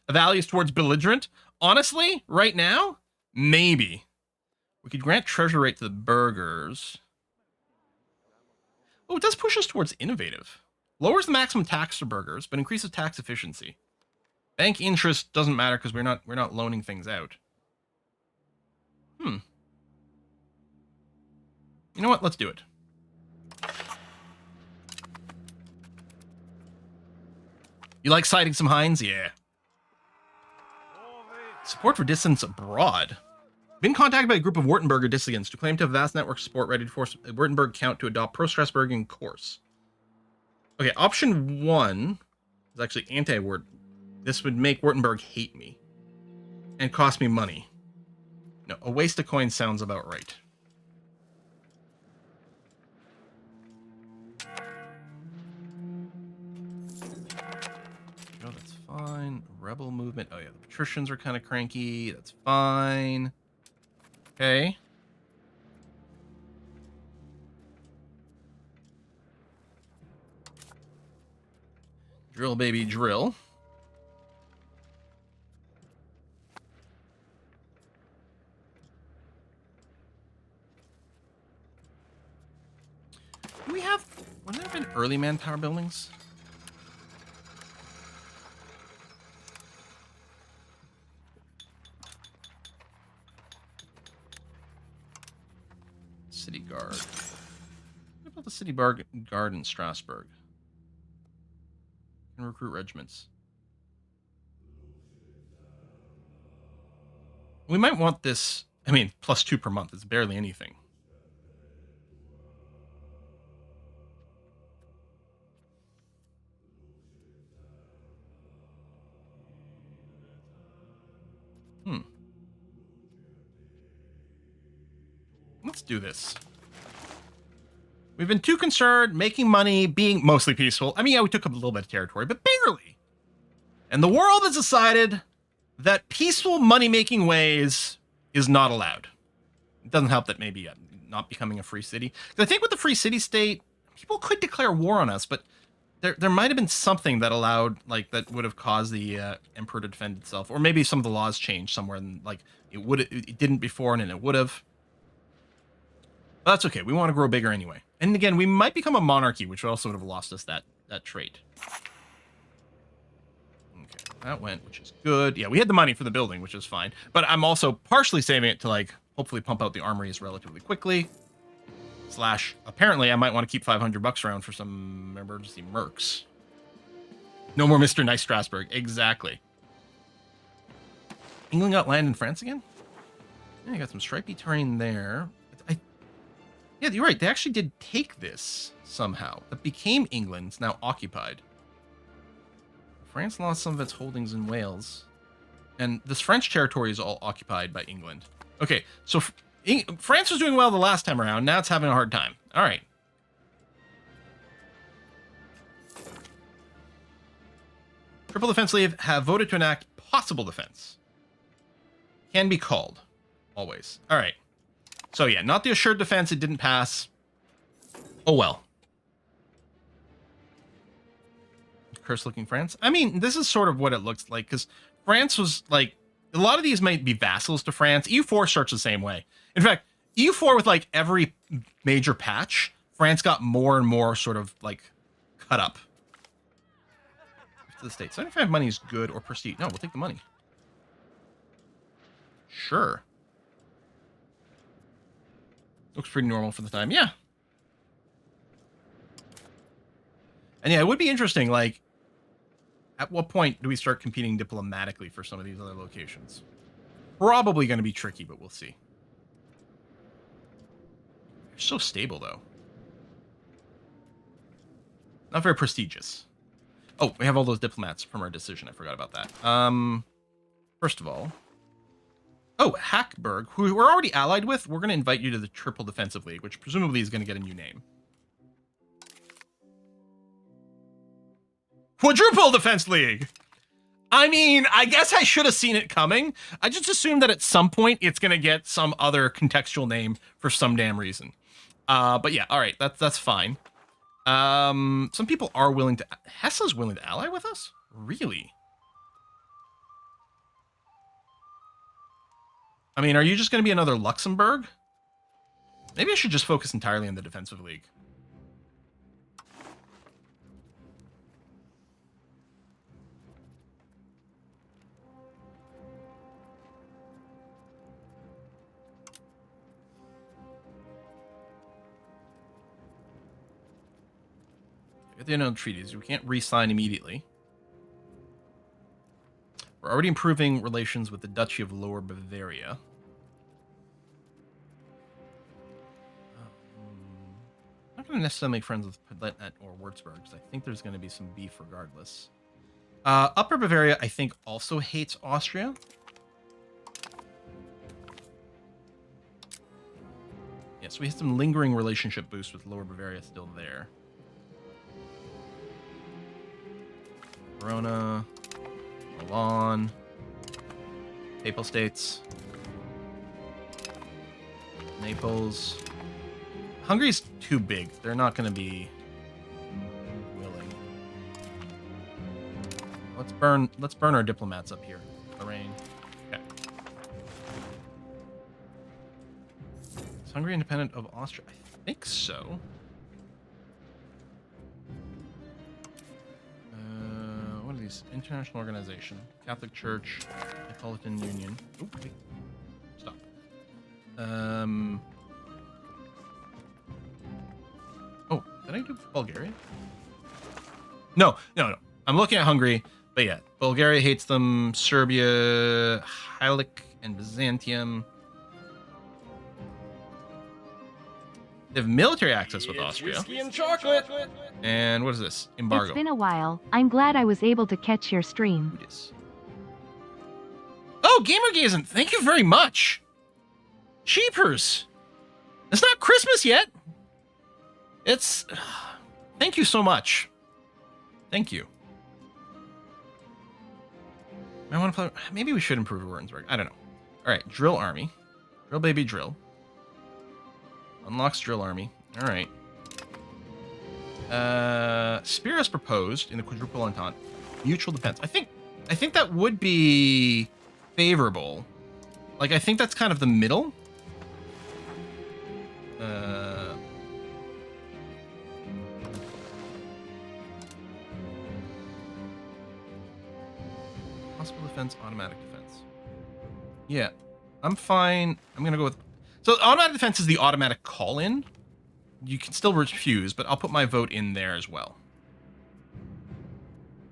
values towards belligerent. Honestly, right now, maybe. We could grant treasure rate to the burghers. Oh, it does push us towards innovative. Lowers the maximum tax for burghers, but increases tax efficiency. Bank interest doesn't matter because we're not loaning things out. You know what? Let's do it. You like citing some Heinz? Yeah. Support for dissidents abroad. Been contacted by a group of Württemberger dissidents who claim to have vast network support ready to force a Württemberg count to adopt pro-Strasbourgian course. Okay, option 1 is actually anti-Wurt. This would make Württemberg hate me. And cost me money. No, a waste of coins sounds about right. Oh, that's fine. Rebel movement. Oh yeah, the patricians are kind of cranky. That's fine. Okay. Drill, baby, drill. Do we have... Would there have been early manpower buildings? City Guard. What about the City Guard in Strasbourg? Can recruit regiments. We might want this... I mean, +2 per month. It's barely anything. Let's do this. We've been too concerned making money, being mostly peaceful. I mean, yeah, we took up a little bit of territory, but barely. And the world has decided that peaceful money-making ways is not allowed. It doesn't help that maybe not becoming a free city. Because I think with the free city state, people could declare war on us, but there might have been something that allowed, like, that would have caused the emperor to defend itself, or maybe some of the laws changed somewhere, and like it didn't before, and then it would have. But that's okay. We want to grow bigger anyway. And again, we might become a monarchy, which also would have lost us that trait. Okay, that went, which is good. Yeah, we had the money for the building, which is fine. But I'm also partially saving it to, like, hopefully pump out the armories relatively quickly. Slash, apparently, I might want to keep $500 around for some emergency mercs. No more Mr. Nice Strasbourg. Exactly. England got land in France again? Yeah, you got some stripy terrain there. Yeah, you're right. They actually did take this somehow. It became England. It's now occupied. France lost some of its holdings in Wales. And this French territory is all occupied by England. Okay, so France was doing well the last time around. Now it's having a hard time. All right. Triple Defense League have voted to enact possible defense. Can be called. Always. All right. So yeah, not the assured defense. It didn't pass. Oh well. Curse-looking France. I mean, this is sort of what it looks like, because France was like, a lot of these might be vassals to France. EU4 starts the same way. In fact, EU4 with like every major patch, France got more and more sort of like cut up to the state. 75 money is good, or prestige. No, we'll take the money. Sure. Looks pretty normal for the time. Yeah. And yeah, it would be interesting, like, at what point do we start competing diplomatically for some of these other locations? Probably going to be tricky, but we'll see. They're so stable, though. Not very prestigious. Oh, we have all those diplomats from our decision. I forgot about that. First of all, oh, Hackberg, who we're already allied with, we're going to invite you to the Triple Defensive League, which presumably is going to get a new name. Quadruple Defense League! I mean, I guess I should have seen it coming. I just assumed that at some point it's going to get some other contextual name for some damn reason. But yeah, all right, that's fine. Some people are willing to... Hessa's willing to ally with us? Really? I mean, are you just going to be another Luxembourg? Maybe I should just focus entirely on the Defensive League. The unknown treaties. We can't re-sign immediately. We're already improving relations with the Duchy of Lower Bavaria. I'm not going to necessarily make friends with Palatinate or Würzburg, because I think there's going to be some beef regardless. Upper Bavaria, I think, also hates Austria. Yeah, so we have some lingering relationship boost with Lower Bavaria still there. Verona, Milan, Papal States, Naples. Hungary's too big. They're not going to be willing. Let's burn our diplomats up here. Lorraine. Okay. Is Hungary independent of Austria? I think so. International Organization, Catholic Church, Neapolitan Union. Oh, wait. Stop. Oh, did I do Bulgaria? No. I'm looking at Hungary, but yeah, Bulgaria hates them. Serbia, Halic, and Byzantium. They have military access with Austria. Whiskey and chocolate. And what is this? Embargo. It's been a while. I'm glad I was able to catch your stream. Oh, Gamergazin, thank you very much. Sheepers. It's not Christmas yet. It's... Thank you so much. Thank you. I want to play... Maybe we should improve Württemberg. I don't know. All right, drill army. Drill baby drill. Unlocks drill army. All right. Spear as proposed in the quadruple entente. Mutual defense. I think that would be favorable. Like, I think that's kind of the middle. Possible defense, automatic defense. Yeah, I'm fine. I'm gonna go with... So automatic defense is the automatic call-in. You can still refuse, but I'll put my vote in there as well.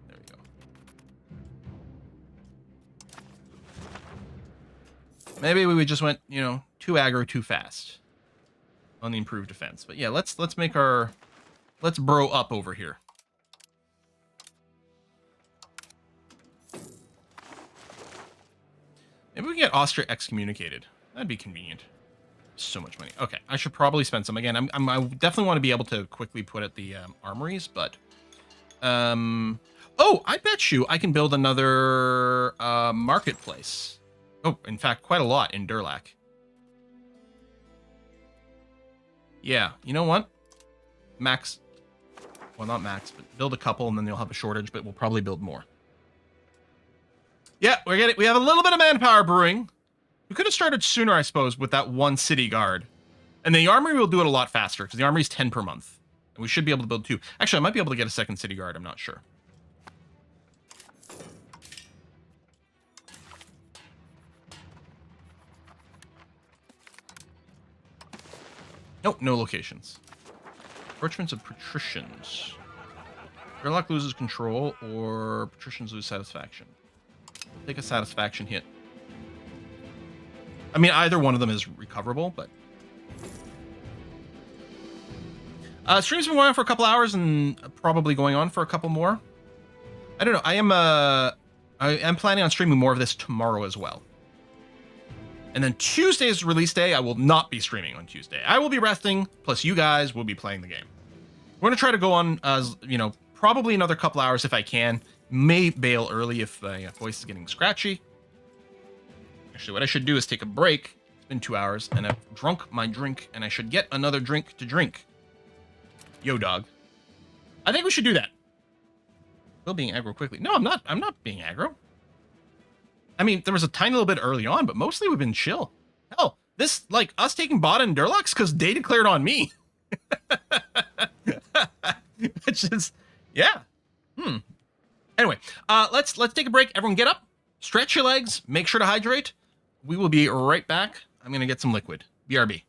There we go. Maybe we just went, you know, too aggro too fast on the improved defense. But yeah, let's make our... Let's bro up over here. Maybe we can get Austria excommunicated. That'd be convenient. So much money. Okay, I should probably spend some. Again, I definitely want to be able to quickly put at the armories, but... Oh, I bet you I can build another marketplace. Oh, in fact, quite a lot in Durlac. Yeah, you know what? Max... Well, not max, but build a couple, and then you'll have a shortage, but we'll probably build more. Yeah, we have a little bit of manpower brewing. We could have started sooner, I suppose, with that one city guard. And the armory will do it a lot faster, because the armory is 10 per month. And we should be able to build 2. Actually, I might be able to get a second city guard, I'm not sure. Nope, no locations. Approachments of patricians. Gerlach loses control, or patricians lose satisfaction. We'll take a satisfaction hit. I mean, either one of them is recoverable, but... Stream's been going on for a couple hours and probably going on for a couple more. I don't know. I am I am planning on streaming more of this tomorrow as well. And then Tuesday's release day, I will not be streaming on Tuesday. I will be resting, plus you guys will be playing the game. We're going to try to go on, probably another couple hours if I can. May bail early if my voice is getting scratchy. Actually, what I should do is take a break. It's been 2 hours, and I've drunk my drink, and I should get another drink to drink. Yo, dog. I think we should do that. Still being aggro quickly. No, I'm not. I'm not being aggro. I mean, there was a tiny little bit early on, but mostly we've been chill. Hell, this, like, us taking bot and Durlux, because they declared on me. Which is, yeah. Anyway, let's take a break. Everyone get up, stretch your legs, make sure to hydrate. We will be right back. I'm going to get some liquid. BRB.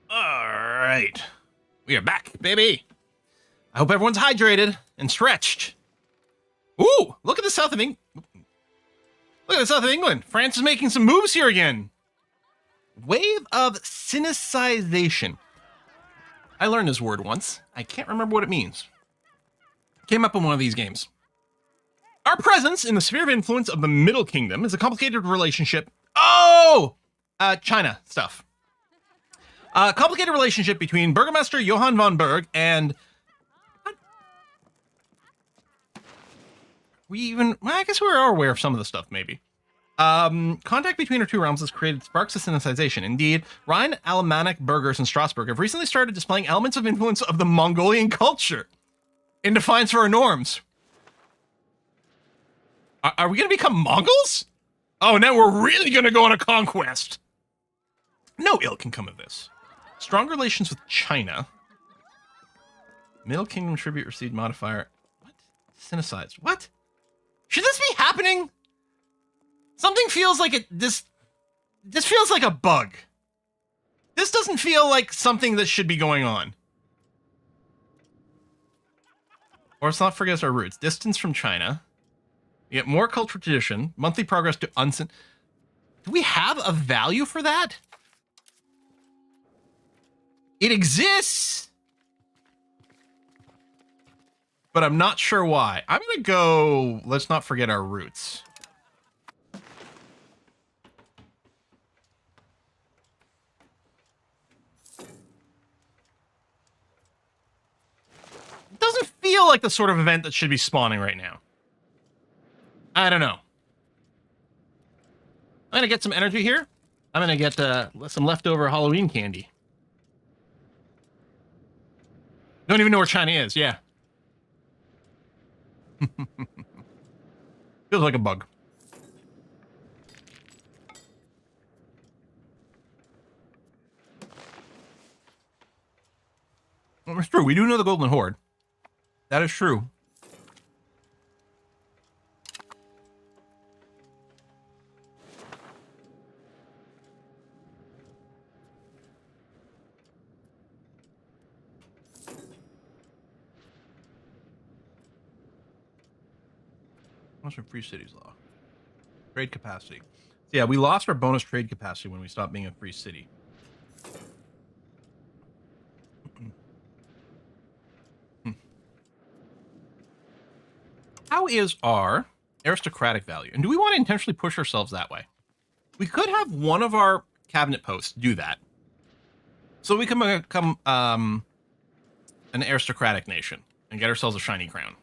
All right. We are back, baby. I hope everyone's hydrated and stretched. Ooh, look at the south of England. Look at the south of England. France is making some moves here again. Wave of Sinicization. I learned this word once. I can't remember what it means. Came up in one of these games. Our presence in the sphere of influence of the Middle Kingdom is a complicated relationship. Oh! China stuff. A complicated relationship between Burgomaster Johann von Berg and... well, I guess we are aware of some of the stuff, maybe. Contact between our two realms has created sparks of Sinicization. Indeed, Rhine Alemannic burghers in Strasbourg have recently started displaying elements of influence of the Mongolian culture in defiance of our norms. Are we going to become Mongols? Oh, now we're really going to go on a conquest. No ill can come of this. Strong relations with China. Middle Kingdom tribute received modifier. What? Sinicized. What? Should this be happening? Something feels like it. This feels like a bug. This doesn't feel like something that should be going on. Or let's not forget our roots. Distance from China. We get more cultural tradition. Monthly progress to unsent. Do we have a value for that? It exists, but I'm not sure why. I'm going to go, let's not forget our roots. It doesn't feel like the sort of event that should be spawning right now. I don't know. I'm gonna get some energy here. I'm gonna get some leftover Halloween candy. Don't even know where China is. Yeah. Feels like a bug. Well, it's true. We do know the Golden Horde. That is true. What's from Free Cities Law? Trade capacity. So yeah, we lost our bonus trade capacity when we stopped being a free city. How is our aristocratic value? And do we want to intentionally push ourselves that way? We could have one of our cabinet posts do that. So we can become an aristocratic nation and get ourselves a shiny crown.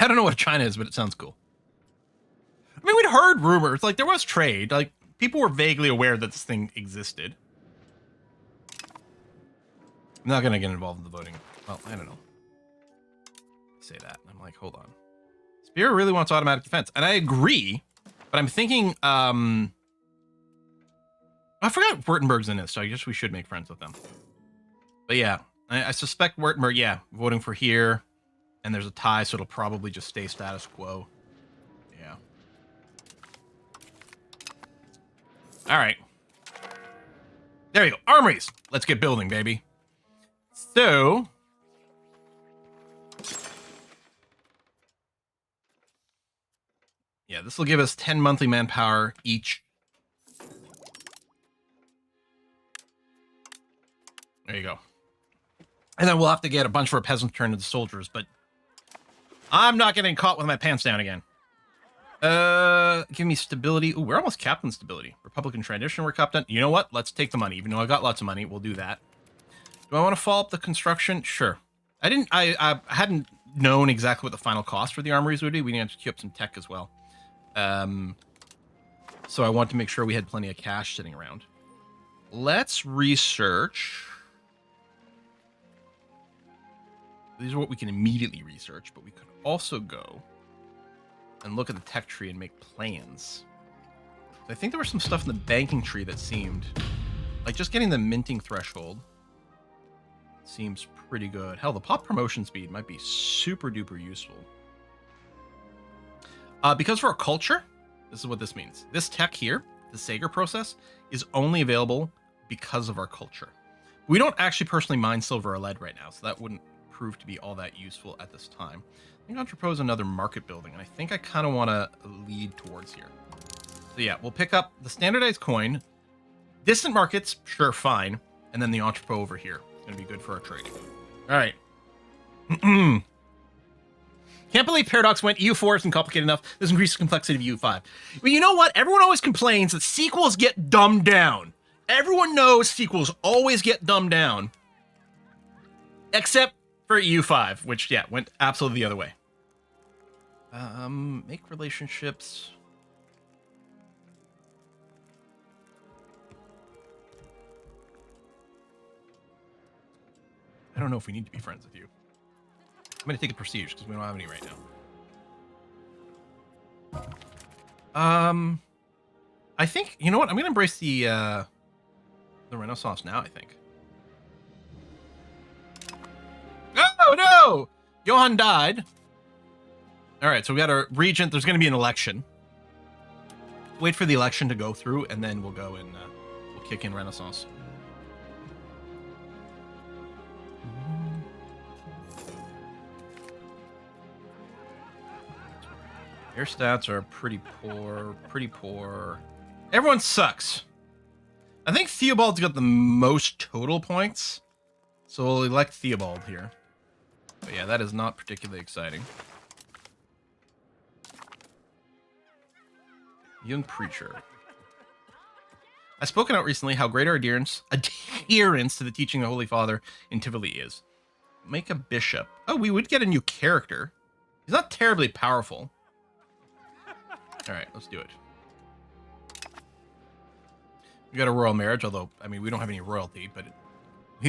I don't know what China is, but it sounds cool. I mean, we'd heard rumors. Like, there was trade. Like, people were vaguely aware that this thing existed. I'm not going to get involved in the voting. Well, I don't know. Say that. I'm like, hold on. Spear really wants automatic defense. And I agree, but I'm thinking, I forgot Württemberg's in this, so I guess we should make friends with them. But yeah, I suspect Württemberg, yeah, voting for here. And there's a tie, so it'll probably just stay status quo. Yeah. All right. There you go. Armories. Let's get building, baby. So... yeah, this will give us 10 monthly manpower each. There you go. And then we'll have to get a bunch of our peasants turned into soldiers, but I'm not getting caught with my pants down again. Give me stability. Ooh, we're almost capped on stability. Republican tradition, we're capped on. You know what? Let's take the money. Even though I got lots of money, we'll do that. Do I want to follow up the construction? Sure. I hadn't known exactly what the final cost for the armories would be. We needed to queue up some tech as well. So I want to make sure we had plenty of cash sitting around. Let's research. These are what we can immediately research, but we could also go and look at the tech tree and make plans. I think there was some stuff in the banking tree that seemed like just getting the minting threshold seems pretty good. Hell, the pop promotion speed might be super duper useful. Because for our culture, this is what this means. This tech here, the Sager process, is only available because of our culture. We don't actually personally mine silver or lead right now, so that wouldn't prove to be all that useful at this time. I think I'll propose another market building, and I think I kind of want to lead towards here. So yeah, we'll pick up the standardized coin, distant markets, sure, fine, and then the entrepot over here. It's going to be good for our trading. All right. Can't believe Paradox went EU4 isn't complicated enough. This increases the complexity of EU5. Well, you know what? Everyone always complains that sequels get dumbed down. Everyone knows sequels always get dumbed down. Except for EU5, which, yeah, went absolutely the other way. Make relationships. I don't know if we need to be friends with you. I'm going to take a prestige because we don't have any right now. I think, you know what? I'm going to embrace the Renaissance now, I think. Oh, no! Johann died. All right, so we got our regent. There's going to be an election. Wait for the election to go through, and then we'll go and we'll kick in Renaissance. Your stats are pretty poor, pretty poor. Everyone sucks. I think Theobald's got the most total points, so we'll elect Theobald here. But yeah, that is not particularly exciting. Young preacher. I've spoken out recently how great our adherence to the teaching of the Holy Father in Tivoli is. Make a bishop. Oh, we would get a new character. He's not terribly powerful. All right, let's do it. We got a royal marriage, although, I mean, we don't have any royalty, but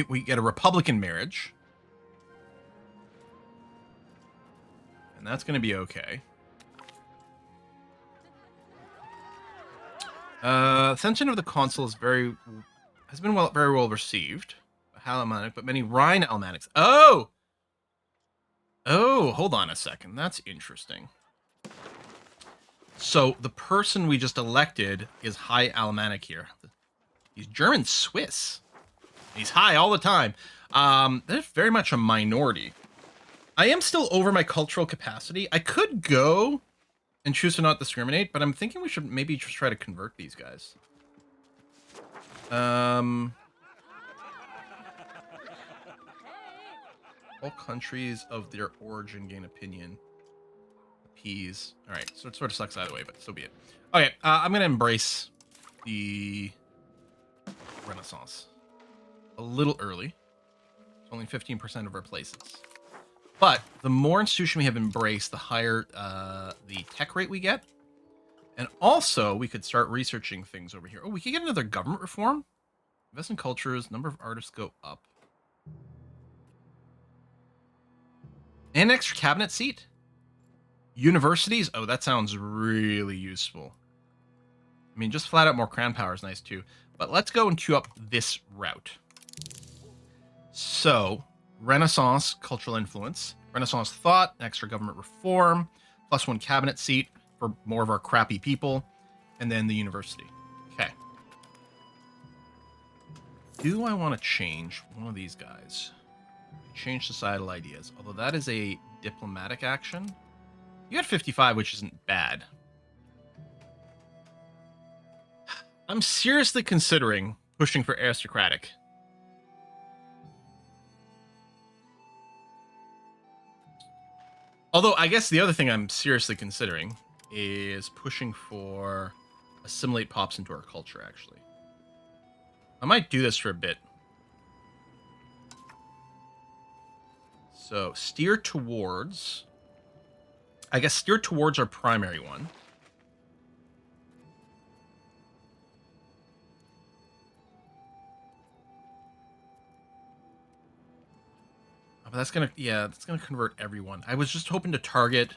we get a Republican marriage. And that's going to be okay. Ascension of the consul is very well received. Halamanic, but many Rhine Almanics. Oh! Oh, hold on a second. That's interesting. So the person we just elected is High Alemannic here. He's German Swiss. He's high all the time. They're very much a minority. I am still over my cultural capacity. I could go and choose to not discriminate, but I'm thinking we should maybe just try to convert these guys. All countries of their origin gain opinion. Appease. All right, so it sort of sucks either way, but so be it. Okay, I'm going to embrace the Renaissance. A little early. It's only 15% of our places. But the more institution we have embraced, the higher the tech rate we get. And also, we could start researching things over here. Oh, we could get another government reform. Invest in cultures. Number of artists go up. And an extra cabinet seat. Universities. Oh, that sounds really useful. I mean, just flat out more crown power is nice too. But let's go and queue up this route. So, Renaissance cultural influence, Renaissance thought, extra government reform, +1 cabinet seat for more of our crappy people, and then the university. Okay. Do I want to change one of these guys? Change societal ideas. Although that is a diplomatic action. You got 55, which isn't bad. I'm seriously considering pushing for aristocratic. Although, I guess the other thing I'm seriously considering is pushing for assimilate pops into our culture, actually. I might do this for a bit. So, steer towards... I guess steer towards our primary one. But that's gonna, yeah, that's gonna convert everyone. I was just hoping to target,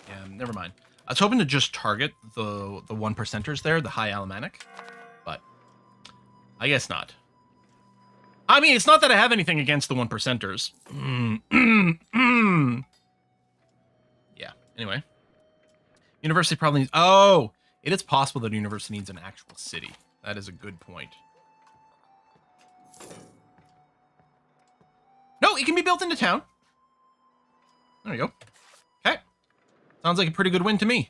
yeah, never mind. I was hoping to just target the 1%ers there, the high Alemannic, but I guess not. I mean, it's not that I have anything against the 1%ers. Yeah. Anyway, university probably needs. Oh, it is possible that a university needs an actual city. That is a good point. No, it can be built into town. There we go. Okay. Sounds like a pretty good win to me.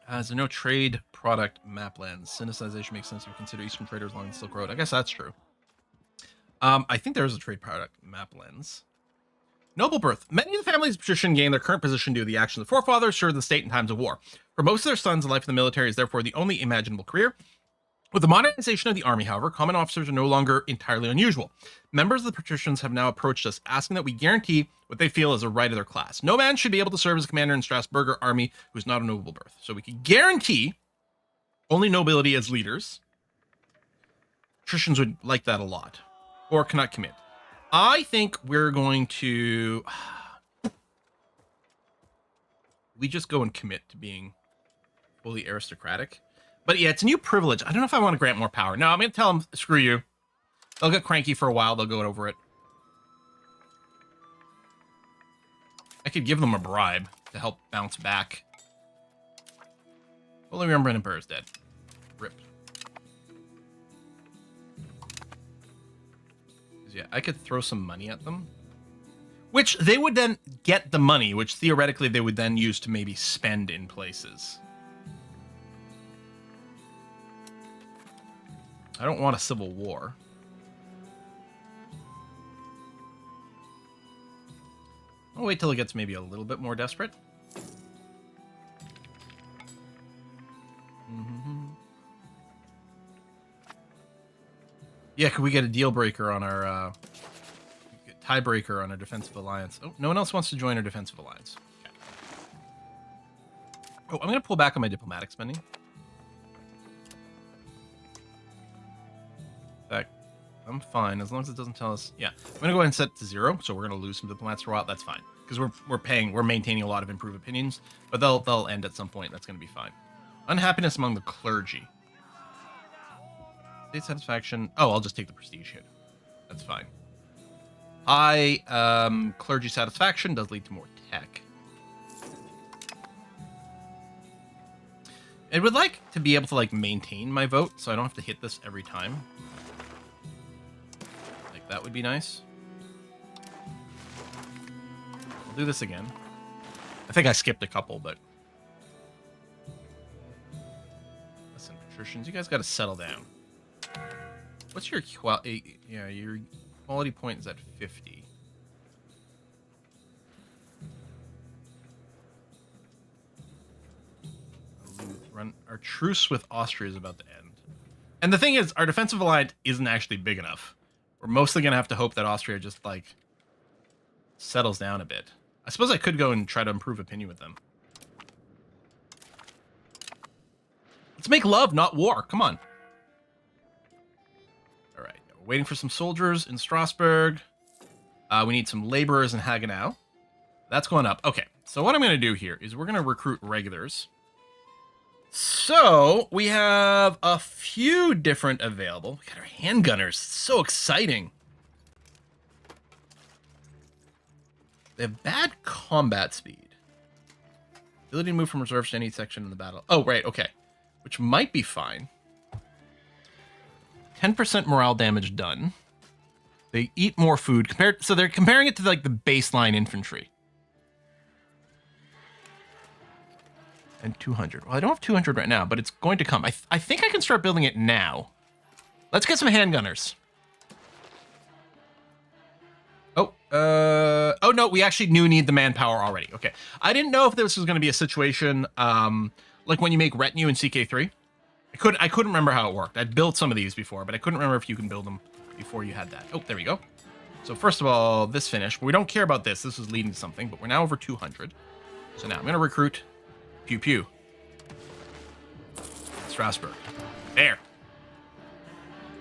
As there no trade product map lands, synesthesia makes sense if you consider Eastern traders along the Silk Road. I guess that's true. I think there is a trade product map lens. Noble birth. Many of the families of patrician gain their current position due to the actions of forefathers served the state in times of war. For most of their sons, the life in the military is therefore the only imaginable career. With the modernization of the army, however, common officers are no longer entirely unusual. Members of the patricians have now approached us, asking that we guarantee what they feel is a right of their class. No man should be able to serve as a commander in Strasbourg army who is not a noble birth. So we can guarantee only nobility as leaders. Patricians would like that a lot. Or cannot commit. I think we're going to... we just go and commit to being fully aristocratic. But yeah, it's a new privilege. I don't know if I want to grant more power. No, I'm going to tell them, screw you. They'll get cranky for a while. They'll go over it. I could give them a bribe to help bounce back. Holy Remembrance Emperor is dead. Rip. Yeah, I could throw some money at them. Which they would then get the money, which theoretically they would then use to maybe spend in places. I don't want a civil war. I'll wait till it gets maybe a little bit more desperate. Yeah, could we get a deal breaker on our tiebreaker on our defensive alliance? Oh, no one else wants to join our defensive alliance. Okay. Oh, I'm going to pull back on my diplomatic spending. In fact, I'm fine as long as it doesn't tell us. Yeah, I'm going to go ahead and set it to 0, so we're going to lose some diplomats for a while. That's fine because we're maintaining a lot of improved opinions, but they'll end at some point. That's going to be fine. Unhappiness among the clergy. State satisfaction. Oh, I'll just take the prestige hit. That's fine. High clergy satisfaction does lead to more tech. I would like to be able to like maintain my vote, so I don't have to hit this every time. Like that would be nice. I'll do this again. I think I skipped a couple, but listen, patricians, you guys got to settle down. What's your your quality point is at 50. Our truce with Austria is about to end. And the thing is, our defensive alliance isn't actually big enough. We're mostly going to have to hope that Austria just, like, settles down a bit. I suppose I could go and try to improve opinion with them. Let's make love, not war. Come on. All right. We're waiting for some soldiers in Strasbourg. We need some laborers in Hagenau. That's going up. Okay. So what I'm going to do here is we're going to recruit regulars. So we have a few different available. We got our handgunners. So exciting. They have bad combat speed. Ability to move from reserves to any section in the battle. Oh, right. Okay. Which might be fine. 10% morale damage done. They eat more food compared. So they're comparing it to like the baseline infantry. And 200. Well, I don't have 200 right now, but it's going to come. I think I can start building it now. Let's get some handgunners. Oh no, we actually do need the manpower already. Okay. I didn't know if this was going to be a situation like when you make retinue in CK3. I couldn't remember how it worked. I'd built some of these before, but I couldn't remember if you can build them before you had that. Oh, there we go. So first of all, this finished. We don't care about this. This is leading to something, but we're now over 200. So now I'm going to recruit Pew Pew. Strasbourg. There.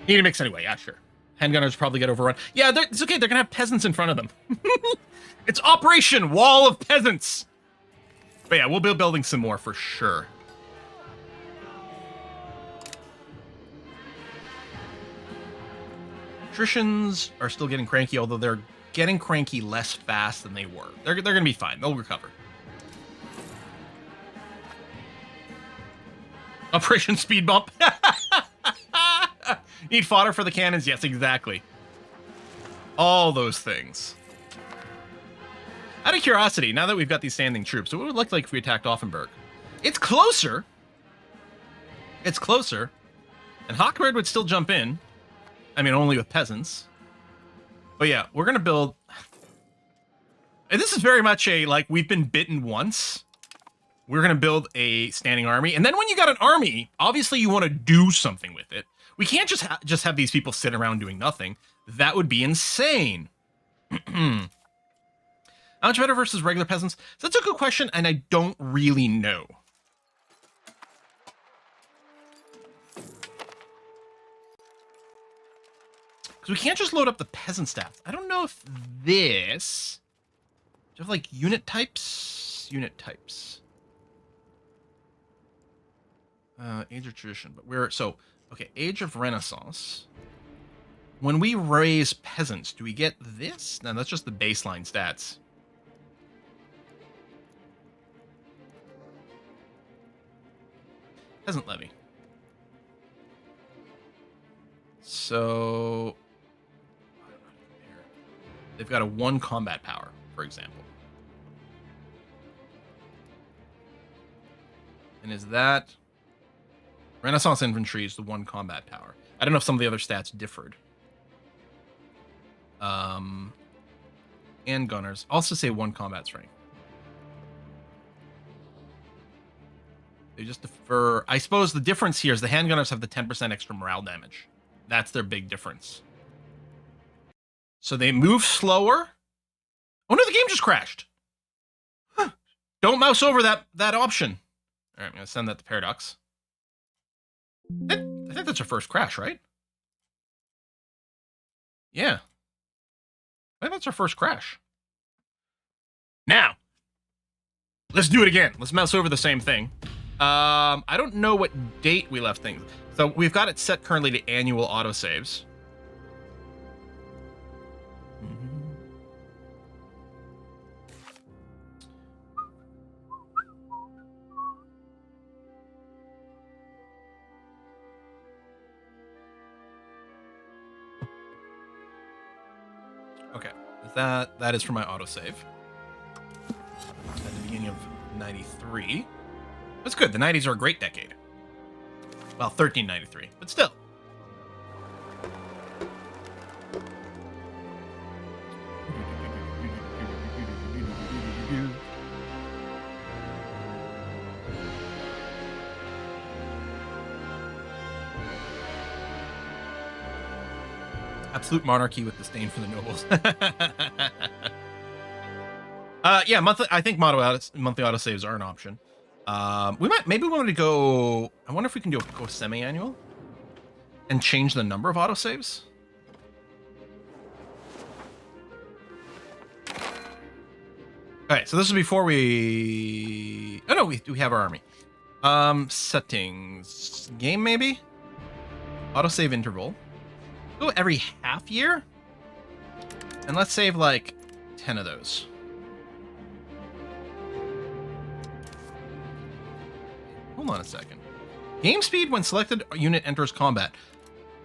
Need a mix anyway. Yeah, sure. Handgunners probably get overrun. Yeah, it's okay. They're going to have peasants in front of them. It's Operation Wall of Peasants. But yeah, we'll be building some more for sure. Patricians are still getting cranky, although they're getting cranky less fast than they were. They're going to be fine. They'll recover. Operation Speed Bump. Need fodder for the cannons? Yes, exactly. All those things. Out of curiosity, now that we've got these standing troops, what would it look like if we attacked Offenburg? It's closer. It's closer. And Hochberg would still jump in. I mean, only with peasants. But yeah, we're going to build... And this is very much a, like, we've been bitten once. We're going to build a standing army. And then when you got an army, obviously you want to do something with it. We can't just have these people sit around doing nothing. That would be insane. How much better versus regular peasants? So that's a good question, and I don't really know. Because we can't just load up the peasant stats. I don't know if this... Do you have, like, unit types? Unit types. Age of tradition, but we're... So, okay, Age of Renaissance. When we raise peasants, do we get this? No, that's just the baseline stats. Peasant levy. So... They've got a 1 combat power, for example. And is that... Renaissance infantry is the 1 combat power. I don't know if some of the other stats differed. And gunners. I'll also say 1 combat strength. They just defer... I suppose the difference here is the handgunners have the 10% extra morale damage. That's their big difference. So they move slower. Oh no, the game just crashed. Huh. Don't mouse over that option. All right, I'm gonna send that to Paradox. I think that's our first crash, right? Yeah. I think that's our first crash. Now, let's do it again. Let's mouse over the same thing. I don't know what date we left things. So we've got it set currently to annual autosaves. Okay, that is for my autosave. At the beginning of 93. That's good. The 90s are a great decade. Well, 1393, but still. Absolute monarchy with disdain for the nobles. Yeah, monthly. I think monthly autosaves are an option. Maybe we want to go. I wonder if we can go semi-annual and change the number of autosaves. All right, so this is before we. Oh no, we have our army. Settings, game maybe. Autosave interval. Go every half year, and let's save like 10 of those. Hold on a second. Game speed when selected unit enters combat.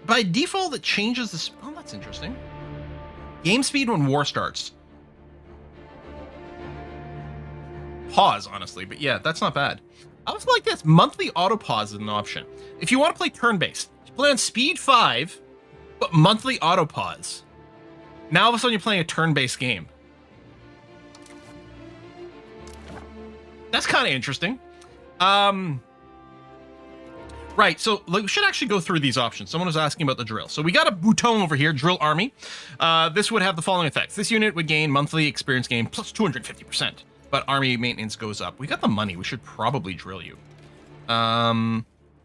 By default, it changes this. Oh, that's interesting. Game speed when war starts. Pause, honestly, but yeah, that's not bad. I also like this. Monthly auto pause is an option. If you want to play turn-based, play on speed 5, but monthly auto pause. Now all of a sudden you're playing a turn-based game. That's kind of interesting. Right, so we should actually go through these options. Someone was asking about the drill. So we got a bouton over here, drill army. This would have the following effects. This unit would gain monthly experience gain plus 250%, but army maintenance goes up. We got the money. We should probably drill you.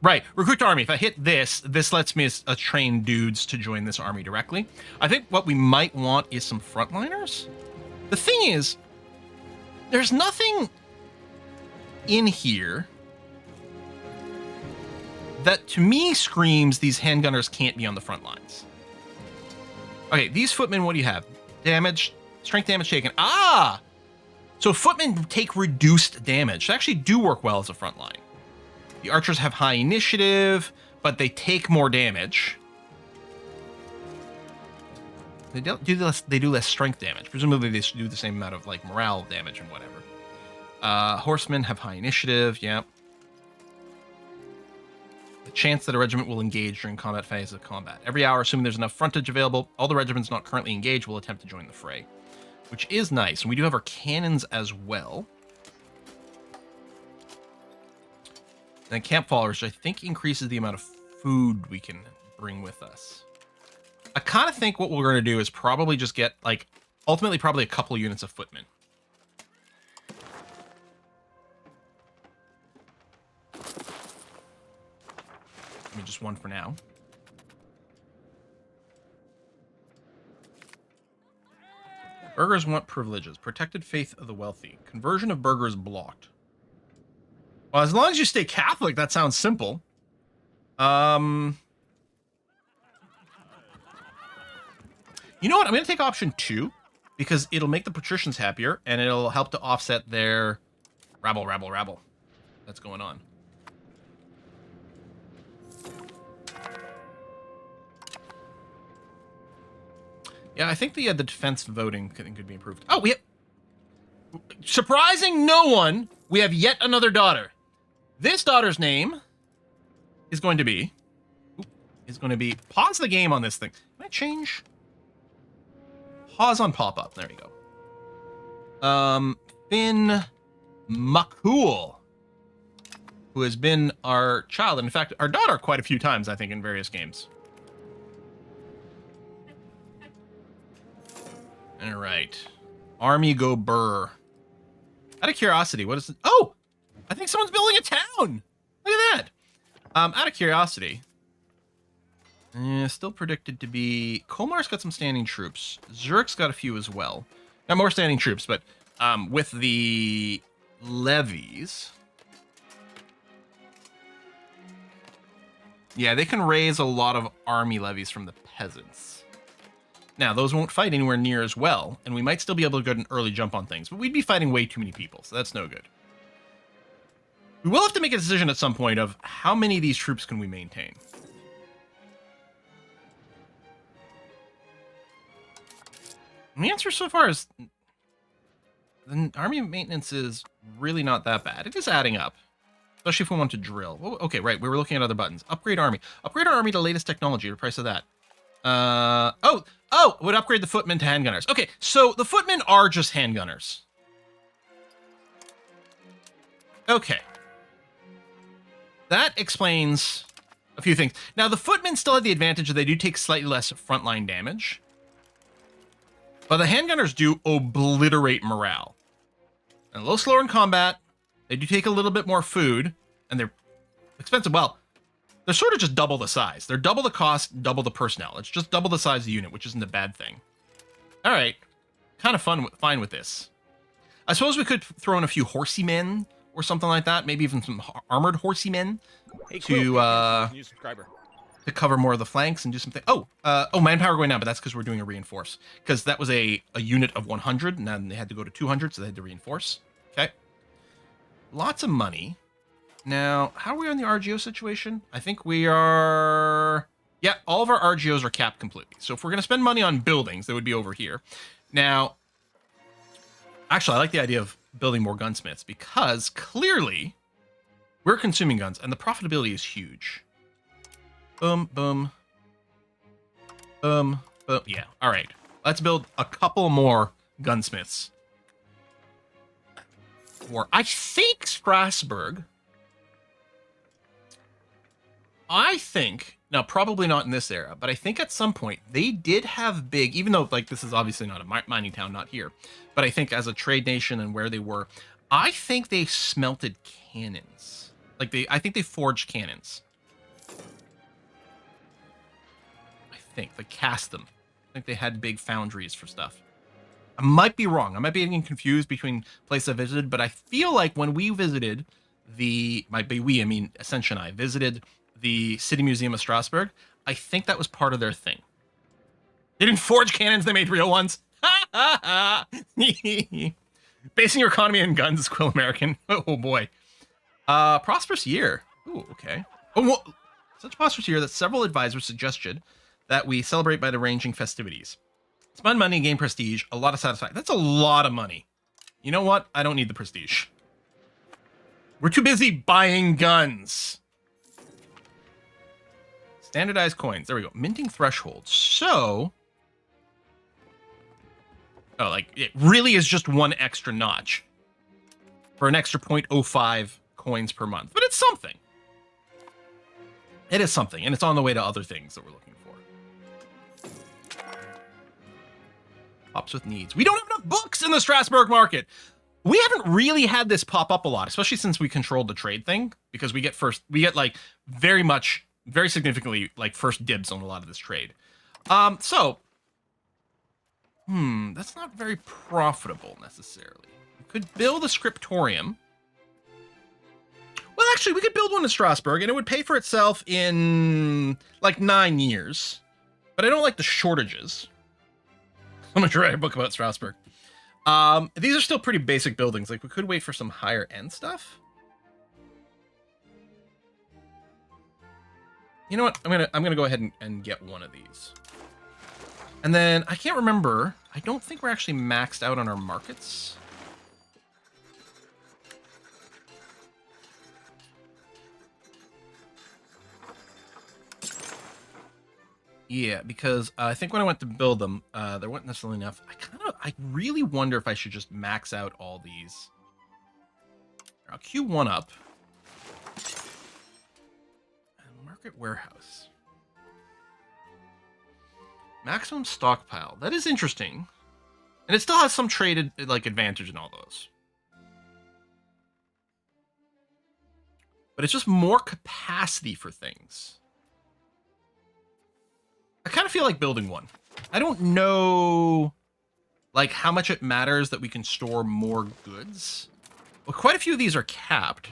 Right, recruit army. If I hit this lets me train dudes to join this army directly. I think what we might want is some frontliners. The thing is, there's nothing in here that to me screams these handgunners can't be on the front lines. Okay, these footmen, what do you have? Damage, strength damage taken. Ah! So footmen take reduced damage. They actually do work well as a front line. The archers have high initiative, but they take more damage. They do less strength damage. Presumably they do the same amount of like morale damage and whatever. Horsemen have high initiative, yeah. The chance that a regiment will engage during combat phase of combat. Every hour, assuming there's enough frontage available, all the regiments not currently engaged will attempt to join the fray. Which is nice. And we do have our cannons as well. And camp followers, which I think increases the amount of food we can bring with us. I kind of think what we're going to do is probably just get, like, ultimately probably a couple units of footmen. I mean, just one for now. Burghers want privileges. Protected faith of the wealthy. Conversion of burghers blocked. Well, as long as you stay Catholic, that sounds simple. You know what? I'm going to take option 2 because it'll make the patricians happier and it'll help to offset their rabble that's going on. Yeah, I think the defense voting could be improved. Oh, we have... Surprising no one, we have yet another daughter. This daughter's name is going to be... Pause the game on this thing. Can I change? Pause on pop-up. There you go. Finn Makul, who has been our child, and in fact, our daughter quite a few times, I think, in various games. All right. Army go burr. Out of curiosity, what is it? Oh, I think someone's building a town. Look at that. Out of curiosity. Still predicted to be... Colmar's got some standing troops. Zurich's got a few as well. Not more standing troops, but with the levies... Yeah, they can raise a lot of army levies from the peasants. Now, those won't fight anywhere near as well, and we might still be able to get an early jump on things, but we'd be fighting way too many people, so that's no good. We will have to make a decision at some point of how many of these troops can we maintain. And the answer so far is the army maintenance is really not that bad. It is adding up, especially if we want to drill. Oh, okay, right. We were looking at other buttons. Upgrade army. Upgrade our army to latest technology. The price of that. Oh, would upgrade the footmen to handgunners. Okay, so the footmen are just handgunners. Okay. That explains a few things. Now, the footmen still have the advantage that they do take slightly less frontline damage. But the handgunners do obliterate morale. And a little slower in combat. They do take a little bit more food. And they're expensive. Well, they're sort of just double the size. They're double the cost, double the personnel. It's just double the size of the unit, which isn't a bad thing. All right. Kind of fine with this. I suppose we could throw in a few horsey men or something like that. Maybe even some armored horsey men New subscriber. to cover more of the flanks and do something. Oh, manpower going down, but that's because we're doing a reinforce. Because that was a unit of 100, and then they had to go to 200, so they had to reinforce. Okay. Lots of money. Now, how are we on the RGO situation? I think we are... Yeah, all of our RGOs are capped completely. So if we're going to spend money on buildings, they would be over here. Now, actually, I like the idea of building more gunsmiths because clearly we're consuming guns and the profitability is huge. Boom, boom. Boom, boom. Yeah, all right. Let's build a couple more gunsmiths. Or I think Strasbourg... now probably not in this era, but I think at some point they did have big, even though like this is obviously not a mining town, not here, but I think as a trade nation and where they were, I think they smelted cannons. I think they forged cannons. They cast them. I think they had big foundries for stuff. I might be wrong. I might be getting confused between places I visited, but I feel like when we visited Ascension and I visited the City Museum of Strasbourg, I think that was part of their thing. They didn't forge cannons, they made real ones. Basing your economy on guns is Quill American. Oh boy. Prosperous year. Ooh, okay. Oh, well, such prosperous year that several advisors suggested that we celebrate by arranging festivities. Spend money, gain prestige, a lot of satisfaction. That's a lot of money. You know what? I don't need the prestige. We're too busy buying guns. Standardized coins. There we go. Minting threshold. So... Oh, like, it really is just one extra notch. For an extra 0.05 coins per month. But it's something. It is something. And it's on the way to other things that we're looking for. Pops with needs. We don't have enough books in the Strasbourg market. We haven't really had this pop up a lot, especially since we controlled the trade thing, because we get like very significantly like first dibs on a lot of this trade. That's not very profitable necessarily. We could build a scriptorium. Well, actually, we could build one in Strasbourg, and it would pay for itself in like 9 years. But I don't like the shortages. I'm gonna write a book about Strasbourg. These are still pretty basic buildings. Like we could wait for some higher end stuff. You know what? I'm gonna go ahead and get one of these. And then I can't remember. I don't think we're actually maxed out on our markets. Yeah, because I think when I went to build them, there wasn't necessarily enough. I really wonder if I should just max out all these. I'll queue one up. And market warehouse. Maximum stockpile. That is interesting. And it still has some trade like advantage in all those. But it's just more capacity for things. I kind of feel like building one. I don't know like how much it matters that we can store more goods. Well, quite a few of these are capped.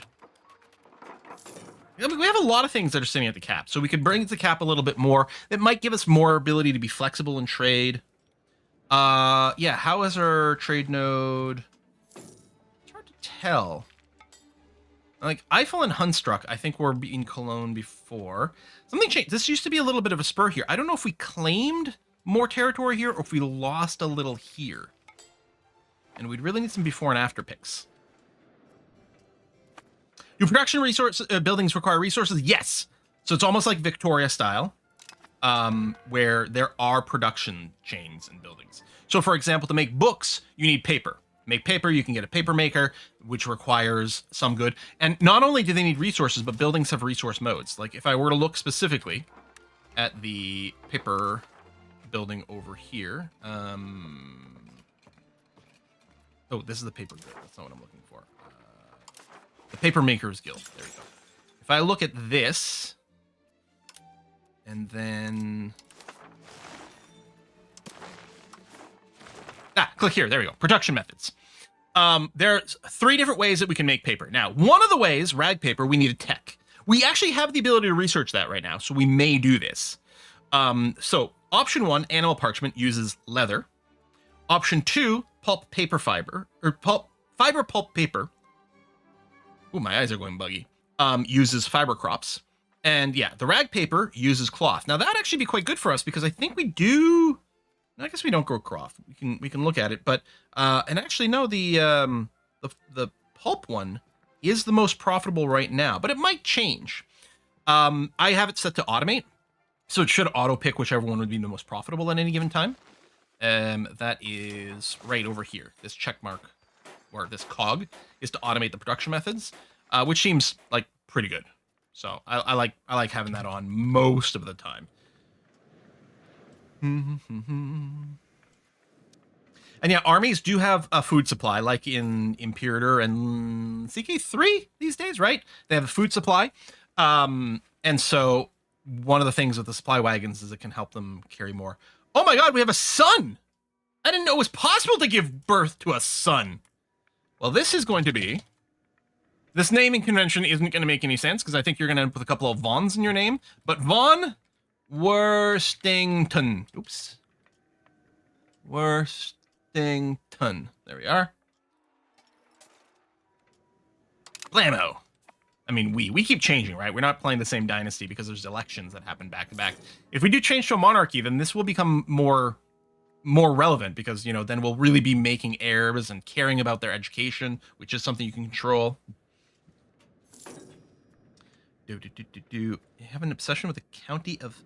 I mean, we have a lot of things that are sitting at the cap, so we could bring the cap a little bit more. It might give us more ability to be flexible in trade. Yeah, how is our trade node? It's hard to tell. Like, Eiffel and Hunstruck, I think were in Cologne before. Something changed. This used to be a little bit of a spur here. I don't know if we claimed more territory here or if we lost a little here. And we'd really need some before and after pics. Do production resource buildings require resources? Yes. So it's almost like Victoria style, where there are production chains in buildings. So for example, to make books, you need paper. Make paper, you can get a paper maker, which requires some good. And not only do they need resources, but buildings have resource modes. Like if I were to look specifically at the paper building over here. Oh, this is the paper guild. That's not what I'm looking for. The paper makers guild. There we go. If I look at this, and then click here. There we go. Production methods. There's 3 different ways that we can make paper. Now, one of the ways, rag paper, we need a tech. We actually have the ability to research that right now, so we may do this. So option 1, animal parchment, uses leather. Option 2, pulp paper fiber, or fiber pulp paper. Ooh, my eyes are going buggy. Uses fiber crops. And yeah, the rag paper uses cloth. Now that'd actually be quite good for us because I think we do. I guess we don't grow cloth. We can look at it, but and actually no, the pulp one is the most profitable right now, but it might change. I have it set to automate, so it should auto pick whichever one would be the most profitable at any given time. That is right over here. This check mark or this cog is to automate the production methods, which seems like pretty good. So I like having that on most of the time. And yeah, armies do have a food supply, like in Imperator and CK3 these days, right? They have a food supply. And so one of the things with the supply wagons is it can help them carry more. Oh my god, we have a son! I didn't know it was possible to give birth to a son. Well, this is going to be... This naming convention isn't going to make any sense, because I think you're going to end up with a couple of Vons in your name. But Von Worstington. Oops. Worstington. There we are. Blammo. I mean, we keep changing, right? We're not playing the same dynasty because there's elections that happen back to back. If we do change to a monarchy, then this will become more relevant because, you know, then we'll really be making heirs and caring about their education, which is something you can control. You have an obsession with the county of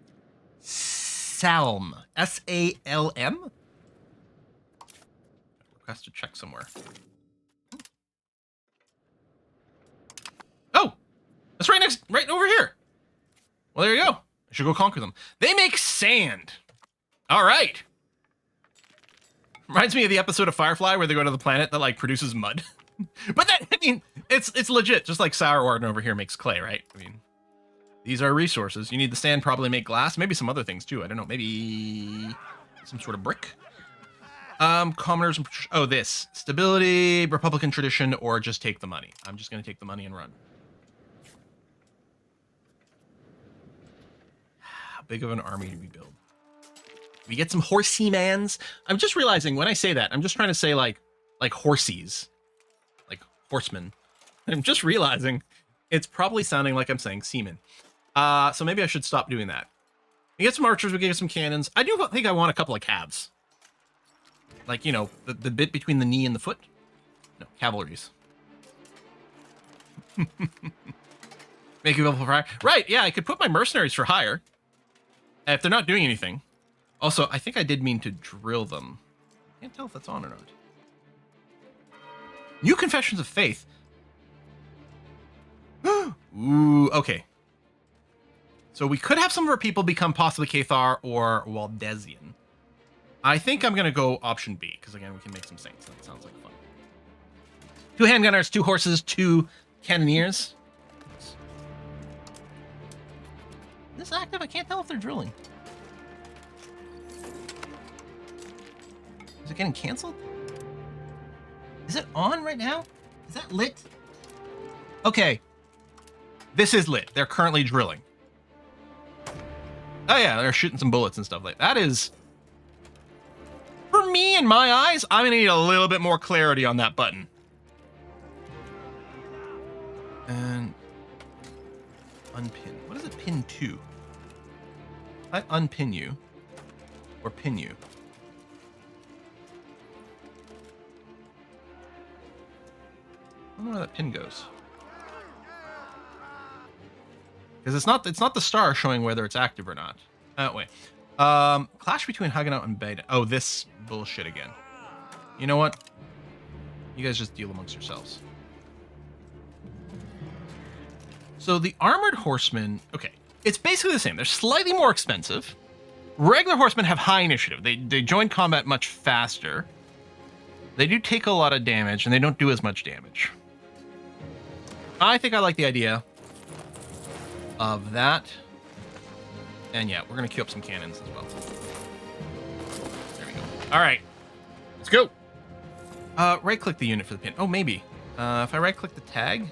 Salm. S-A-L-M? Request to check somewhere. Oh! That's right over here. Well, there you go. I should go conquer them. They make sand. All right. Reminds me of the episode of Firefly where they go to the planet that, like, produces mud. But that, I mean, it's legit. Just like Sourwarden over here makes clay, right? I mean, these are resources. You need the sand probably to make glass. Maybe some other things, too. I don't know. Maybe some sort of brick. Commoners. Oh, this. Stability, Republican tradition, or just take the money. I'm just going to take the money and run. How big of an army do we build? We get some horsey mans. I'm just realizing when I say that, I'm just trying to say like horsies, like horsemen. I'm just realizing it's probably sounding like I'm saying seamen. So maybe I should stop doing that. We get some archers, we get some cannons. I do think I want a couple of calves. Like, you know, the bit between the knee and the foot. No, cavalries. Make available for hire. Right, yeah, I could put my mercenaries for hire. If they're not doing anything. Also, I think I did mean to drill them. Can't tell if that's on or not. New Confessions of Faith. Ooh, okay. So we could have some of our people become possibly Cathar or Waldesian. I think I'm going to go option B, because again, we can make some saints. That sounds like fun. 2 handgunners, 2 horses, 2 cannoneers. Is this active? I can't tell if they're drilling. Is it getting canceled? Is it on right now? Is that lit? Okay. This is lit. They're currently drilling. Oh yeah, they're shooting some bullets and stuff like that. That is... For me, in my eyes, I'm going to need a little bit more clarity on that button. And... Unpin. What is it pin to? I unpin you. Or pin you. I don't know where that pin goes. Because it's not the star showing whether it's active or not. Oh, wait. Clash between Hagenau and Beta. Oh, this bullshit again. You know what? You guys just deal amongst yourselves. So the armored horsemen... Okay. It's basically the same. They're slightly more expensive. Regular horsemen have high initiative. They join combat much faster. They do take a lot of damage, and they don't do as much damage. I think I like the idea of that. And yeah, we're going to queue up some cannons as well. There we go. All right. Let's go. Right-click the unit for the pin. Oh, maybe. If I right-click the tag.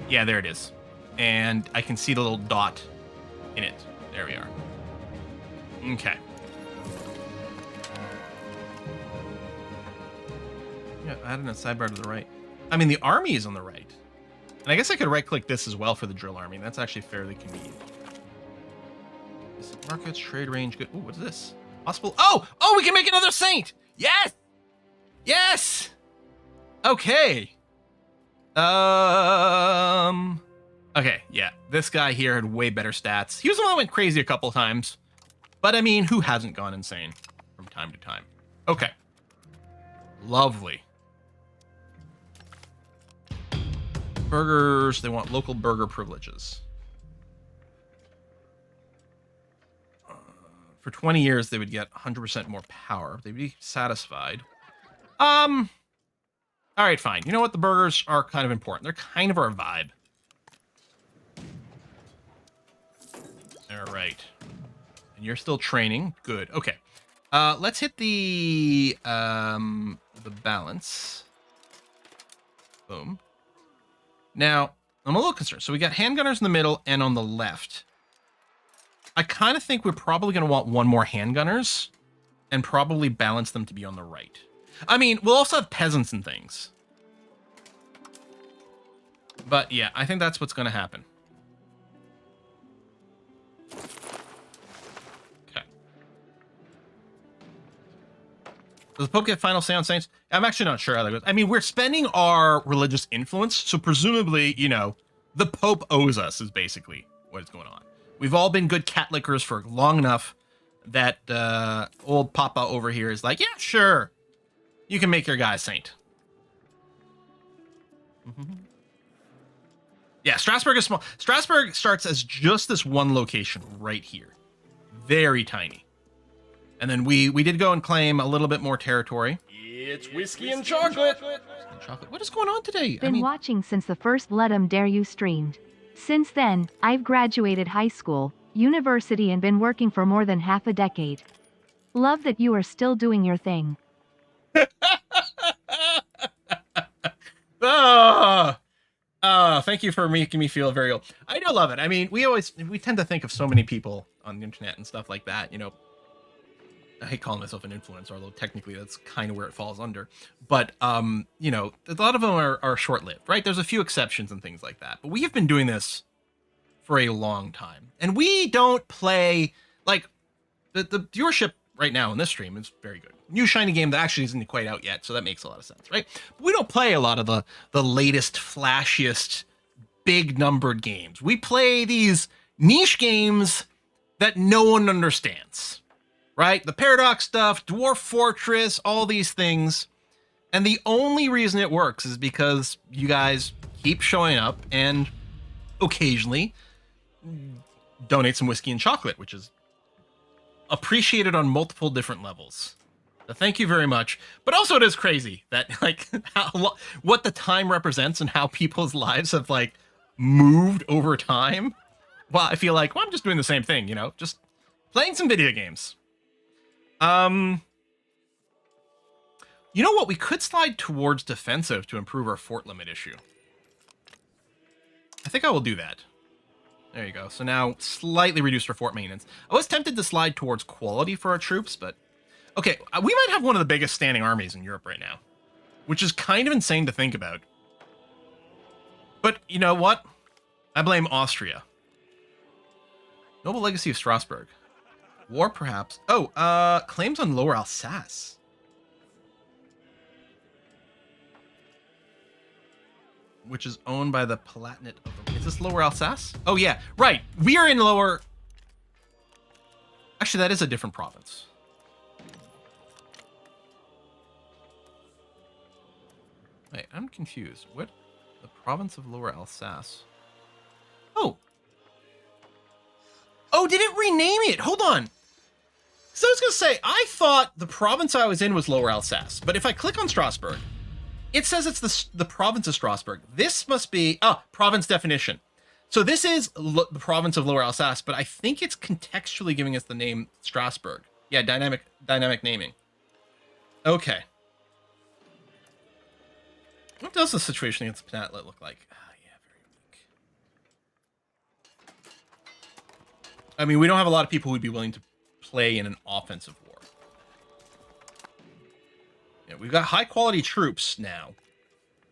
Yeah, there it is. And I can see the little dot in it. There we are. Okay. Yeah, add in a sidebar to the right. I mean, the army is on the right. And I guess I could right-click this as well for the drill army. That's actually fairly convenient. Markets, trade range, good. Ooh, what is this? Possible. Oh, we can make another saint. Yes, yes. Okay. Okay, yeah. This guy here had way better stats. He was the one that went crazy a couple times, but I mean, who hasn't gone insane from time to time? Okay. Lovely. Burgers. They want local burger privileges. For 20 years, they would get 100% more power. They'd be satisfied. All right, fine. You know what? The burgers are kind of important. They're kind of our vibe. All right. And you're still training. Good. Okay. Let's hit the balance. Boom. Now, I'm a little concerned. So we got handgunners in the middle and on the left. I kind of think we're probably going to want 1 more handgunners and probably balance them to be on the right. I mean, we'll also have peasants and things. But yeah, I think that's what's going to happen. Okay. Does the Pope get final say on saints? I'm actually not sure how that goes. I mean, we're spending our religious influence, so presumably, you know, the Pope owes us is basically what is going on. We've all been good Catholicers for long enough that old Papa over here is like, yeah, sure. You can make your guy a saint. Mm-hmm. Yeah, Strasbourg is small. Strasbourg starts as just this one location right here. Very tiny. And then we did go and claim a little bit more territory. It's whiskey and chocolate. What is going on today? Been watching since the first Let 'Em Dare You streamed. Since then, I've graduated high school, university and been working for more than half a decade. Love that you are still doing your thing. Thank you for making me feel very old. I do love it. I mean, we tend to think of so many people on the internet and stuff like that, you know. I hate calling myself an influencer, although technically that's kind of where it falls under. But, you know, a lot of them are short-lived, right? There's a few exceptions and things like that. But we have been doing this for a long time. And we don't play, like, the viewership right now in this stream is very good. New shiny game that actually isn't quite out yet, so that makes a lot of sense, right? But we don't play a lot of the latest, flashiest, big-numbered games. We play these niche games that no one understands. Right? The Paradox stuff, Dwarf Fortress, all these things. And the only reason it works is because you guys keep showing up and occasionally donate some whiskey and chocolate, which is appreciated on multiple different levels. Thank you very much. But also it is crazy that like what the time represents and how people's lives have like moved over time. Well, I feel like, well, I'm just doing the same thing, you know, just playing some video games. You know what? We could slide towards defensive to improve our fort limit issue. I think I will do that. There you go. So now slightly reduced our fort maintenance. I was tempted to slide towards quality for our troops, but okay, we might have one of the biggest standing armies in Europe right now, which is kind of insane to think about. But you know what? I blame Austria. Noble legacy of Strasbourg. War, perhaps. Oh, claims on Lower Alsace. Which is owned by the Palatinate. Is this Lower Alsace? Oh, yeah. Right. We are in Lower... Actually, that is a different province. Wait, I'm confused. What? The province of Lower Alsace. Oh. Oh, did it rename it? Hold on. So I was going to say, I thought the province I was in was Lower Alsace. But if I click on Strasbourg, it says it's the province of Strasbourg. This must be, province definition. So this is the province of Lower Alsace, but I think it's contextually giving us the name Strasbourg. Yeah, dynamic naming. Okay. What does the situation against the Palatinate look like? Yeah, very weak. I mean, we don't have a lot of people who'd be willing to play in an offensive war. Yeah, we've got high quality troops now,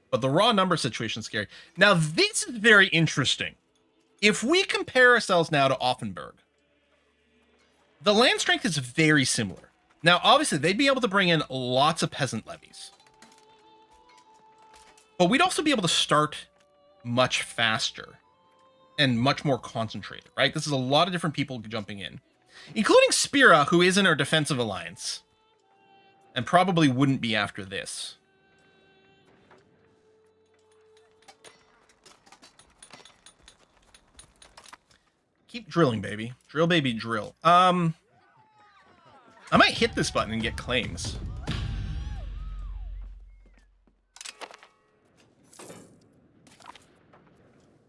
but the raw number situation is scary. Now, this is very interesting. If we compare ourselves now to Offenburg, the land strength is very similar. Now, obviously, they'd be able to bring in lots of peasant levies, but we'd also be able to start much faster and much more concentrated, right? This is a lot of different people jumping in, including Spira, who is in our defensive alliance. And probably wouldn't be after this. Keep drilling, baby. Drill, baby, drill. I might hit this button and get claims.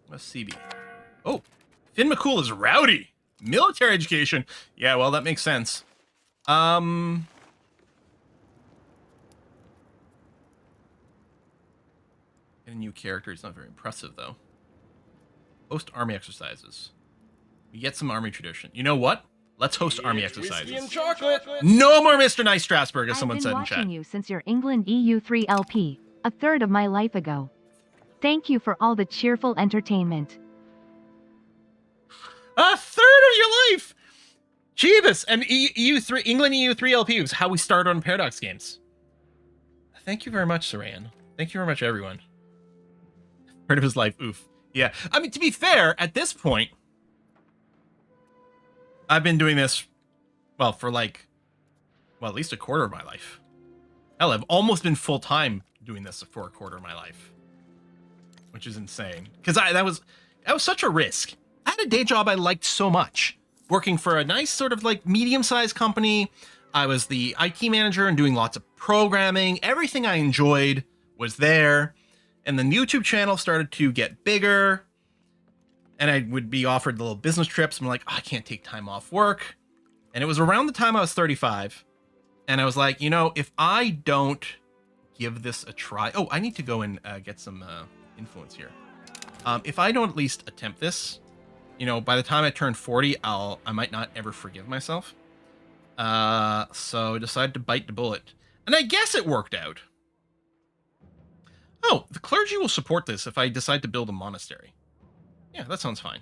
What's CB? Oh, Finn McCool is rowdy. Military education. Yeah, well, that makes sense. A new character. He's not very impressive, though. Host army exercises. We get some army tradition. You know what? Let's host army exercises. Whiskey and chocolate. No more Mr. Nice Strasbourg, as someone said in I've been chat. watching you since your England EU3 LP, a third of my life ago. Thank you for all the cheerful entertainment. A third of your life! Jeebus! And EU3, England EU3 LP was how we started on Paradox Games. Thank you very much, Saran. Thank you very much, everyone. Part of his life, oof. Yeah, I mean, to be fair, at this point, I've been doing this, well, for like, well, at least a quarter of my life. Hell, I've almost been full-time doing this for a quarter of my life, which is insane. Because that was such a risk. I had a day job I liked so much, working for a nice sort of like medium-sized company. I was the IT manager and doing lots of programming. Everything I enjoyed was there. And the YouTube channel started to get bigger, and I would be offered little business trips. I'm like, oh, I can't take time off work. And it was around the time I was 35. And I was like, you know, if I don't give this a try, oh, I need to go and get some influence here. If I don't at least attempt this, you know, by the time I turn 40, I might not ever forgive myself. So I decided to bite the bullet. And I guess it worked out. Oh, the clergy will support this if I decide to build a monastery. Yeah, that sounds fine.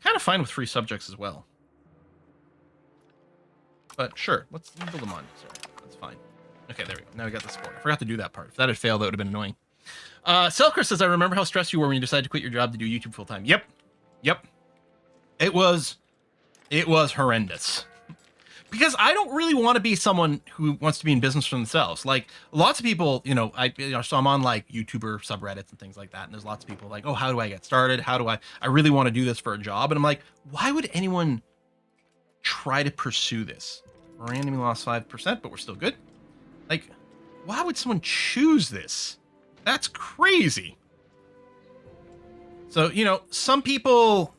Kind of fine with free subjects as well. But sure, let's build a monastery. That's fine. Okay, there we go. Now we got the support. I forgot to do that part. If that had failed, that would have been annoying. Selkris says, I remember how stressed you were when you decided to quit your job to do YouTube full time. Yep. It was horrendous. Because I don't really want to be someone who wants to be in business for themselves. Like, lots of people, so I'm on like YouTuber subreddits and things like that. And there's lots of people like, oh, how do I get started? How do I really want to do this for a job? And I'm like, why would anyone try to pursue this? Randomly lost 5%, but we're still good. Like, why would someone choose this? That's crazy. So, you know, some people...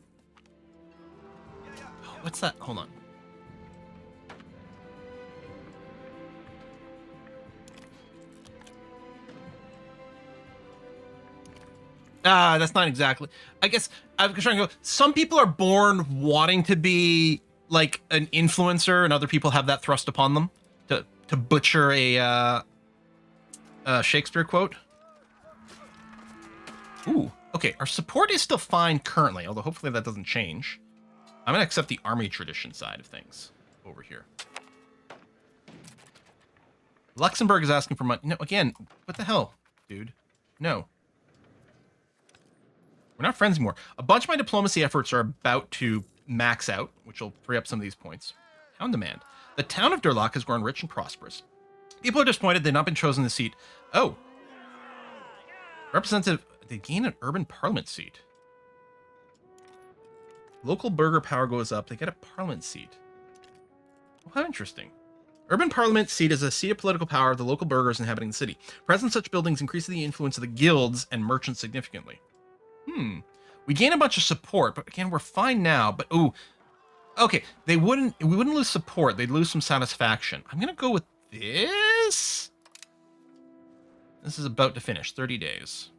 Oh, what's that? Hold on. That's not exactly... I guess I was trying to go... Some people are born wanting to be, like, an influencer, and other people have that thrust upon them to butcher a Shakespeare quote. Ooh, okay. Our support is still fine currently, although hopefully that doesn't change. I'm going to accept the army tradition side of things over here. Luxembourg is asking for money. No, again, what the hell, dude? No. We're not friends anymore. A bunch of my diplomacy efforts are about to max out, which will free up some of these points. Town demand. The town of Durlach has grown rich and prosperous. People are disappointed they've not been chosen the seat. Oh. Representative, they gain an urban parliament seat. Local burgher power goes up. They get a parliament seat. Well, how interesting. Urban parliament seat is a seat of political power of the local burghers inhabiting the city. Present such buildings increases the influence of the guilds and merchants significantly. We gain a bunch of support, but again, we're fine now. But ooh, okay, we wouldn't lose support. They'd lose some satisfaction. I'm gonna go with this. This is about to finish. 30 days.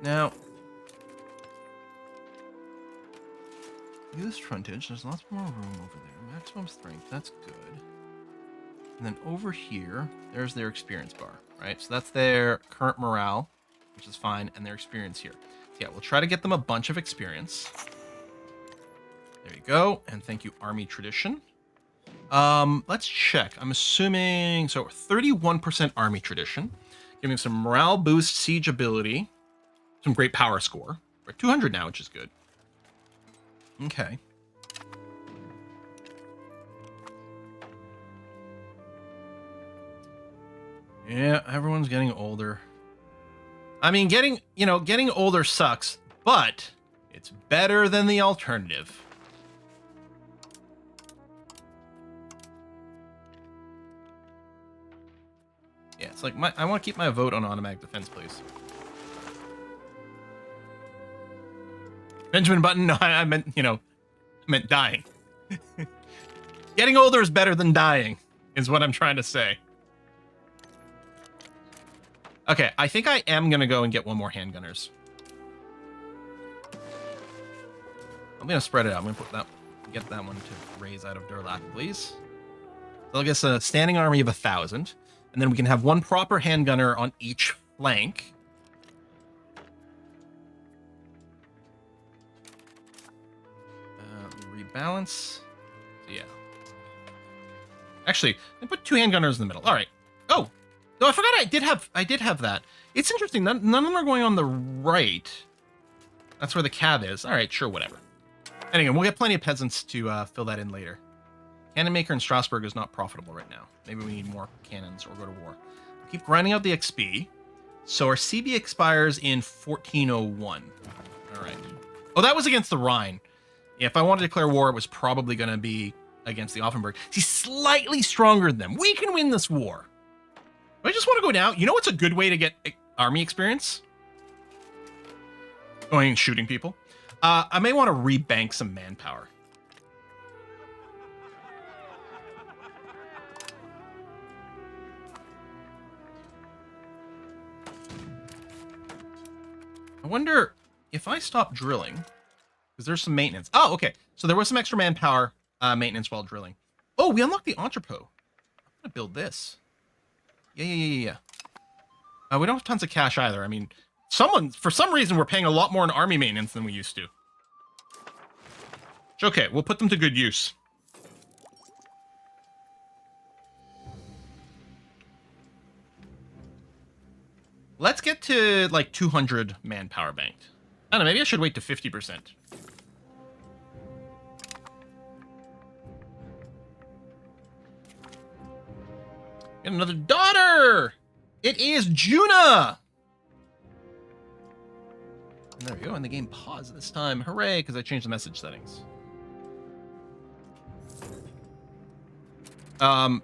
Now, use frontage. There's lots more room over there. Maximum strength. That's good. And then over here, there's their experience bar, right? So that's their current morale, which is fine, and their experience here. So yeah, we'll try to get them a bunch of experience. There you go. And thank you, Army Tradition. Let's check. I'm assuming, so 31% Army Tradition, giving some morale boost, siege ability, some great power score. We're at 200 now, which is good. Okay. Yeah, everyone's getting older. I mean, getting older sucks, but it's better than the alternative. Yeah, it's like I want to keep my vote on automatic defense, please. Benjamin Button, no, I meant, meant dying. Getting older is better than dying, is what I'm trying to say. Okay, I think I am going to go and get one more handgunners. I'm going to spread it out. I'm going to get that one to raise out of Durlach, please. So I guess a standing army of 1,000. And then we can have one proper handgunner on each flank. Rebalance. So yeah. Actually, I put 2 handgunners in the middle. All right. Oh, no, I forgot I did have that. It's interesting. None of them are going on the right. That's where the cab is. All right, sure, whatever. Anyway, we'll get plenty of peasants to fill that in later. Cannon maker in Strasbourg is not profitable right now. Maybe we need more cannons or go to war. We'll keep grinding out the XP. So our CB expires in 1401. All right. Oh, that was against the Rhine. Yeah, if I wanted to declare war, it was probably going to be against the Offenburg. He's slightly stronger than them. We can win this war. I just want to go now. You know what's a good way to get army experience? Going and shooting people. I may want to rebank some manpower. I wonder if I stop drilling, because there's some maintenance. Oh, okay. So there was some extra manpower maintenance while drilling. Oh, we unlocked the entrepot. I'm going to build this. Yeah. We don't have tons of cash either. I mean, for some reason, we're paying a lot more in army maintenance than we used to. It's okay. We'll put them to good use. Let's get to like 200 manpower banked. I don't know. Maybe I should wait to 50%. Get another daughter! It is Juna! And there we go, and the game paused this time. Hooray, because I changed the message settings. Oh,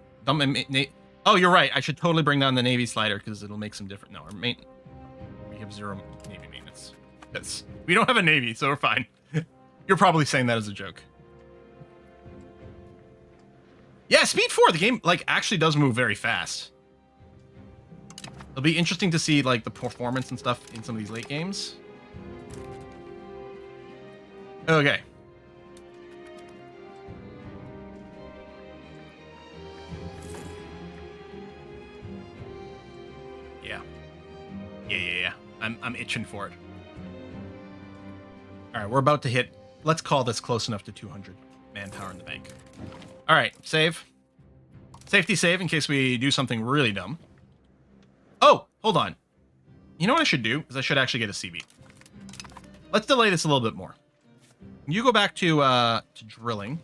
you're right. I should totally bring down the Navy slider because it'll make some different. No, we have 0 Navy maintenance. We don't have a Navy, so we're fine. You're probably saying that as a joke. Yeah, Speed 4, the game like actually does move very fast. It'll be interesting to see like the performance and stuff in some of these late games. Okay. Yeah. I'm itching for it. All right, we're about to hit. Let's call this close enough to 200 manpower in the bank. All right, save. Safety save in case we do something really dumb. Oh, hold on. You know what I should do? Is I should actually get a CB. Let's delay this a little bit more. You go back to drilling.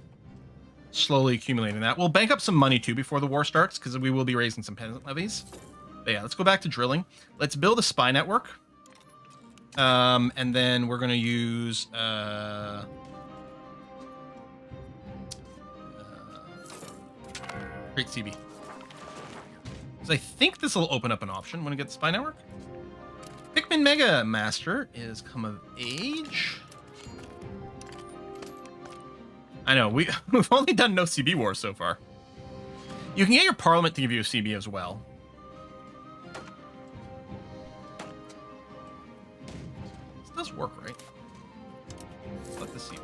Slowly accumulating that. We'll bank up some money too before the war starts because we will be raising some peasant levies. But yeah, let's go back to drilling. Let's build a spy network. And then we're going to use... Great CB. Because I think this will open up an option when we get the spy network. Pikmin Mega Master is come of age. I know, we've only done no CB wars so far. You can get your parliament to give you a CB as well. This does work, right? Let the CB.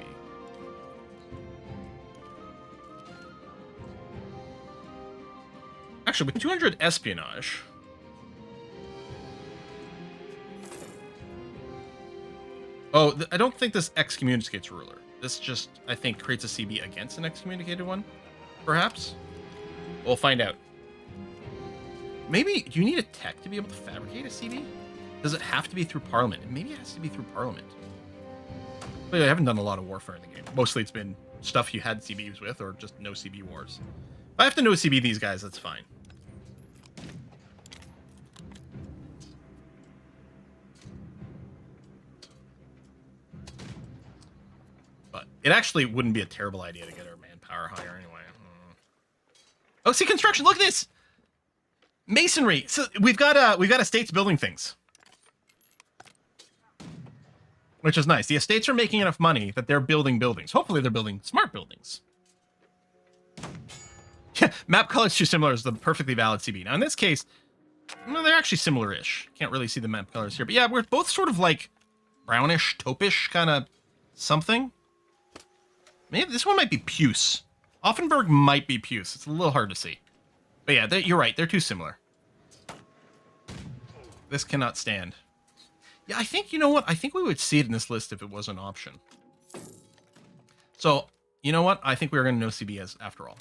Actually, with 200 espionage... Oh, I don't think this excommunicates ruler. This just, I think, creates a CB against an excommunicated one, perhaps? We'll find out. Maybe, do you need a tech to be able to fabricate a CB? Does it have to be through Parliament? Maybe it has to be through Parliament. But I haven't done a lot of warfare in the game. Mostly it's been stuff you had CBs with, or just no CB wars. If I have to no CB these guys, that's fine. It actually wouldn't be a terrible idea to get our manpower higher anyway. Oh, see construction. Look at this masonry. So we've got estates building things, which is nice. The estates are making enough money that they're building buildings. Hopefully, they're building smart buildings. Yeah, map colors too similar is the perfectly valid CB. Now in this case, well, they're actually similar-ish. Can't really see the map colors here, but yeah, we're both sort of like brownish, taupish kind of something. Maybe this one might be puce. Offenburg might be puce. It's a little hard to see. But yeah, you're right. They're too similar. This cannot stand. Yeah, I think, you know what? I think we would see it in this list if it was an option. So, you know what? I think we're going to know CBS after all.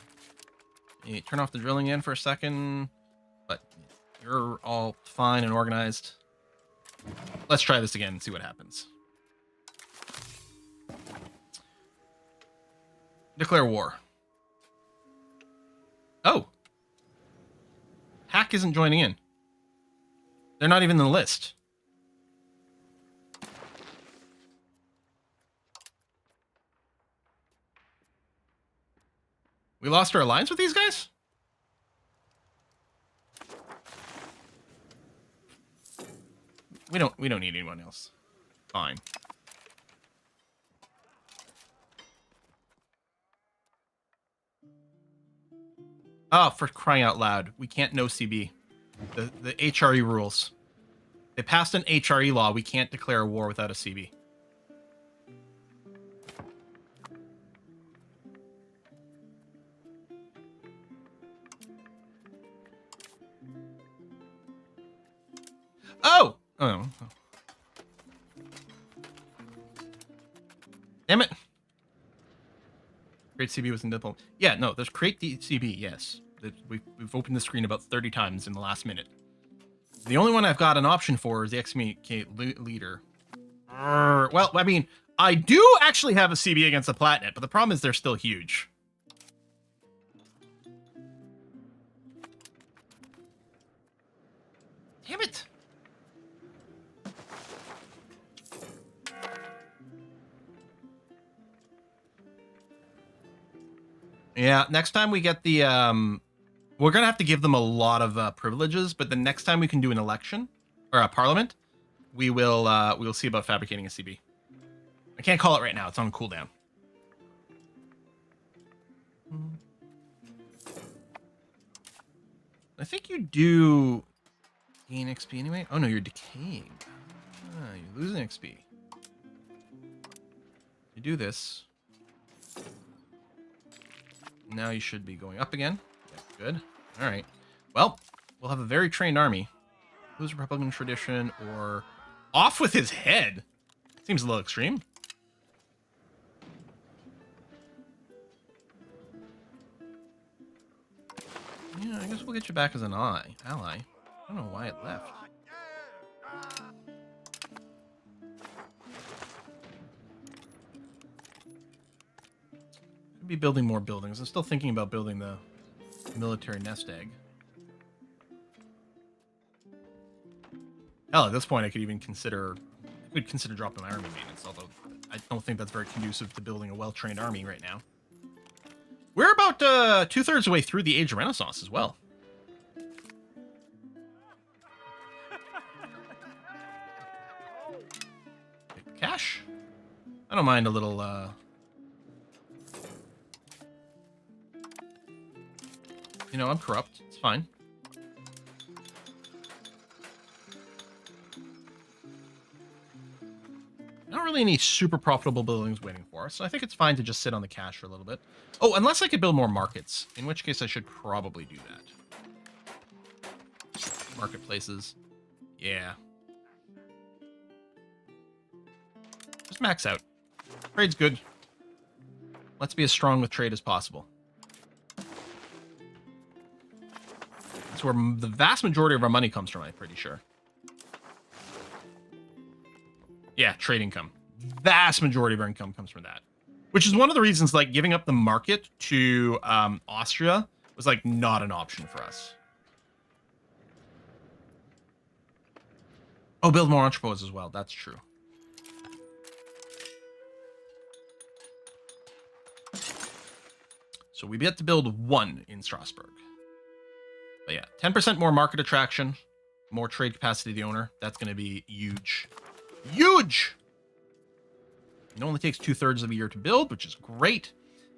You turn off the drilling again for a second. But you're all fine and organized. Let's try this again and see what happens. Declare war. Oh. Hack isn't joining in. They're not even in the list. We lost our alliance with these guys? We don't need anyone else. Fine. Oh, for crying out loud. We can't no CB. The HRE rules. They passed an HRE law. We can't declare a war without a CB. Oh! Oh. Damn it. Create CB was in diplomat. Yeah, no, there's create the CB, yes. We've opened the screen about 30 times in the last minute. The only one I've got an option for is the excommunicate leader. Well, I mean, I do actually have a CB against the Palatinate, but the problem is they're still huge. Damn it. Yeah, next time we get the we're gonna have to give them a lot of privileges, but the next time we can do an election or a parliament, we'll see about fabricating a CB. I can't call it right now; it's on cooldown. I think you do gain XP anyway. Oh no, you're decaying. Ah, you're losing XP. You do this. Now you should be going up again. Yeah, good. All right. Well, we'll have a very trained army. Lose Republican tradition or off with his head. Seems a little extreme. Yeah, I guess we'll get you back as an ally. I don't know why it left. Could be building more buildings. I'm still thinking about building the military nest egg. Hell, at this point, I could even consider dropping my army maintenance, although I don't think that's very conducive to building a well-trained army right now. We're about 2/3 of the way through the Age of Renaissance as well. Take the cash. I don't mind a little you know, I'm corrupt. It's fine. Not really any super profitable buildings waiting for us, so I think it's fine to just sit on the cash for a little bit. Oh, unless I could build more markets, in which case I should probably do that. Marketplaces. Yeah. Just max out. Trade's good. Let's be as strong with trade as possible. That's where the vast majority of our money comes from, I'm pretty sure. Yeah, trade income. Vast majority of our income comes from that. Which is one of the reasons, like, giving up the market to Austria was, like, not an option for us. Oh, build more entrepôts as well. That's true. So we get to build one in Strasbourg. But yeah, 10% more market attraction, more trade capacity to the owner. That's going to be huge. Huge! It only takes 2/3 of a year to build, which is great.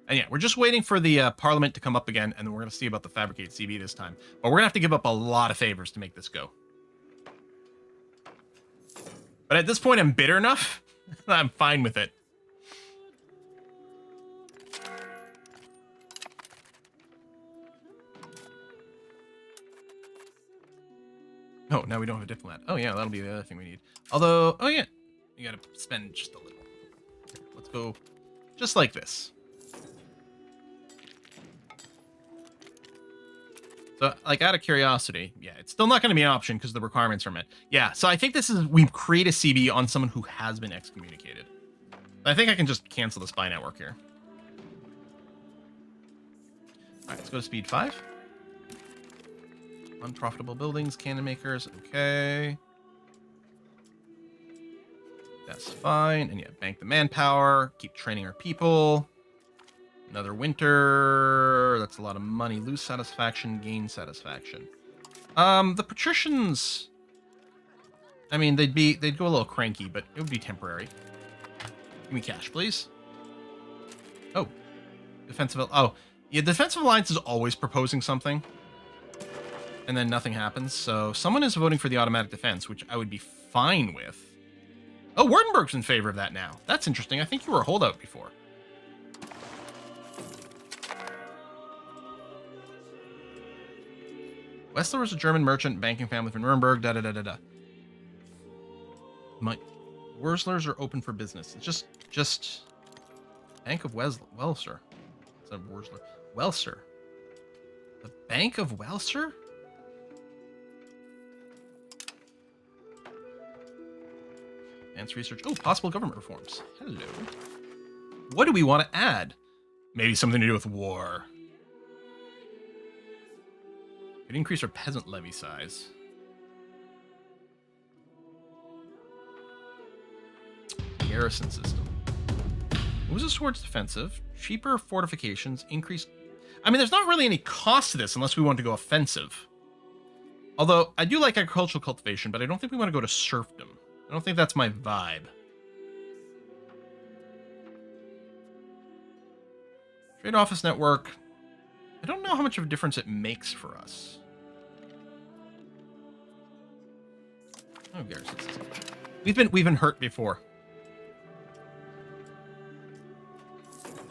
And yeah, we're just waiting for the parliament to come up again, and then we're going to see about the fabricated CB this time. But we're going to have to give up a lot of favors to make this go. But at this point, I'm bitter enough. I'm fine with it. Oh, now we don't have a diplomat. Oh, yeah, that'll be the other thing we need. Although, oh, yeah, you got to spend just a little. Let's go just like this. So, like, out of curiosity, yeah, it's still not going to be an option because the requirements are met. Yeah, so I think this is, we create a CB on someone who has been excommunicated. I think I can just cancel the spy network here. All right, let's go to speed 5. Unprofitable buildings, cannon makers, okay. That's fine. And yeah, bank the manpower, keep training our people. Another winter. That's a lot of money. Lose satisfaction, gain satisfaction. The patricians, I mean, they'd go a little cranky, but it would be temporary. Give me cash, please. Oh, defensive. Oh, yeah, defensive alliance is always proposing something, and then nothing happens. So someone is voting for the automatic defense, which I would be fine with. Oh, Württemberg's in favor of that now. That's interesting. I think you were a holdout before. Wessler was a German merchant banking family from Nuremberg. Da da da da da. My Wurslers are open for business. It's just Bank of Welser. It's a Wursler. Welser. The Bank of Welser? Advanced research. Oh, possible government reforms. Hello. What do we want to add? Maybe something to do with war. Could increase our peasant levy size. Garrison system. Moves us towards defensive. Cheaper fortifications. Increased. I mean, there's not really any cost to this unless we want to go offensive. Although, I do like agricultural cultivation, but I don't think we want to go to serfdom. I don't think that's my vibe. Trade office network. I don't know how much of a difference it makes for us. Oh, we've been hurt before.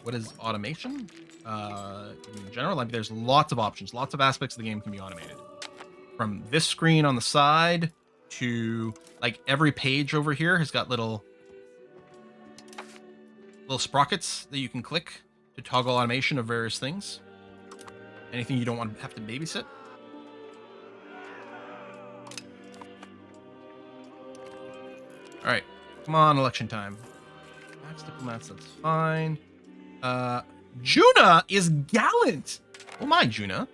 What is automation? In general, there's lots of options. Lots of aspects of the game can be automated. From this screen on the side to like every page over here has got little sprockets that you can click to toggle automation of various things. Anything you don't want to have to babysit. All right, come on, election time. Max diplomats, that's fine. Juna is gallant. Oh my, Juna.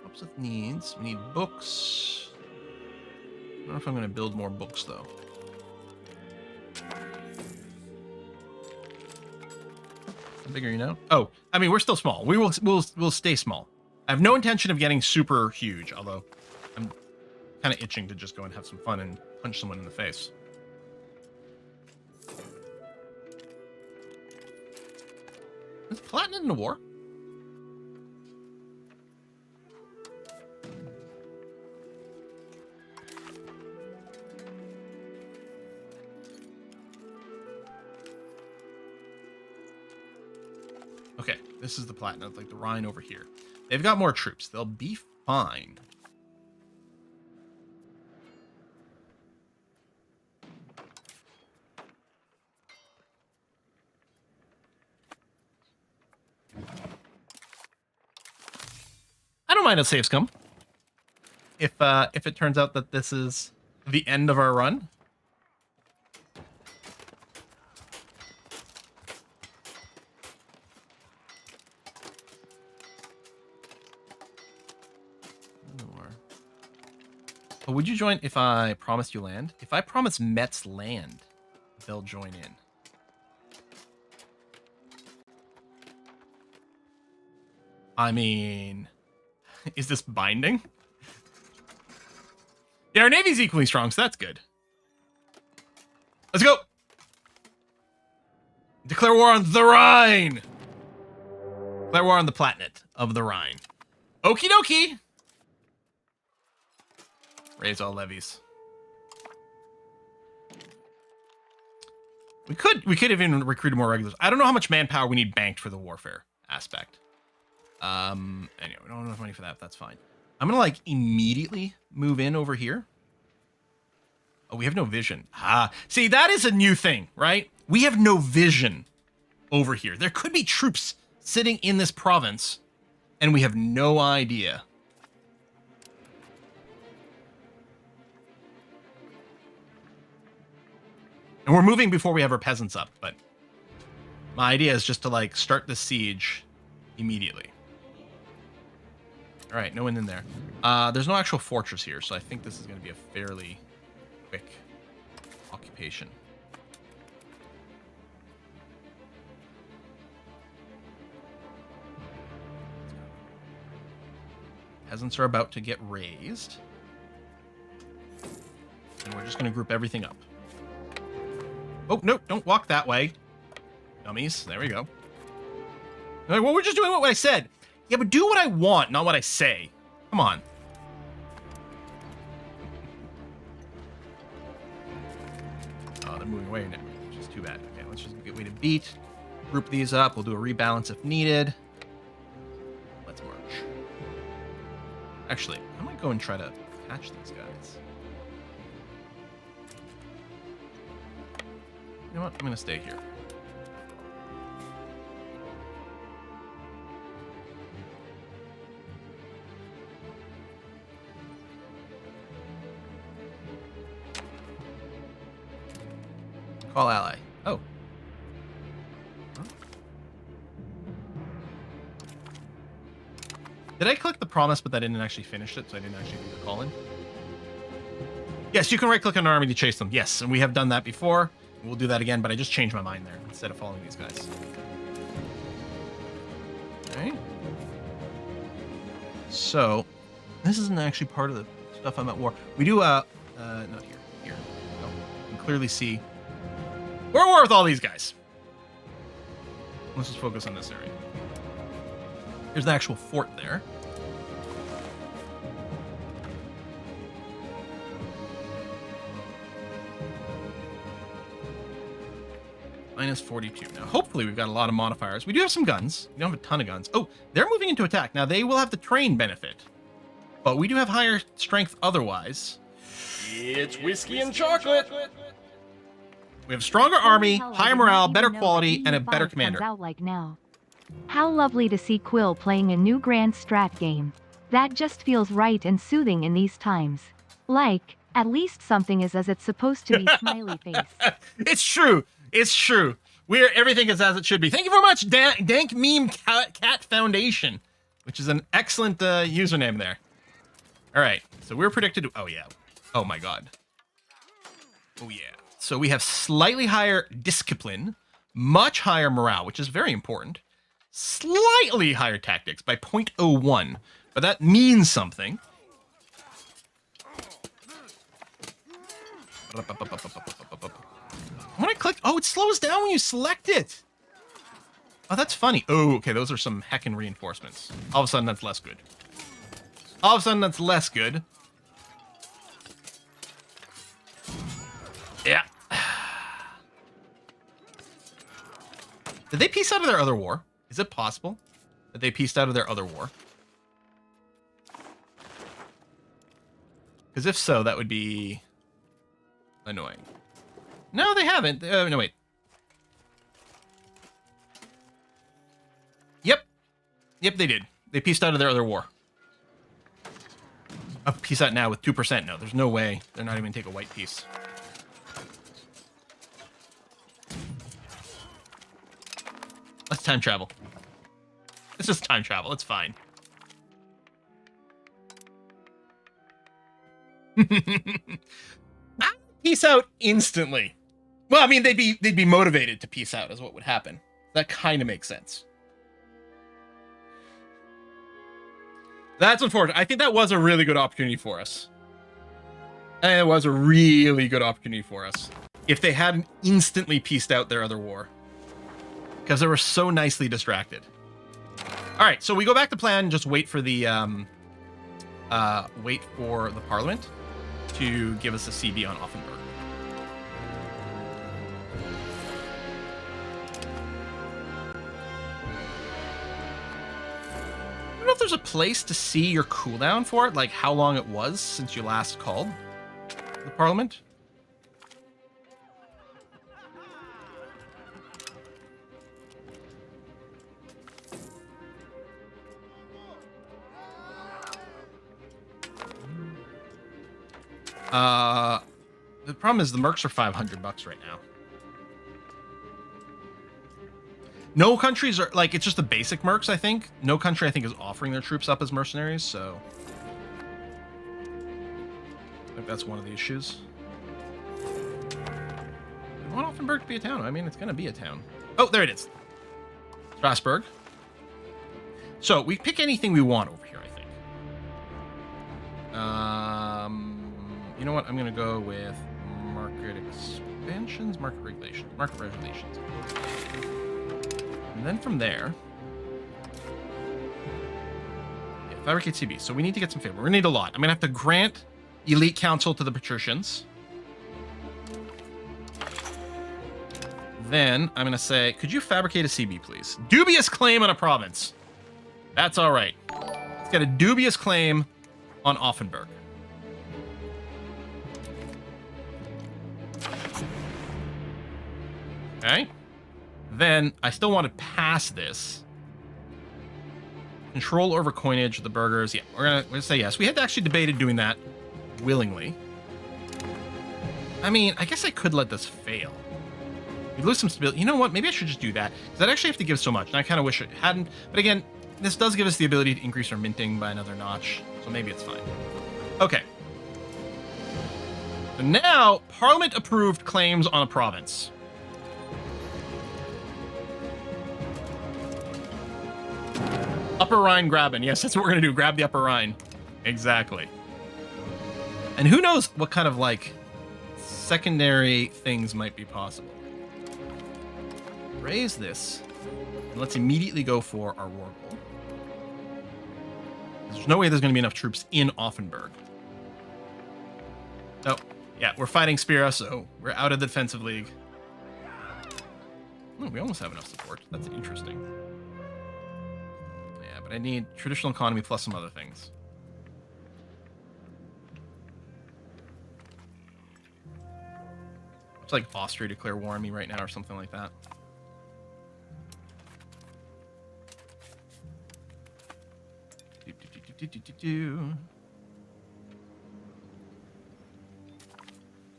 Helps with needs. We need books. I don't know if I'm going to build more books though. How big are you now? Oh, I mean, we're still small. We'll stay small. I have no intention of getting super huge, although I'm kind of itching to just go and have some fun and punch someone in the face. Is Palatinate in a war? Okay, this is the Palatinate, like the Rhine over here. They've got more troops. They'll be fine. I don't mind a save scum. If it turns out that this is the end of our run. Oh, would you join if I promised you land? If I promise Mets land, they'll join in. I mean, is this binding? Yeah, our Navy's equally strong, so that's good. Let's go! Declare war on the Rhine! Declare war on the Palatinate of the Rhine. Okie dokie! Raise all levies. We could have even recruited more regulars. I don't know how much manpower we need banked for the warfare aspect. Anyway, we don't have enough money for that. That's fine. I'm gonna like immediately move in over here. Oh, we have no vision. Ah, see, that is a new thing, right? We have no vision over here. There could be troops sitting in this province, and we have no idea. And we're moving before we have our peasants up, but my idea is just to like start the siege immediately. All right, no one in there. There's no actual fortress here, so I think this is going to be a fairly quick occupation. Peasants are about to get raised. And we're just going to group everything up. Oh, no, don't walk that way. Dummies. There we go. Like, well, we're just doing what I said. Yeah, but do what I want, not what I say. Come on. Oh, they're moving away now, which is too bad. Okay, let's just get way to beat. Group these up. We'll do a rebalance if needed. Let's march. Actually, I might go and try to catch these guys. You know what? I'm going to stay here. Call ally. Oh. Huh? Did I click the promise, but I didn't actually finish it, so I didn't actually do the call in? Yes, you can right-click on an army to chase them. Yes, and we have done that before. We'll do that again, but I just changed my mind there instead of following these guys. So this isn't actually part of the stuff I'm at war. We do, not here. Here. Oh, you can clearly see. We're at war with all these guys. Let's just focus on this area. There's an actual fort there. Minus 42. Now, hopefully we've got a lot of modifiers. We do have some guns. We don't have a ton of guns. Oh, they're moving into attack. Now, they will have the train benefit. But we do have higher strength otherwise. It's whiskey and chocolate. We have a stronger army, higher morale, better quality, and a better commander. Out like now. How lovely to see Quill playing a new grand strat game. That just feels right and soothing in these times. Like, at least something is as it's supposed to be. Smiley face. It's true. It's true. Everything is as it should be. Thank you very much, Dank Meme Cat Foundation, which is an excellent username there. All right, so we're predicted to... Oh, yeah. Oh, my God. Oh, yeah. So we have slightly higher discipline, much higher morale, which is very important. Slightly higher tactics by 0.01, but that means something. When I click, oh, it slows down when you select it. Oh, that's funny. Oh, okay, those are some heckin' reinforcements. All of a sudden, that's less good. All of a sudden, that's less good. Yeah. Did they piece out of their other war? Is it possible that they pieced out of their other war? Because if so, that would be annoying. No, they haven't. No, wait. Yep. Yep, they did. They pieced out of their other war. Oh, peace out now with 2%. No, there's no way. They're not even going to take a white piece. Let's time travel. It's just time travel. It's fine. Peace out instantly. Well, I mean, they'd be motivated to peace out is what would happen. That kind of makes sense. That's unfortunate. I think that was a really good opportunity for us. And it was a really good opportunity for us. If they hadn't instantly pieced out their other war. Because they were so nicely distracted. All right, so we go back to plan and just wait for the Parliament to give us a CB on Offenburg. I don't know if there's a place to see your cooldown for it, like how long it was since you last called the Parliament. The problem is the mercs are $500 right now. No countries are, like, it's just the basic mercs, I think. No country, I think, is offering their troops up as mercenaries, so... I think that's one of the issues. I want Offenburg to be a town. I mean, it's going to be a town. Oh, there it is. Strasbourg. So, we pick anything we want over here, I think. You know what? I'm going to go with market expansions, market regulations. And then from there, yeah, fabricate CB. So we need to get some favor. We're going to need a lot. I'm going to have to grant elite council to the patricians. Then I'm going to say, could you fabricate a CB, please? Dubious claim on a province. That's all right. Let's get a dubious claim on Offenburg. Okay. Then I still want to pass this. Control over coinage of the burghers. Yeah, we're gonna say yes. We had actually debated doing that willingly. I mean, I guess I could let this fail. We lose some stability. You know what? Maybe I should just do that. Because I'd actually have to give so much. And I kind of wish it hadn't. But again, this does give us the ability to increase our minting by another notch. So maybe it's fine. Okay. So now, Parliament approved claims on a province. Upper Rhine grabbing. Yes, that's what we're gonna do. Grab the Upper Rhine. Exactly. And who knows what kind of like secondary things might be possible. Raise this. And let's immediately go for our war goal. There's no way there's going to be enough troops in Offenburg. Oh, yeah, we're fighting Spira, so we're out of the defensive league. Oh, we almost have enough support. That's interesting. Yeah, but I need traditional economy plus some other things. It's like Austria declare war on me right now or something like that.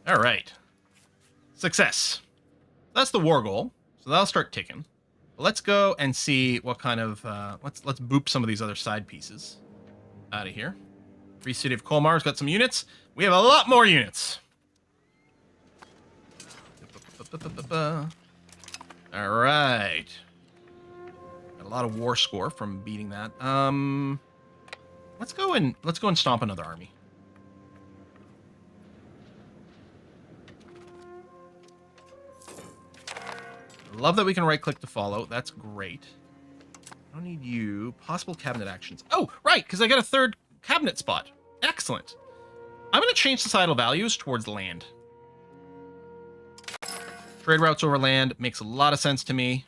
All right. Success. That's the war goal. So that'll start ticking. But let's go and see what kind of let's boop some of these other side pieces out of here. Free City of Colmar's got some units. We have a lot more units. All right. Got a lot of war score from beating that. Let's go and stomp another army. Love that we can right click to follow. That's great. I don't need you. Possible cabinet actions. Oh, right, because I got a third cabinet spot. Excellent. I'm going to change societal values towards land. Trade routes over land makes a lot of sense to me.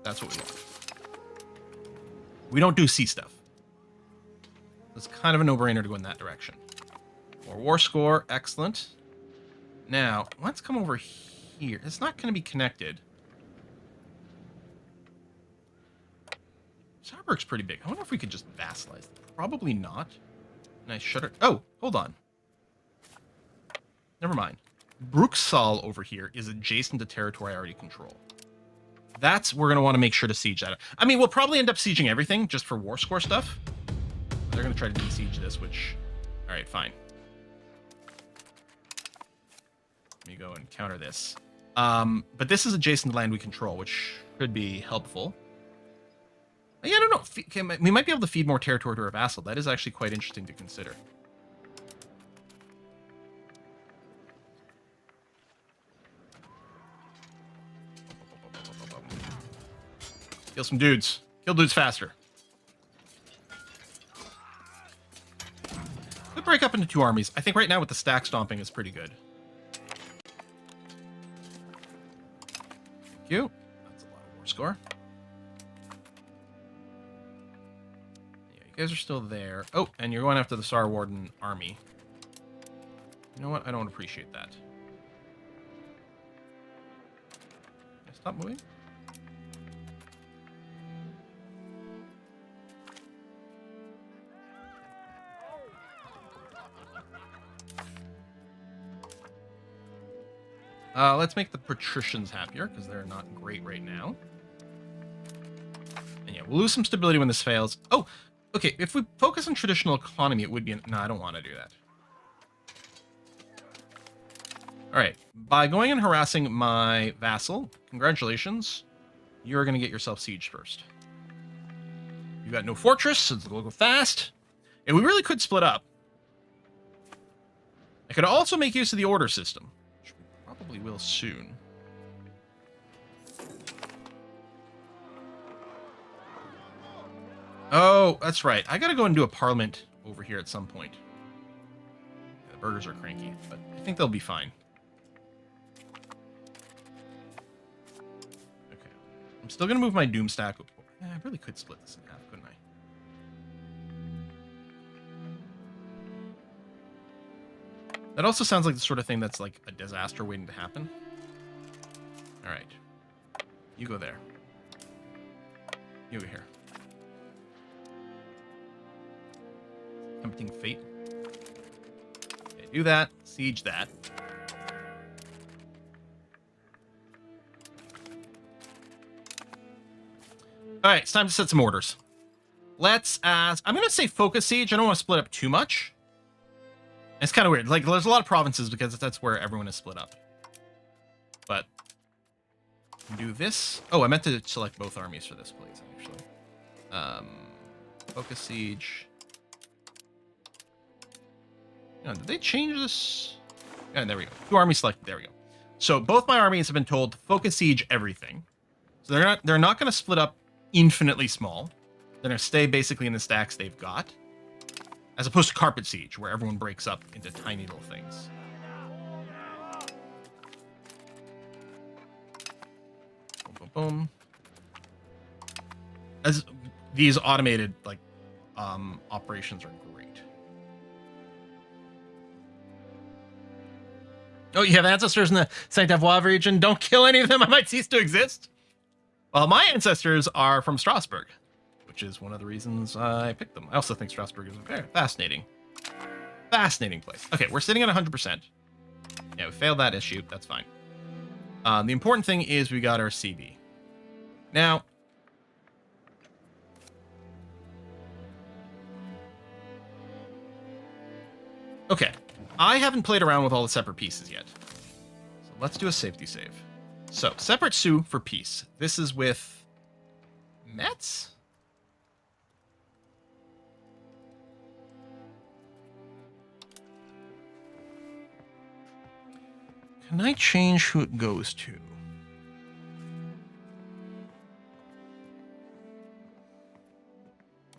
That's what we want. We don't do sea stuff. It's kind of a no-brainer to go in that direction. More war score. Excellent. Now, let's come over here. It's not going to be connected. Saarburg's pretty big. I wonder if we could just vassalize them. Probably not. Nice shutter. Oh, hold on. Never mind. Bruxsal over here is adjacent to territory I already control. We're going to want to make sure to siege that. I mean, we'll probably end up sieging everything just for war score stuff. They're going to try to besiege this, which... Alright, fine. Let me go and counter this. But this is adjacent to land we control, which could be helpful. Yeah, I don't know. We might be able to feed more territory to our vassal. That is actually quite interesting to consider. Kill some dudes. Kill dudes faster. We'll break up into two armies. I think right now with the stack stomping is pretty good. Thank you. That's a lot of war score. Yeah, you guys are still there. Oh, and you're going after the Tsar Warden army. You know what? I don't appreciate that. Can I stop moving? Let's make the patricians happier, because they're not great right now. And yeah, we'll lose some stability when this fails. Oh, okay, if we focus on traditional economy, it would be... No, I don't want to do that. Alright, by going and harassing my vassal, congratulations, you're going to get yourself sieged first. You got no fortress, so it'll go fast. And we really could split up. I could also make use of the order system. Probably will soon. Oh, that's right. I gotta go and do a parliament over here at some point. Yeah, the burgers are cranky, but I think they'll be fine. Okay. I'm still gonna move my doom stack. I really could split this in half, couldn't I? That also sounds like the sort of thing that's like a disaster waiting to happen. All right. You go there. You go here. Tempting fate. Okay, do that. Siege that. All right, it's time to set some orders. Let's ask... I'm going to say focus siege. I don't want to split up too much. It's kind of weird. Like, there's a lot of provinces because that's where everyone is split up. But do this. Oh, I meant to select both armies for this, please, actually. Um, focus siege. Did they change this? Yeah, there we go. 2 armies selected. There we go. So both my armies have been told to focus siege everything. So they're not going to split up infinitely small. They're going to stay basically in the stacks they've got, as opposed to carpet siege, where everyone breaks up into tiny little things. Boom, boom, boom. As these automated operations are great. Oh, you have ancestors in the Saint-Avoire region? Don't kill any of them. I might cease to exist. Well, my ancestors are from Strasbourg, which is one of the reasons I picked them. I also think Strasbourg is a very fascinating place. Okay, we're sitting at 100%. Yeah, we failed that issue. That's fine. The important thing is we got our CB. Now, okay, I haven't played around with all the separate pieces yet. So let's do a safety save. So, separate Sioux for peace. This is with Metz? Can I change who it goes to?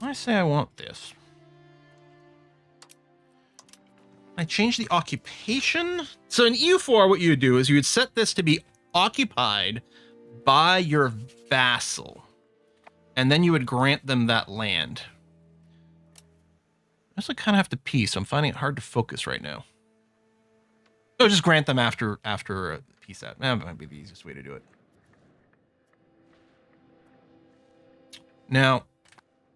I say I want this. I change the occupation. So in EU4, what you would do is you would set this to be occupied by your vassal, and then you would grant them that land. I also kind of have to peace, so I'm finding it hard to focus right now. Oh, just grant them after peace out. That might be the easiest way to do it. Now,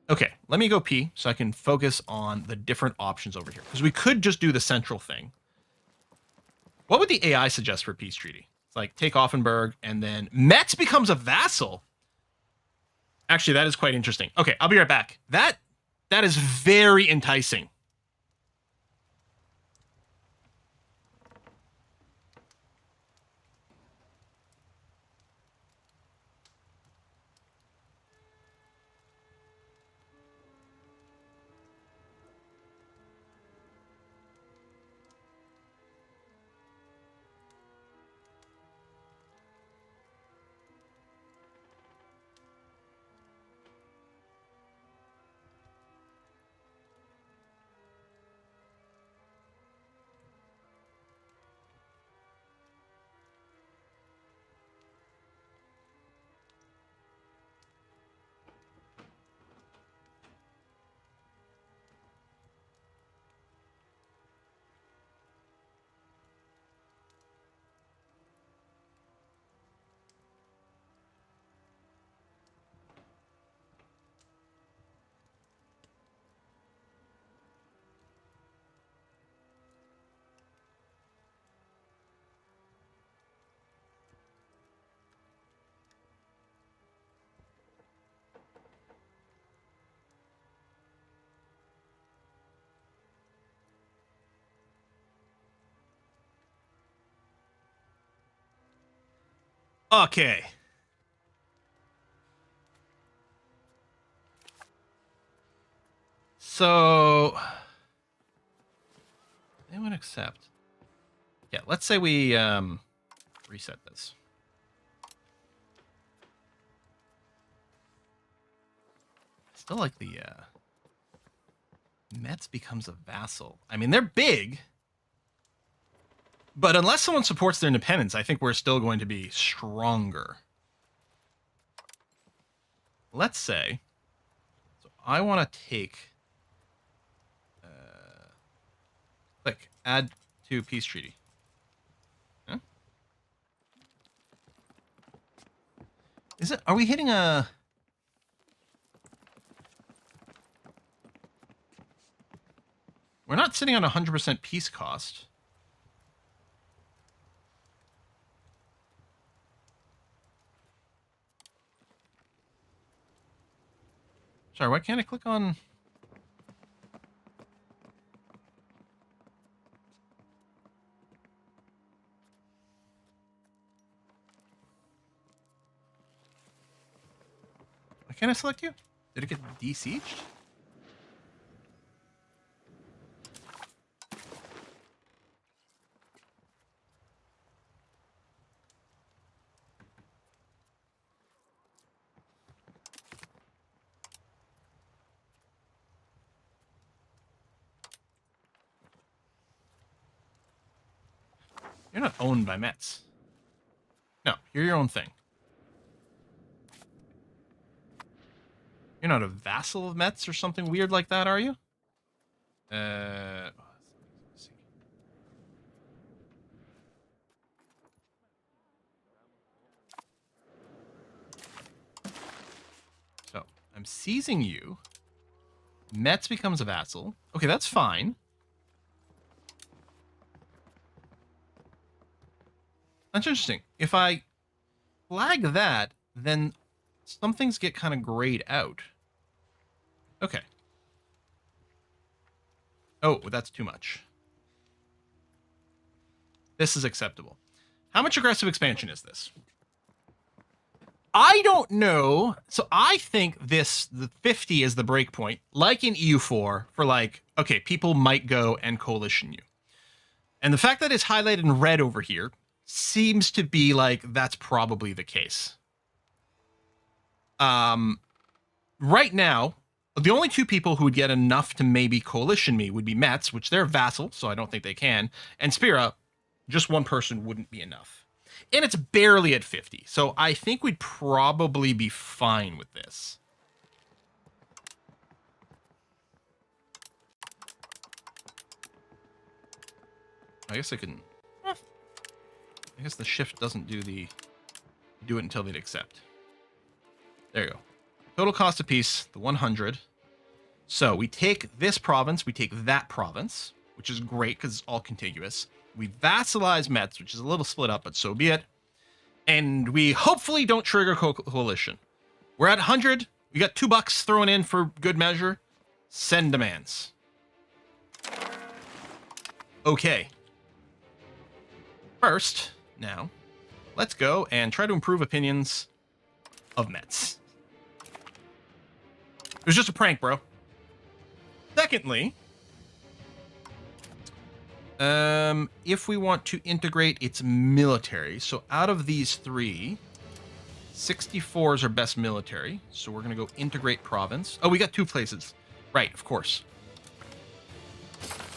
okay, let me go P so I can focus on the different options over here, because we could just do the central thing. What would the AI suggest for a peace treaty? It's like take Offenburg, and then Metz becomes a vassal. Actually, that is quite interesting. Okay, I'll be right back. That is very enticing. Okay. So, they would accept. Yeah, let's say we reset this. Still like the Metz becomes a vassal. I mean, they're big, but unless someone supports their independence, I think we're still going to be stronger. Let's say, so I want to take, click, add to peace treaty. Huh? Is it, are we hitting a... We're not sitting on 100% peace cost. Sorry, why can't I click on... Why can't I select you? Did it get de-sieged? You're not owned by Metz. No, you're your own thing. You're not a vassal of Metz or something weird like that, are you? Let's see. So, I'm seizing you. Metz becomes a vassal. Okay, that's fine. That's interesting. If I flag that, then some things get kind of grayed out. Okay. Oh, that's too much. This is acceptable. How much aggressive expansion is this? I don't know. So I think the 50 is the break point, like in EU4, for like, okay, people might go and coalition you. And the fact that it's highlighted in red over here seems to be like that's probably the case. Right now, the only two people who would get enough to maybe coalition me would be Metz, which they're vassal, so I don't think they can, and Spira. Just one person wouldn't be enough. And it's barely at 50, so I think we'd probably be fine with this. I guess I can... I guess the shift doesn't do it until they'd accept. There you go. Total cost of peace, the 100. So we take this province, we take that province, which is great because it's all contiguous. We vassalize Metz, which is a little split up, but so be it. And we hopefully don't trigger coalition. We're at 100. We got $2 thrown in for good measure. Send demands. Okay. First, now, let's go and try to improve opinions of Metz. It was just a prank, bro. Secondly, if we want to integrate its military, so out of these three, 64 is our best military. So we're going to go integrate province. Oh, we got two places. Right, of course.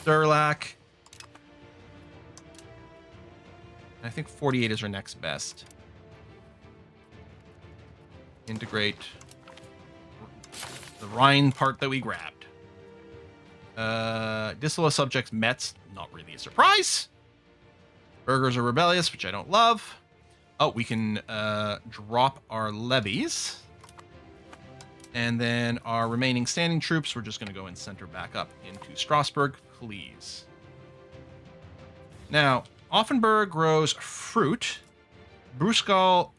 Durlac. I think 48 is our next best. Integrate the Rhine part that we grabbed. Disloyal subjects, Metz, not really a surprise. Burghers are rebellious, which I don't love. Oh, we can drop our levies. And then our remaining standing troops, we're just going to go and center back up into Strasbourg, please. Now, Offenburg grows fruit. Bruskal,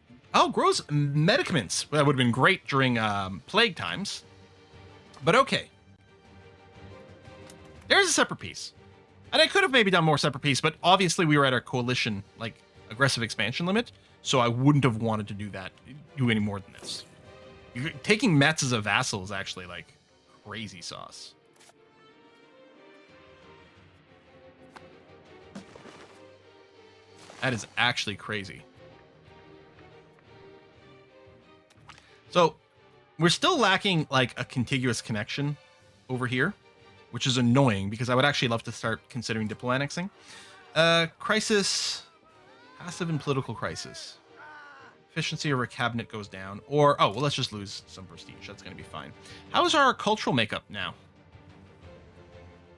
grows medicaments. That would have been great during plague times. But okay. There's a separate piece. And I could have maybe done more separate piece, but obviously we were at our coalition, like, aggressive expansion limit, so I wouldn't have wanted to do any more than this. Taking Metz as a vassal is actually, like, crazy sauce. That is actually crazy. So, we're still lacking, like, a contiguous connection over here, which is annoying because I would actually love to start considering diplo annexing. Crisis, passive and political crisis. Efficiency of our cabinet goes down. Or, well, let's just lose some prestige. That's going to be fine. How is our cultural makeup now?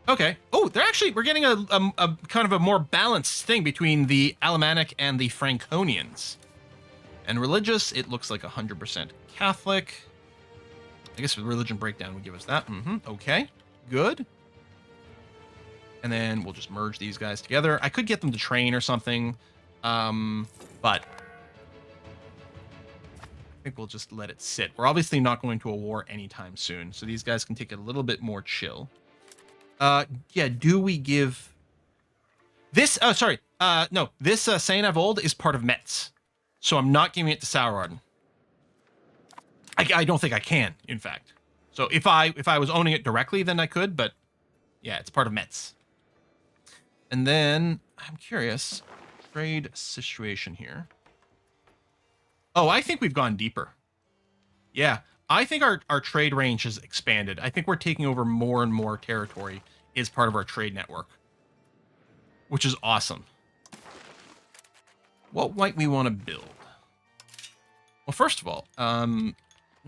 Okay. Oh, we're getting a kind of a more balanced thing between the Alemannic and the Franconians. And religious, it looks like 100% Catholic. I guess the religion breakdown would give us that. Okay. Good. And then we'll just merge these guys together. I could get them to train or something. But I think we'll just let it sit. We're obviously not going to a war anytime soon, so these guys can take it a little bit more chill. Yeah, do we give this? Oh, sorry. No, this Saint-Avold is part of Metz, so I'm not giving it to Sauerarden. I don't think I can, in fact. So if I was owning it directly, then I could, but yeah, it's part of Metz. And then I'm curious, trade situation here. Oh, I think we've gone deeper. Yeah, I think our trade range has expanded. I think we're taking over more and more territory as part of our trade network, which is awesome. What might we want to build? Well, first of all, let me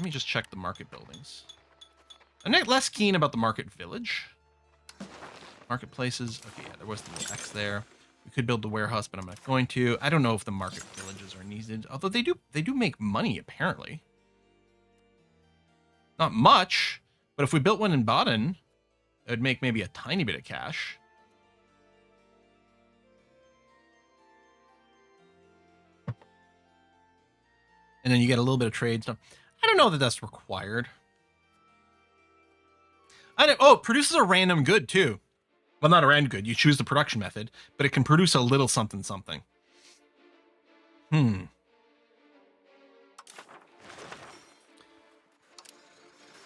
just check the market buildings. I'm less keen about the market village. Marketplaces. Okay, yeah, there was the X there. We could build the warehouse, but I'm not going to. I don't know if the market villages are needed, although they do make money apparently. Not much, but if we built one in Baden, it would make maybe a tiny bit of cash. And then you get a little bit of trade stuff. I don't know that that's required. Oh, it produces a random good too. Well, not a random good. You choose the production method, but it can produce a little something something. I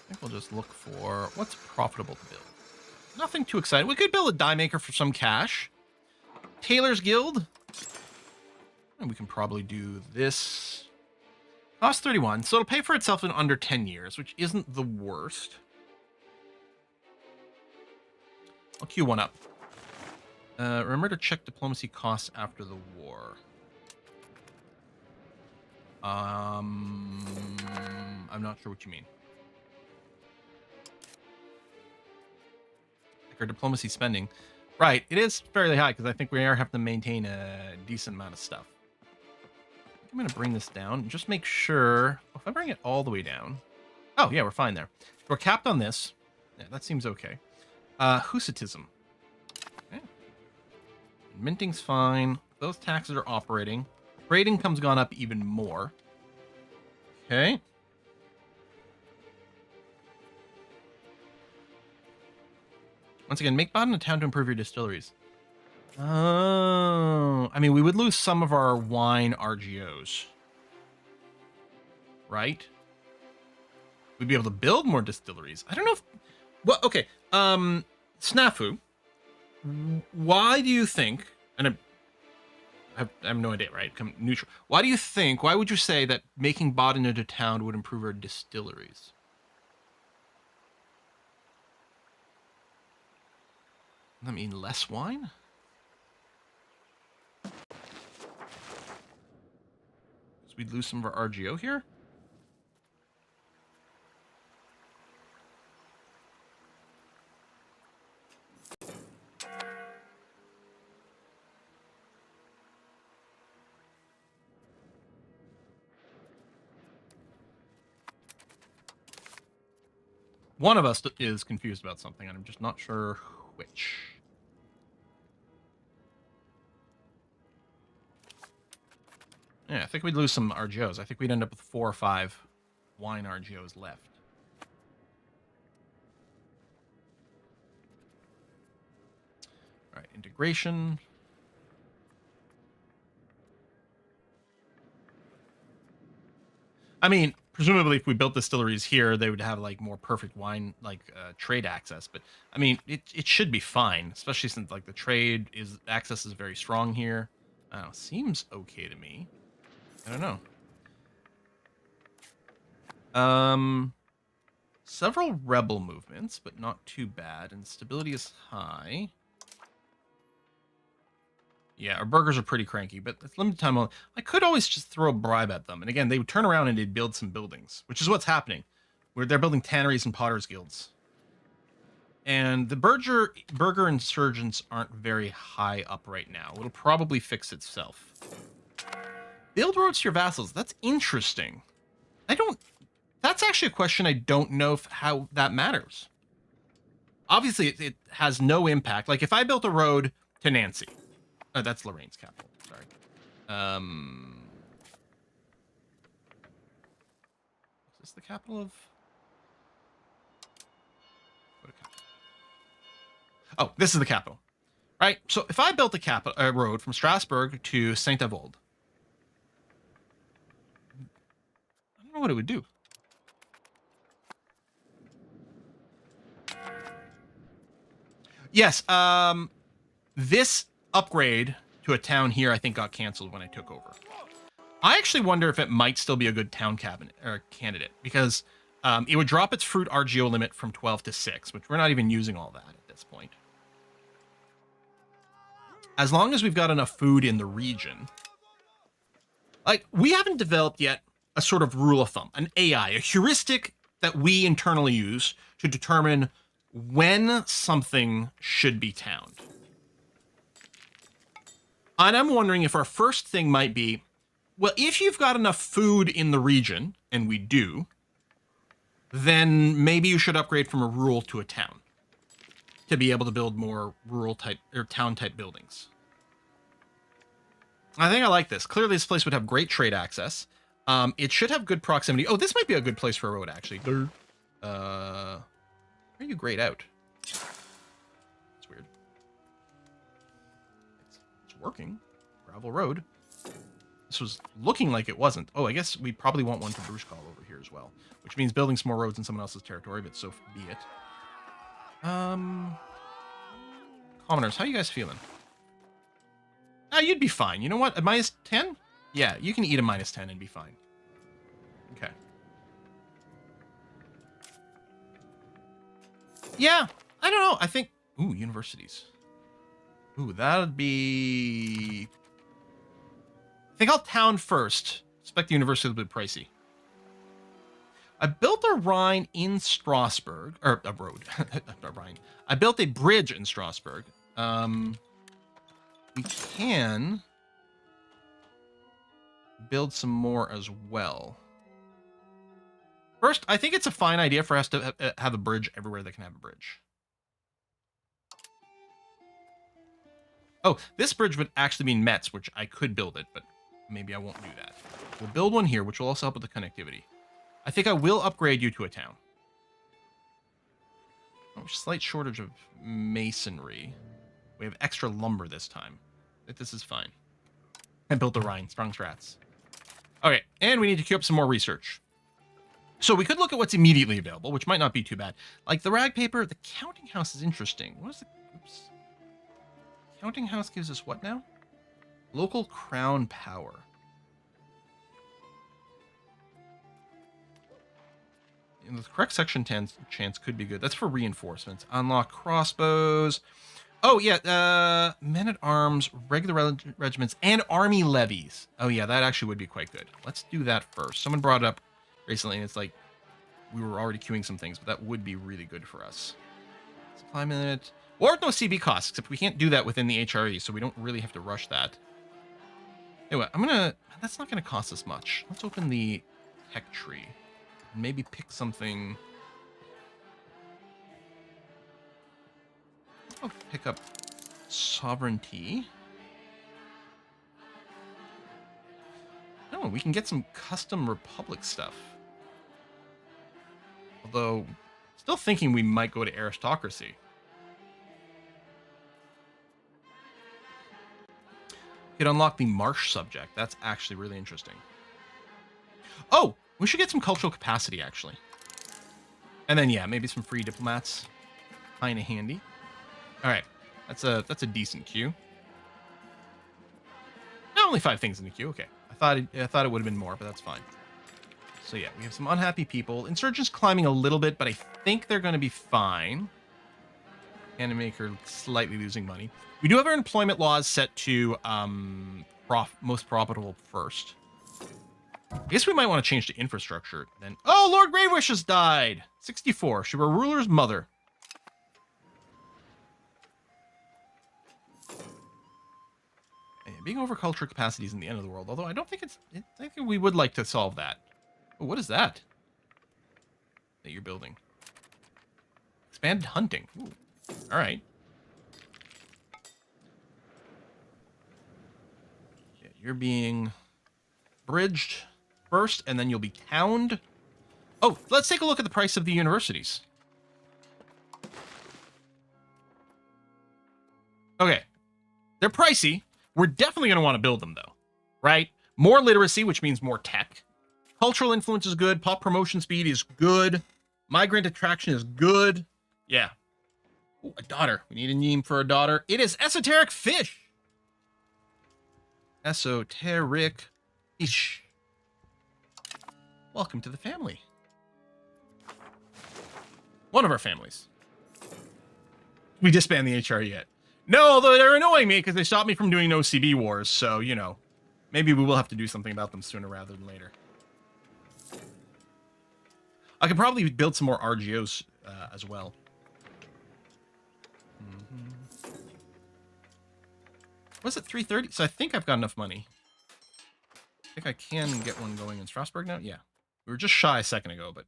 think we'll just look for what's profitable to build. Nothing too exciting. We could build a die maker for some cash. Tailor's Guild. And we can probably do this. Cost 31, so it'll pay for itself in under 10 years, which isn't the worst. I'll queue one up. Remember to check diplomacy costs after the war. I'm not sure what you mean. Like our diplomacy spending. Right, it is fairly high because I think we are having to maintain a decent amount of stuff. I'm going to bring this down and just make sure. If I bring it all the way down. Oh, yeah, we're fine there. We're capped on this. Yeah, that seems okay. Husitism. Okay. Minting's fine. Those taxes are operating. Trade income's gone up even more. Okay. Once again, make Baden a town to improve your distilleries. Oh, I mean, we would lose some of our wine RGOs. Right? We'd be able to build more distilleries. I don't know if... Well, okay. Snafu, why do you think... And I have no idea, right? Come neutral. Why would you say that making Baden into a town would improve our distilleries? I mean, less wine? We'd lose some of our RGO here. One of us is confused about something, and I'm just not sure which. Yeah, I think we'd lose some RGOs. I think we'd end up with 4 or 5 wine RGOs left. All right, integration. I mean, presumably if we built distilleries here, they would have like more perfect wine, like trade access. But I mean, it should be fine, especially since like the access is very strong here. I don't know, seems okay to me. I don't know. Several rebel movements, but not too bad. And stability is high. Yeah, our burgers are pretty cranky, but it's limited time. I could always just throw a bribe at them. And again, they would turn around and they'd build some buildings, which is what's happening. Where they're building tanneries and potters guilds. And the burger insurgents aren't very high up right now. It'll probably fix itself. Build roads to your vassals. That's interesting. That's actually a question I don't know how that matters. Obviously, it has no impact. Like if I built a road to Nancy. Oh, that's Lorraine's capital. Sorry. Is this the capital of... Oh, this is the capital. Right? So if I built a road from Strasbourg to Saint-Avold, I don't know what it would do. Yes. This upgrade to a town here, I think, got canceled when I took over. I actually wonder if it might still be a good town cabinet or candidate, because it would drop its fruit RGO limit from 12 to 6, which we're not even using all that at this point. As long as we've got enough food in the region. Like, we haven't developed yet a sort of rule of thumb, an AI, a heuristic that we internally use to determine when something should be towned. And I'm wondering if our first thing might be, well, if you've got enough food in the region, and we do, then maybe you should upgrade from a rural to a town to be able to build more rural type or town type buildings. I think I like this. Clearly, this place would have great trade access. It should have good proximity. Oh, this might be a good place for a road, actually. Are you grayed out? It's weird. It's working. Gravel road. This was looking like it wasn't. Oh, I guess we probably want one to Bruchkal over here as well, which means building some more roads in someone else's territory, but so be it. Commoners, how you guys feeling? You'd be fine. You know what? A minus 10? Yeah, you can eat a minus 10 and be fine. Okay. Yeah, I don't know. I think... Ooh, universities. Ooh, that'd be... I think I'll town first. Expect the university will be pricey. I built a Rhine in Strasbourg, or a road, not Rhine. I built a bridge in Strasbourg. We can build some more as well. First, I think it's a fine idea for us to have a bridge everywhere that can have a bridge. Oh, this bridge would actually mean Metz, which I could build it, but maybe I won't do that. We'll build one here, which will also help with the connectivity. I think I will upgrade you to a town. Oh, slight shortage of masonry. We have extra lumber this time. I think this is fine. I built the Rhine. Strong strats. Okay, and we need to queue up some more research. So we could look at what's immediately available, which might not be too bad. Like the rag paper, the counting house is interesting. What is the... Oops. Counting house gives us what now? Local crown power. And the correct section chance could be good. That's for reinforcements. Unlock crossbows. Oh, yeah. Men-at-arms, regular regiments, and army levies. Oh, yeah, that actually would be quite good. Let's do that first. Someone brought it up recently, and it's like we were already queuing some things, but that would be really good for us. Supply minute. Or no CB costs, except we can't do that within the HRE, so we don't really have to rush that. Anyway, that's not gonna cost us much. Let's open the tech tree. And maybe pick something. I'll pick up sovereignty. Oh, we can get some custom Republic stuff. Although, still thinking we might go to aristocracy. Could unlock the Marsh subject. That's actually really interesting. Oh, we should get some cultural capacity, actually. And then, yeah, maybe some free diplomats. Kinda handy. All right, that's a decent queue. Only 5 things in the queue. Okay, I thought it would have been more, but that's fine. So yeah, we have some unhappy people. Insurgents climbing a little bit, but I think they're going to be fine. Animaker slightly losing money. We do have our employment laws set to most profitable first. I guess we might want to change to infrastructure then. Oh, Lord Gravewish has died. 64. She were ruler's mother. Yeah, being over culture capacity isn't the end of the world, although I don't think I think we would like to solve that. Oh, what is that you're building? Expanded hunting. Ooh. All right. Yeah, you're being bridged first, and then you'll be towned. Oh, let's take a look at the price of the universities. Okay. They're pricey. We're definitely going to want to build them, though. Right? More literacy, which means more tech. Cultural influence is good. Pop promotion speed is good. Migrant attraction is good. Yeah. Ooh, a daughter. We need a name for a daughter. It is Esoteric Fish. Esoteric Fish. Welcome to the family. One of our families. We disband the HR yet. No, although they're annoying me because they stopped me from doing no CB wars. So, you know, maybe we will have to do something about them sooner rather than later. I could probably build some more RGOs as well. Was it 330? So I think I've got enough money. I think I can get one going in Strasbourg now. Yeah. We were just shy a second ago, but...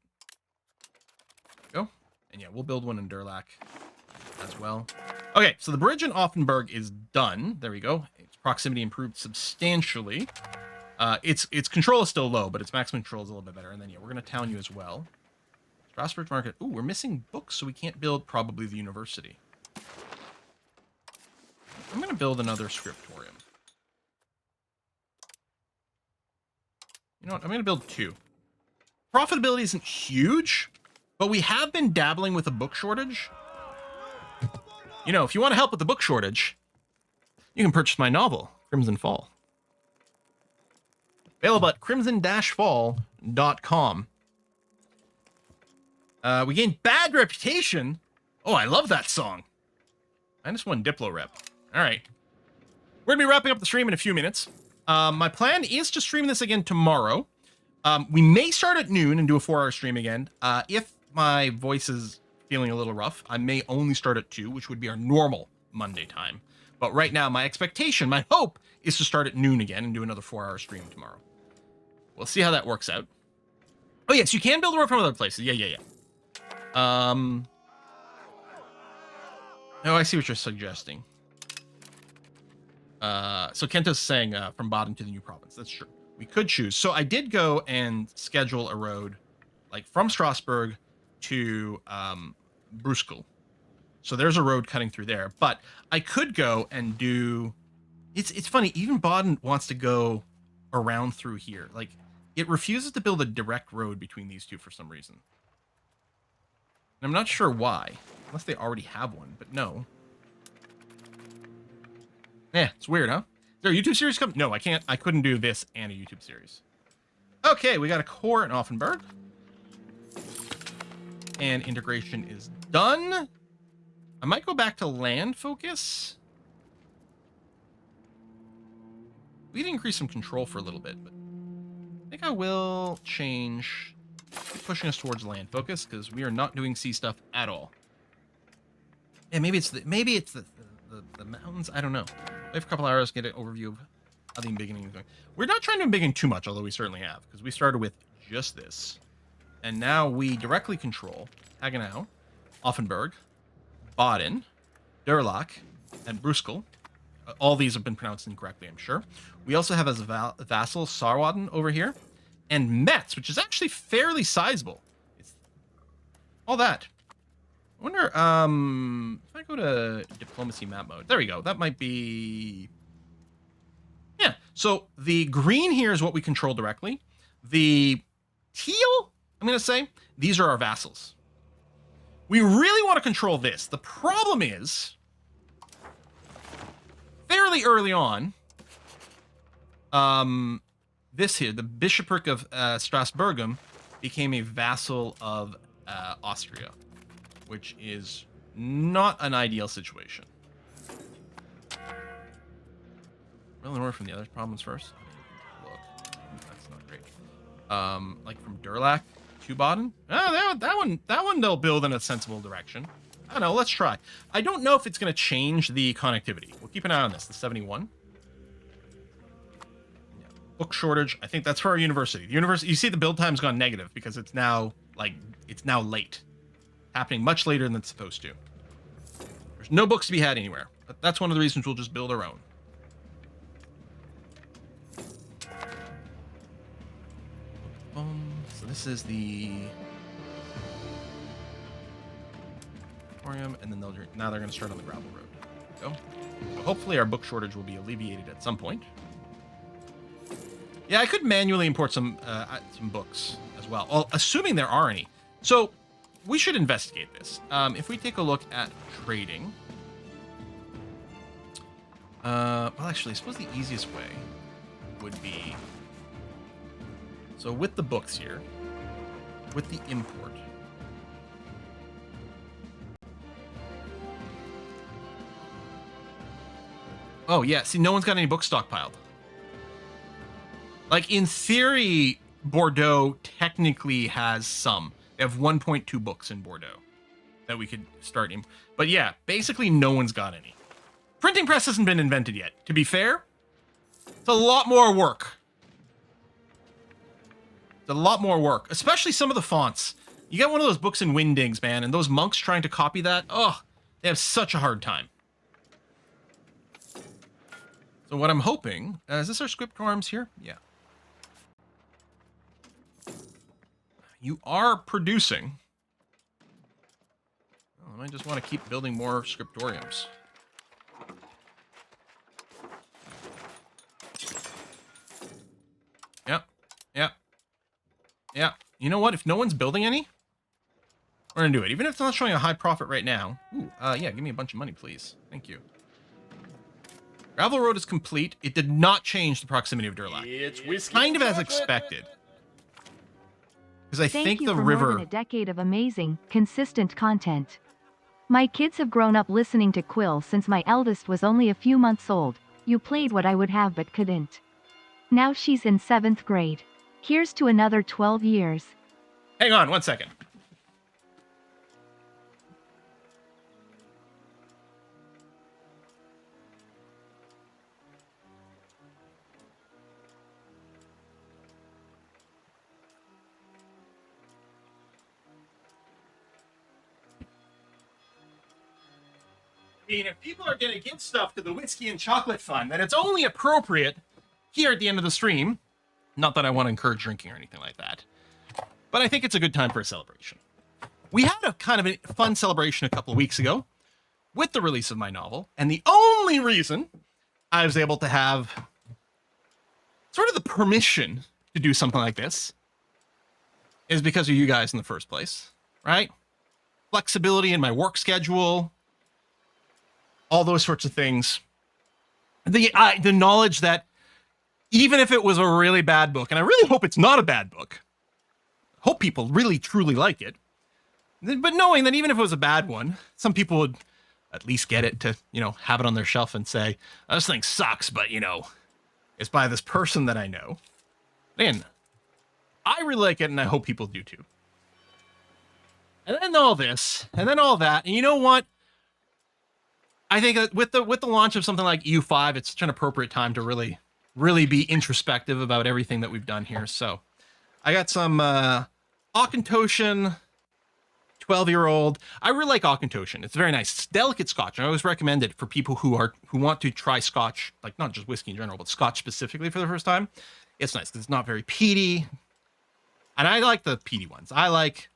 Go. And yeah, we'll build one in Durlac as well. Okay, so the bridge in Offenburg is done. There we go. Its proximity improved substantially. Its control is still low, but its maximum control is a little bit better. And then, yeah, we're going to town you as well. Strasbourg Market. Ooh, we're missing books, so we can't build probably the university. I'm going to build another scriptorium. You know what? I'm going to build 2. Profitability isn't huge, but we have been dabbling with a book shortage. You know, if you want to help with the book shortage, you can purchase my novel, Crimson Fall. Available at crimson-fall.com. We gained bad reputation. Oh, I love that song. -1 Diplo rep. All right. We're going to be wrapping up the stream in a few minutes. My plan is to stream this again tomorrow. We may start at noon and do a 4-hour stream again. If my voice is feeling a little rough, I may only start at 2, which would be our normal Monday time. But right now, my expectation, my hope, is to start at noon again and do another 4-hour stream tomorrow. We'll see how that works out. Oh, yes, you can build a road from other places. Yeah. Oh, I see what you're suggesting. So Kento's saying from Baden to the new province. That's true. We could choose. So I did go and schedule a road like from Strasbourg to Bruskel. So there's a road cutting through there. But I could go and do... It's funny. Even Baden wants to go around through here. Like, it refuses to build a direct road between these two for some reason. And I'm not sure why. Unless they already have one. But no. Yeah, it's weird, huh? Is there a YouTube series coming? No, I can't. I couldn't do this and a YouTube series. Okay, we got a core in Offenburg. And integration is done. I might go back to land focus. We can increase some control for a little bit, but I think I will change, pushing us towards land focus because we are not doing sea stuff at all. Yeah, maybe it's the mountains. I don't know. We have a couple hours to get an overview of how the embiggening is going. We're not trying to embiggen too much, although we certainly have, because we started with just this. And now we directly control Hagenau, Offenburg, Baden, Durlac, and Bruskel. All these have been pronounced incorrectly, I'm sure. We also have as a vassal Sarwaden over here, and Metz, which is actually fairly sizable. It's all that. I wonder, if I go to diplomacy map mode, there we go. That might be, yeah. So the green here is what we control directly. The teal, I'm going to say, these are our vassals. We really want to control this. The problem is, fairly early on, this here, the bishopric of Strasbourg, became a vassal of Austria, which is not an ideal situation. Really more from the other province first. Look, that's not great. Like from Durlac to Baden. Oh, that one they'll build in a sensible direction. I don't know. Let's try. I don't know if it's going to change the connectivity. We'll keep an eye on this. The 71. Yeah. Book shortage. I think that's for our university. The university. You see, the build time's gone negative because it's now late, happening much later than it's supposed to. There's no books to be had anywhere. But that's one of the reasons we'll just build our own. So this is the and then now they're going to start on the gravel road. Go. So hopefully our book shortage will be alleviated at some point. Yeah, I could manually import some books as well, assuming there are any. So we should investigate this. If we take a look at trading, well, actually, I suppose the easiest way would be, so with the books here, with the import, oh yeah, see, no one's got any books stockpiled. Like, in theory, Bordeaux technically has some. They have 1.2 books in Bordeaux that we could start in. But yeah, basically no one's got any. Printing press hasn't been invented yet. To be fair, it's a lot more work. It's a lot more work, especially some of the fonts. You get one of those books in Wingdings, man, and those monks trying to copy that, oh, they have such a hard time. So what I'm hoping, is this our scriptorms here? Yeah. You are producing. Well, I just want to keep building more scriptoriums. Yep. Yep. Yeah. You know what? If no one's building any, we're going to do it. Even if it's not showing a high profit right now. Ooh, yeah, give me a bunch of money, please. Thank you. Gravel road is complete. It did not change the proximity of Durlac. It's whiskey Kind of and as chocolate. expected. Because I Thank think you the for river... more than a decade of amazing, consistent content. My kids have grown up listening to Quill since my eldest was only a few months old. You played what I would have but couldn't. Now she's in 7th grade. Here's to another 12 years. Hang on, 1 second. I mean, if people are going to give stuff to the Whiskey and Chocolate Fund, then it's only appropriate here at the end of the stream. Not that I want to encourage drinking or anything like that, but I think it's a good time for a celebration. We had a kind of a fun celebration a couple of weeks ago with the release of my novel, and the only reason I was able to have sort of the permission to do something like this is because of you guys in the first place, right? Flexibility in my work schedule, all those sorts of things. The knowledge that even if it was a really bad book, and I really hope it's not a bad book, hope people really truly like it, but knowing that even if it was a bad one, some people would at least get it to, you know, have it on their shelf and say, oh, this thing sucks, but, you know, it's by this person that I know. Man, I really like it, and I hope people do too. And then all this, and then all that, and you know what? I think that with the launch of something like U5, it's such an appropriate time to really be introspective about everything that we've done here. So I got some Auchentoshan 12-year-old. I really like Auchentoshan. It's very nice. It's delicate Scotch. I always recommend it for people who want to try Scotch, like not just whiskey in general, but Scotch specifically for the first time. It's nice because it's not very peaty. And I like the peaty ones. I like,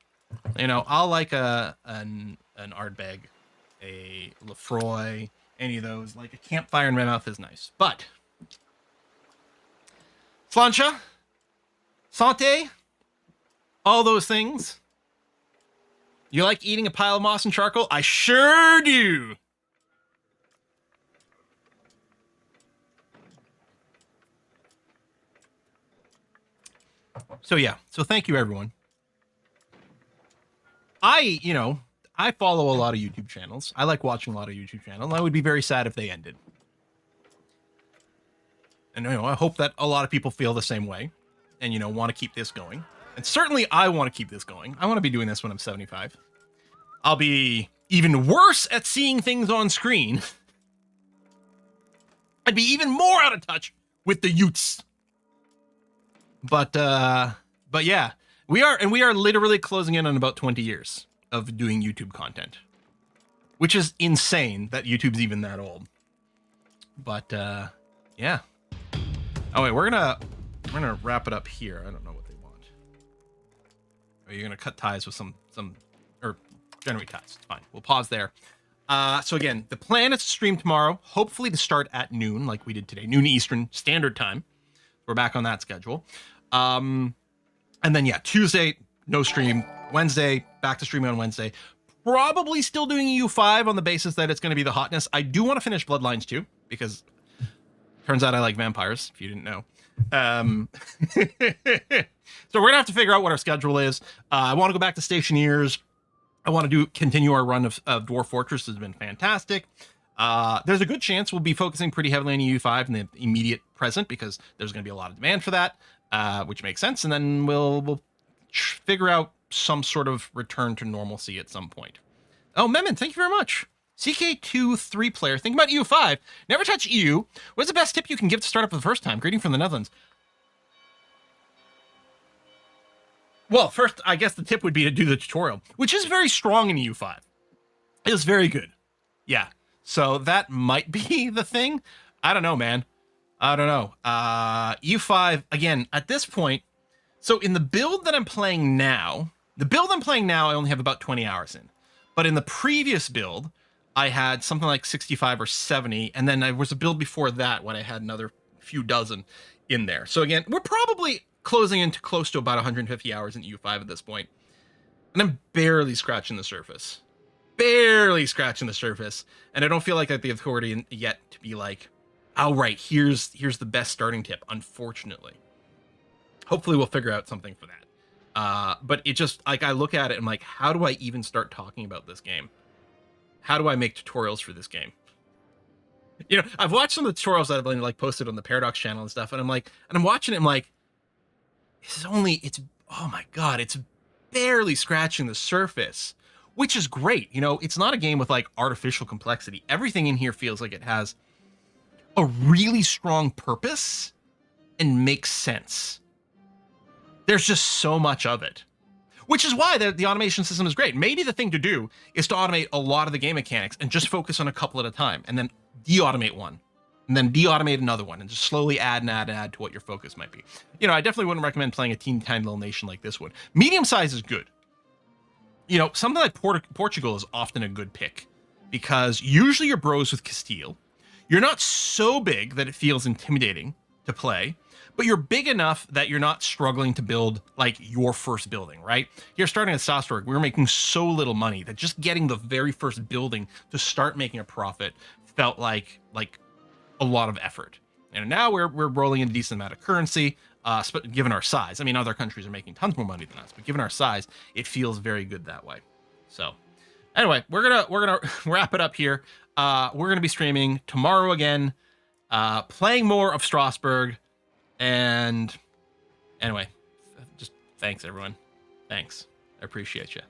you know, I'll like an Ardbeg, a Lefroy, any of those. Like a campfire in my mouth is nice. But Slancha, Santé, all those things. You like eating a pile of moss and charcoal? I sure do. So yeah, so thank you everyone. I follow a lot of YouTube channels. I like watching a lot of YouTube channels. I would be very sad if they ended. And, you know, I hope that a lot of people feel the same way and, you know, want to keep this going. And certainly I want to keep this going. I want to be doing this when I'm 75. I'll be even worse at seeing things on screen. I'd be even more out of touch with the youths. But yeah, we are literally closing in on about 20 years of doing YouTube content, which is insane that YouTube's even that old. But yeah. Oh wait, we're gonna wrap it up here. I don't know what they want. Are you gonna cut ties with some or generate ties? It's fine. We'll pause there. So again, the plan is to stream tomorrow, hopefully to start at noon, like we did today, noon Eastern Standard Time. We're back on that schedule. And then yeah, Tuesday no stream. Wednesday back to streaming on Wednesday. Probably still doing EU5 on the basis that it's going to be the hotness. I do want to finish Bloodlines 2 because turns out I like vampires, if you didn't know. So we're gonna have to figure out what our schedule is. I want to go back to Stationeers. I want to continue our run of Dwarf Fortress. Has been fantastic. There's a good chance we'll be focusing pretty heavily on EU5 in the immediate present because there's going to be a lot of demand for that, which makes sense. And then we'll figure out some sort of return to normalcy at some point. Oh, Memon, thank you very much. CK2 3-player, think about EU5. Never touch EU. What's the best tip you can give to start up for the first time? Greeting from the Netherlands. Well, first, I guess the tip would be to do the tutorial, which is very strong in EU5. It is very good. Yeah. So that might be the thing. I don't know, man. I don't know. EU5, again, at this point, so in the build that I'm playing now, I only have about 20 hours in. But in the previous build, I had something like 65 or 70, and then there was a build before that when I had another few dozen in there. So again, we're probably closing into close to about 150 hours in EU5 at this point. And I'm barely scratching the surface. Barely scratching the surface. And I don't feel like I have the authority yet to be like, oh, right, here's the best starting tip, unfortunately. Hopefully we'll figure out something for that. But it just, like, I look at it and I'm like, how do I even start talking about this game? How do I make tutorials for this game? You know, I've watched some of the tutorials that have been like posted on the Paradox channel and stuff, and I'm like, and I'm watching it, I'm like, oh my God, it's barely scratching the surface, which is great. You know, it's not a game with like artificial complexity. Everything in here feels like it has a really strong purpose and makes sense. There's just so much of it, which is why the automation system is great. Maybe the thing to do is to automate a lot of the game mechanics and just focus on a couple at a time, and then de-automate one, and then de-automate another one, and just slowly add and add and add to what your focus might be. You know, I definitely wouldn't recommend playing a teeny tiny little nation like this one. Medium size is good. You know, something like Portugal is often a good pick because usually you're bros with Castile. You're not so big that it feels intimidating to play, but you're big enough that you're not struggling to build like your first building, right? You're starting at Strasbourg. We were making so little money that just getting the very first building to start making a profit felt like a lot of effort. And now we're rolling in a decent amount of currency, given our size. I mean, other countries are making tons more money than us, but given our size, it feels very good that way. So anyway, we're gonna wrap it up here. We're gonna be streaming tomorrow again, playing more of Strasbourg. And anyway, just thanks everyone. Thanks. I appreciate you.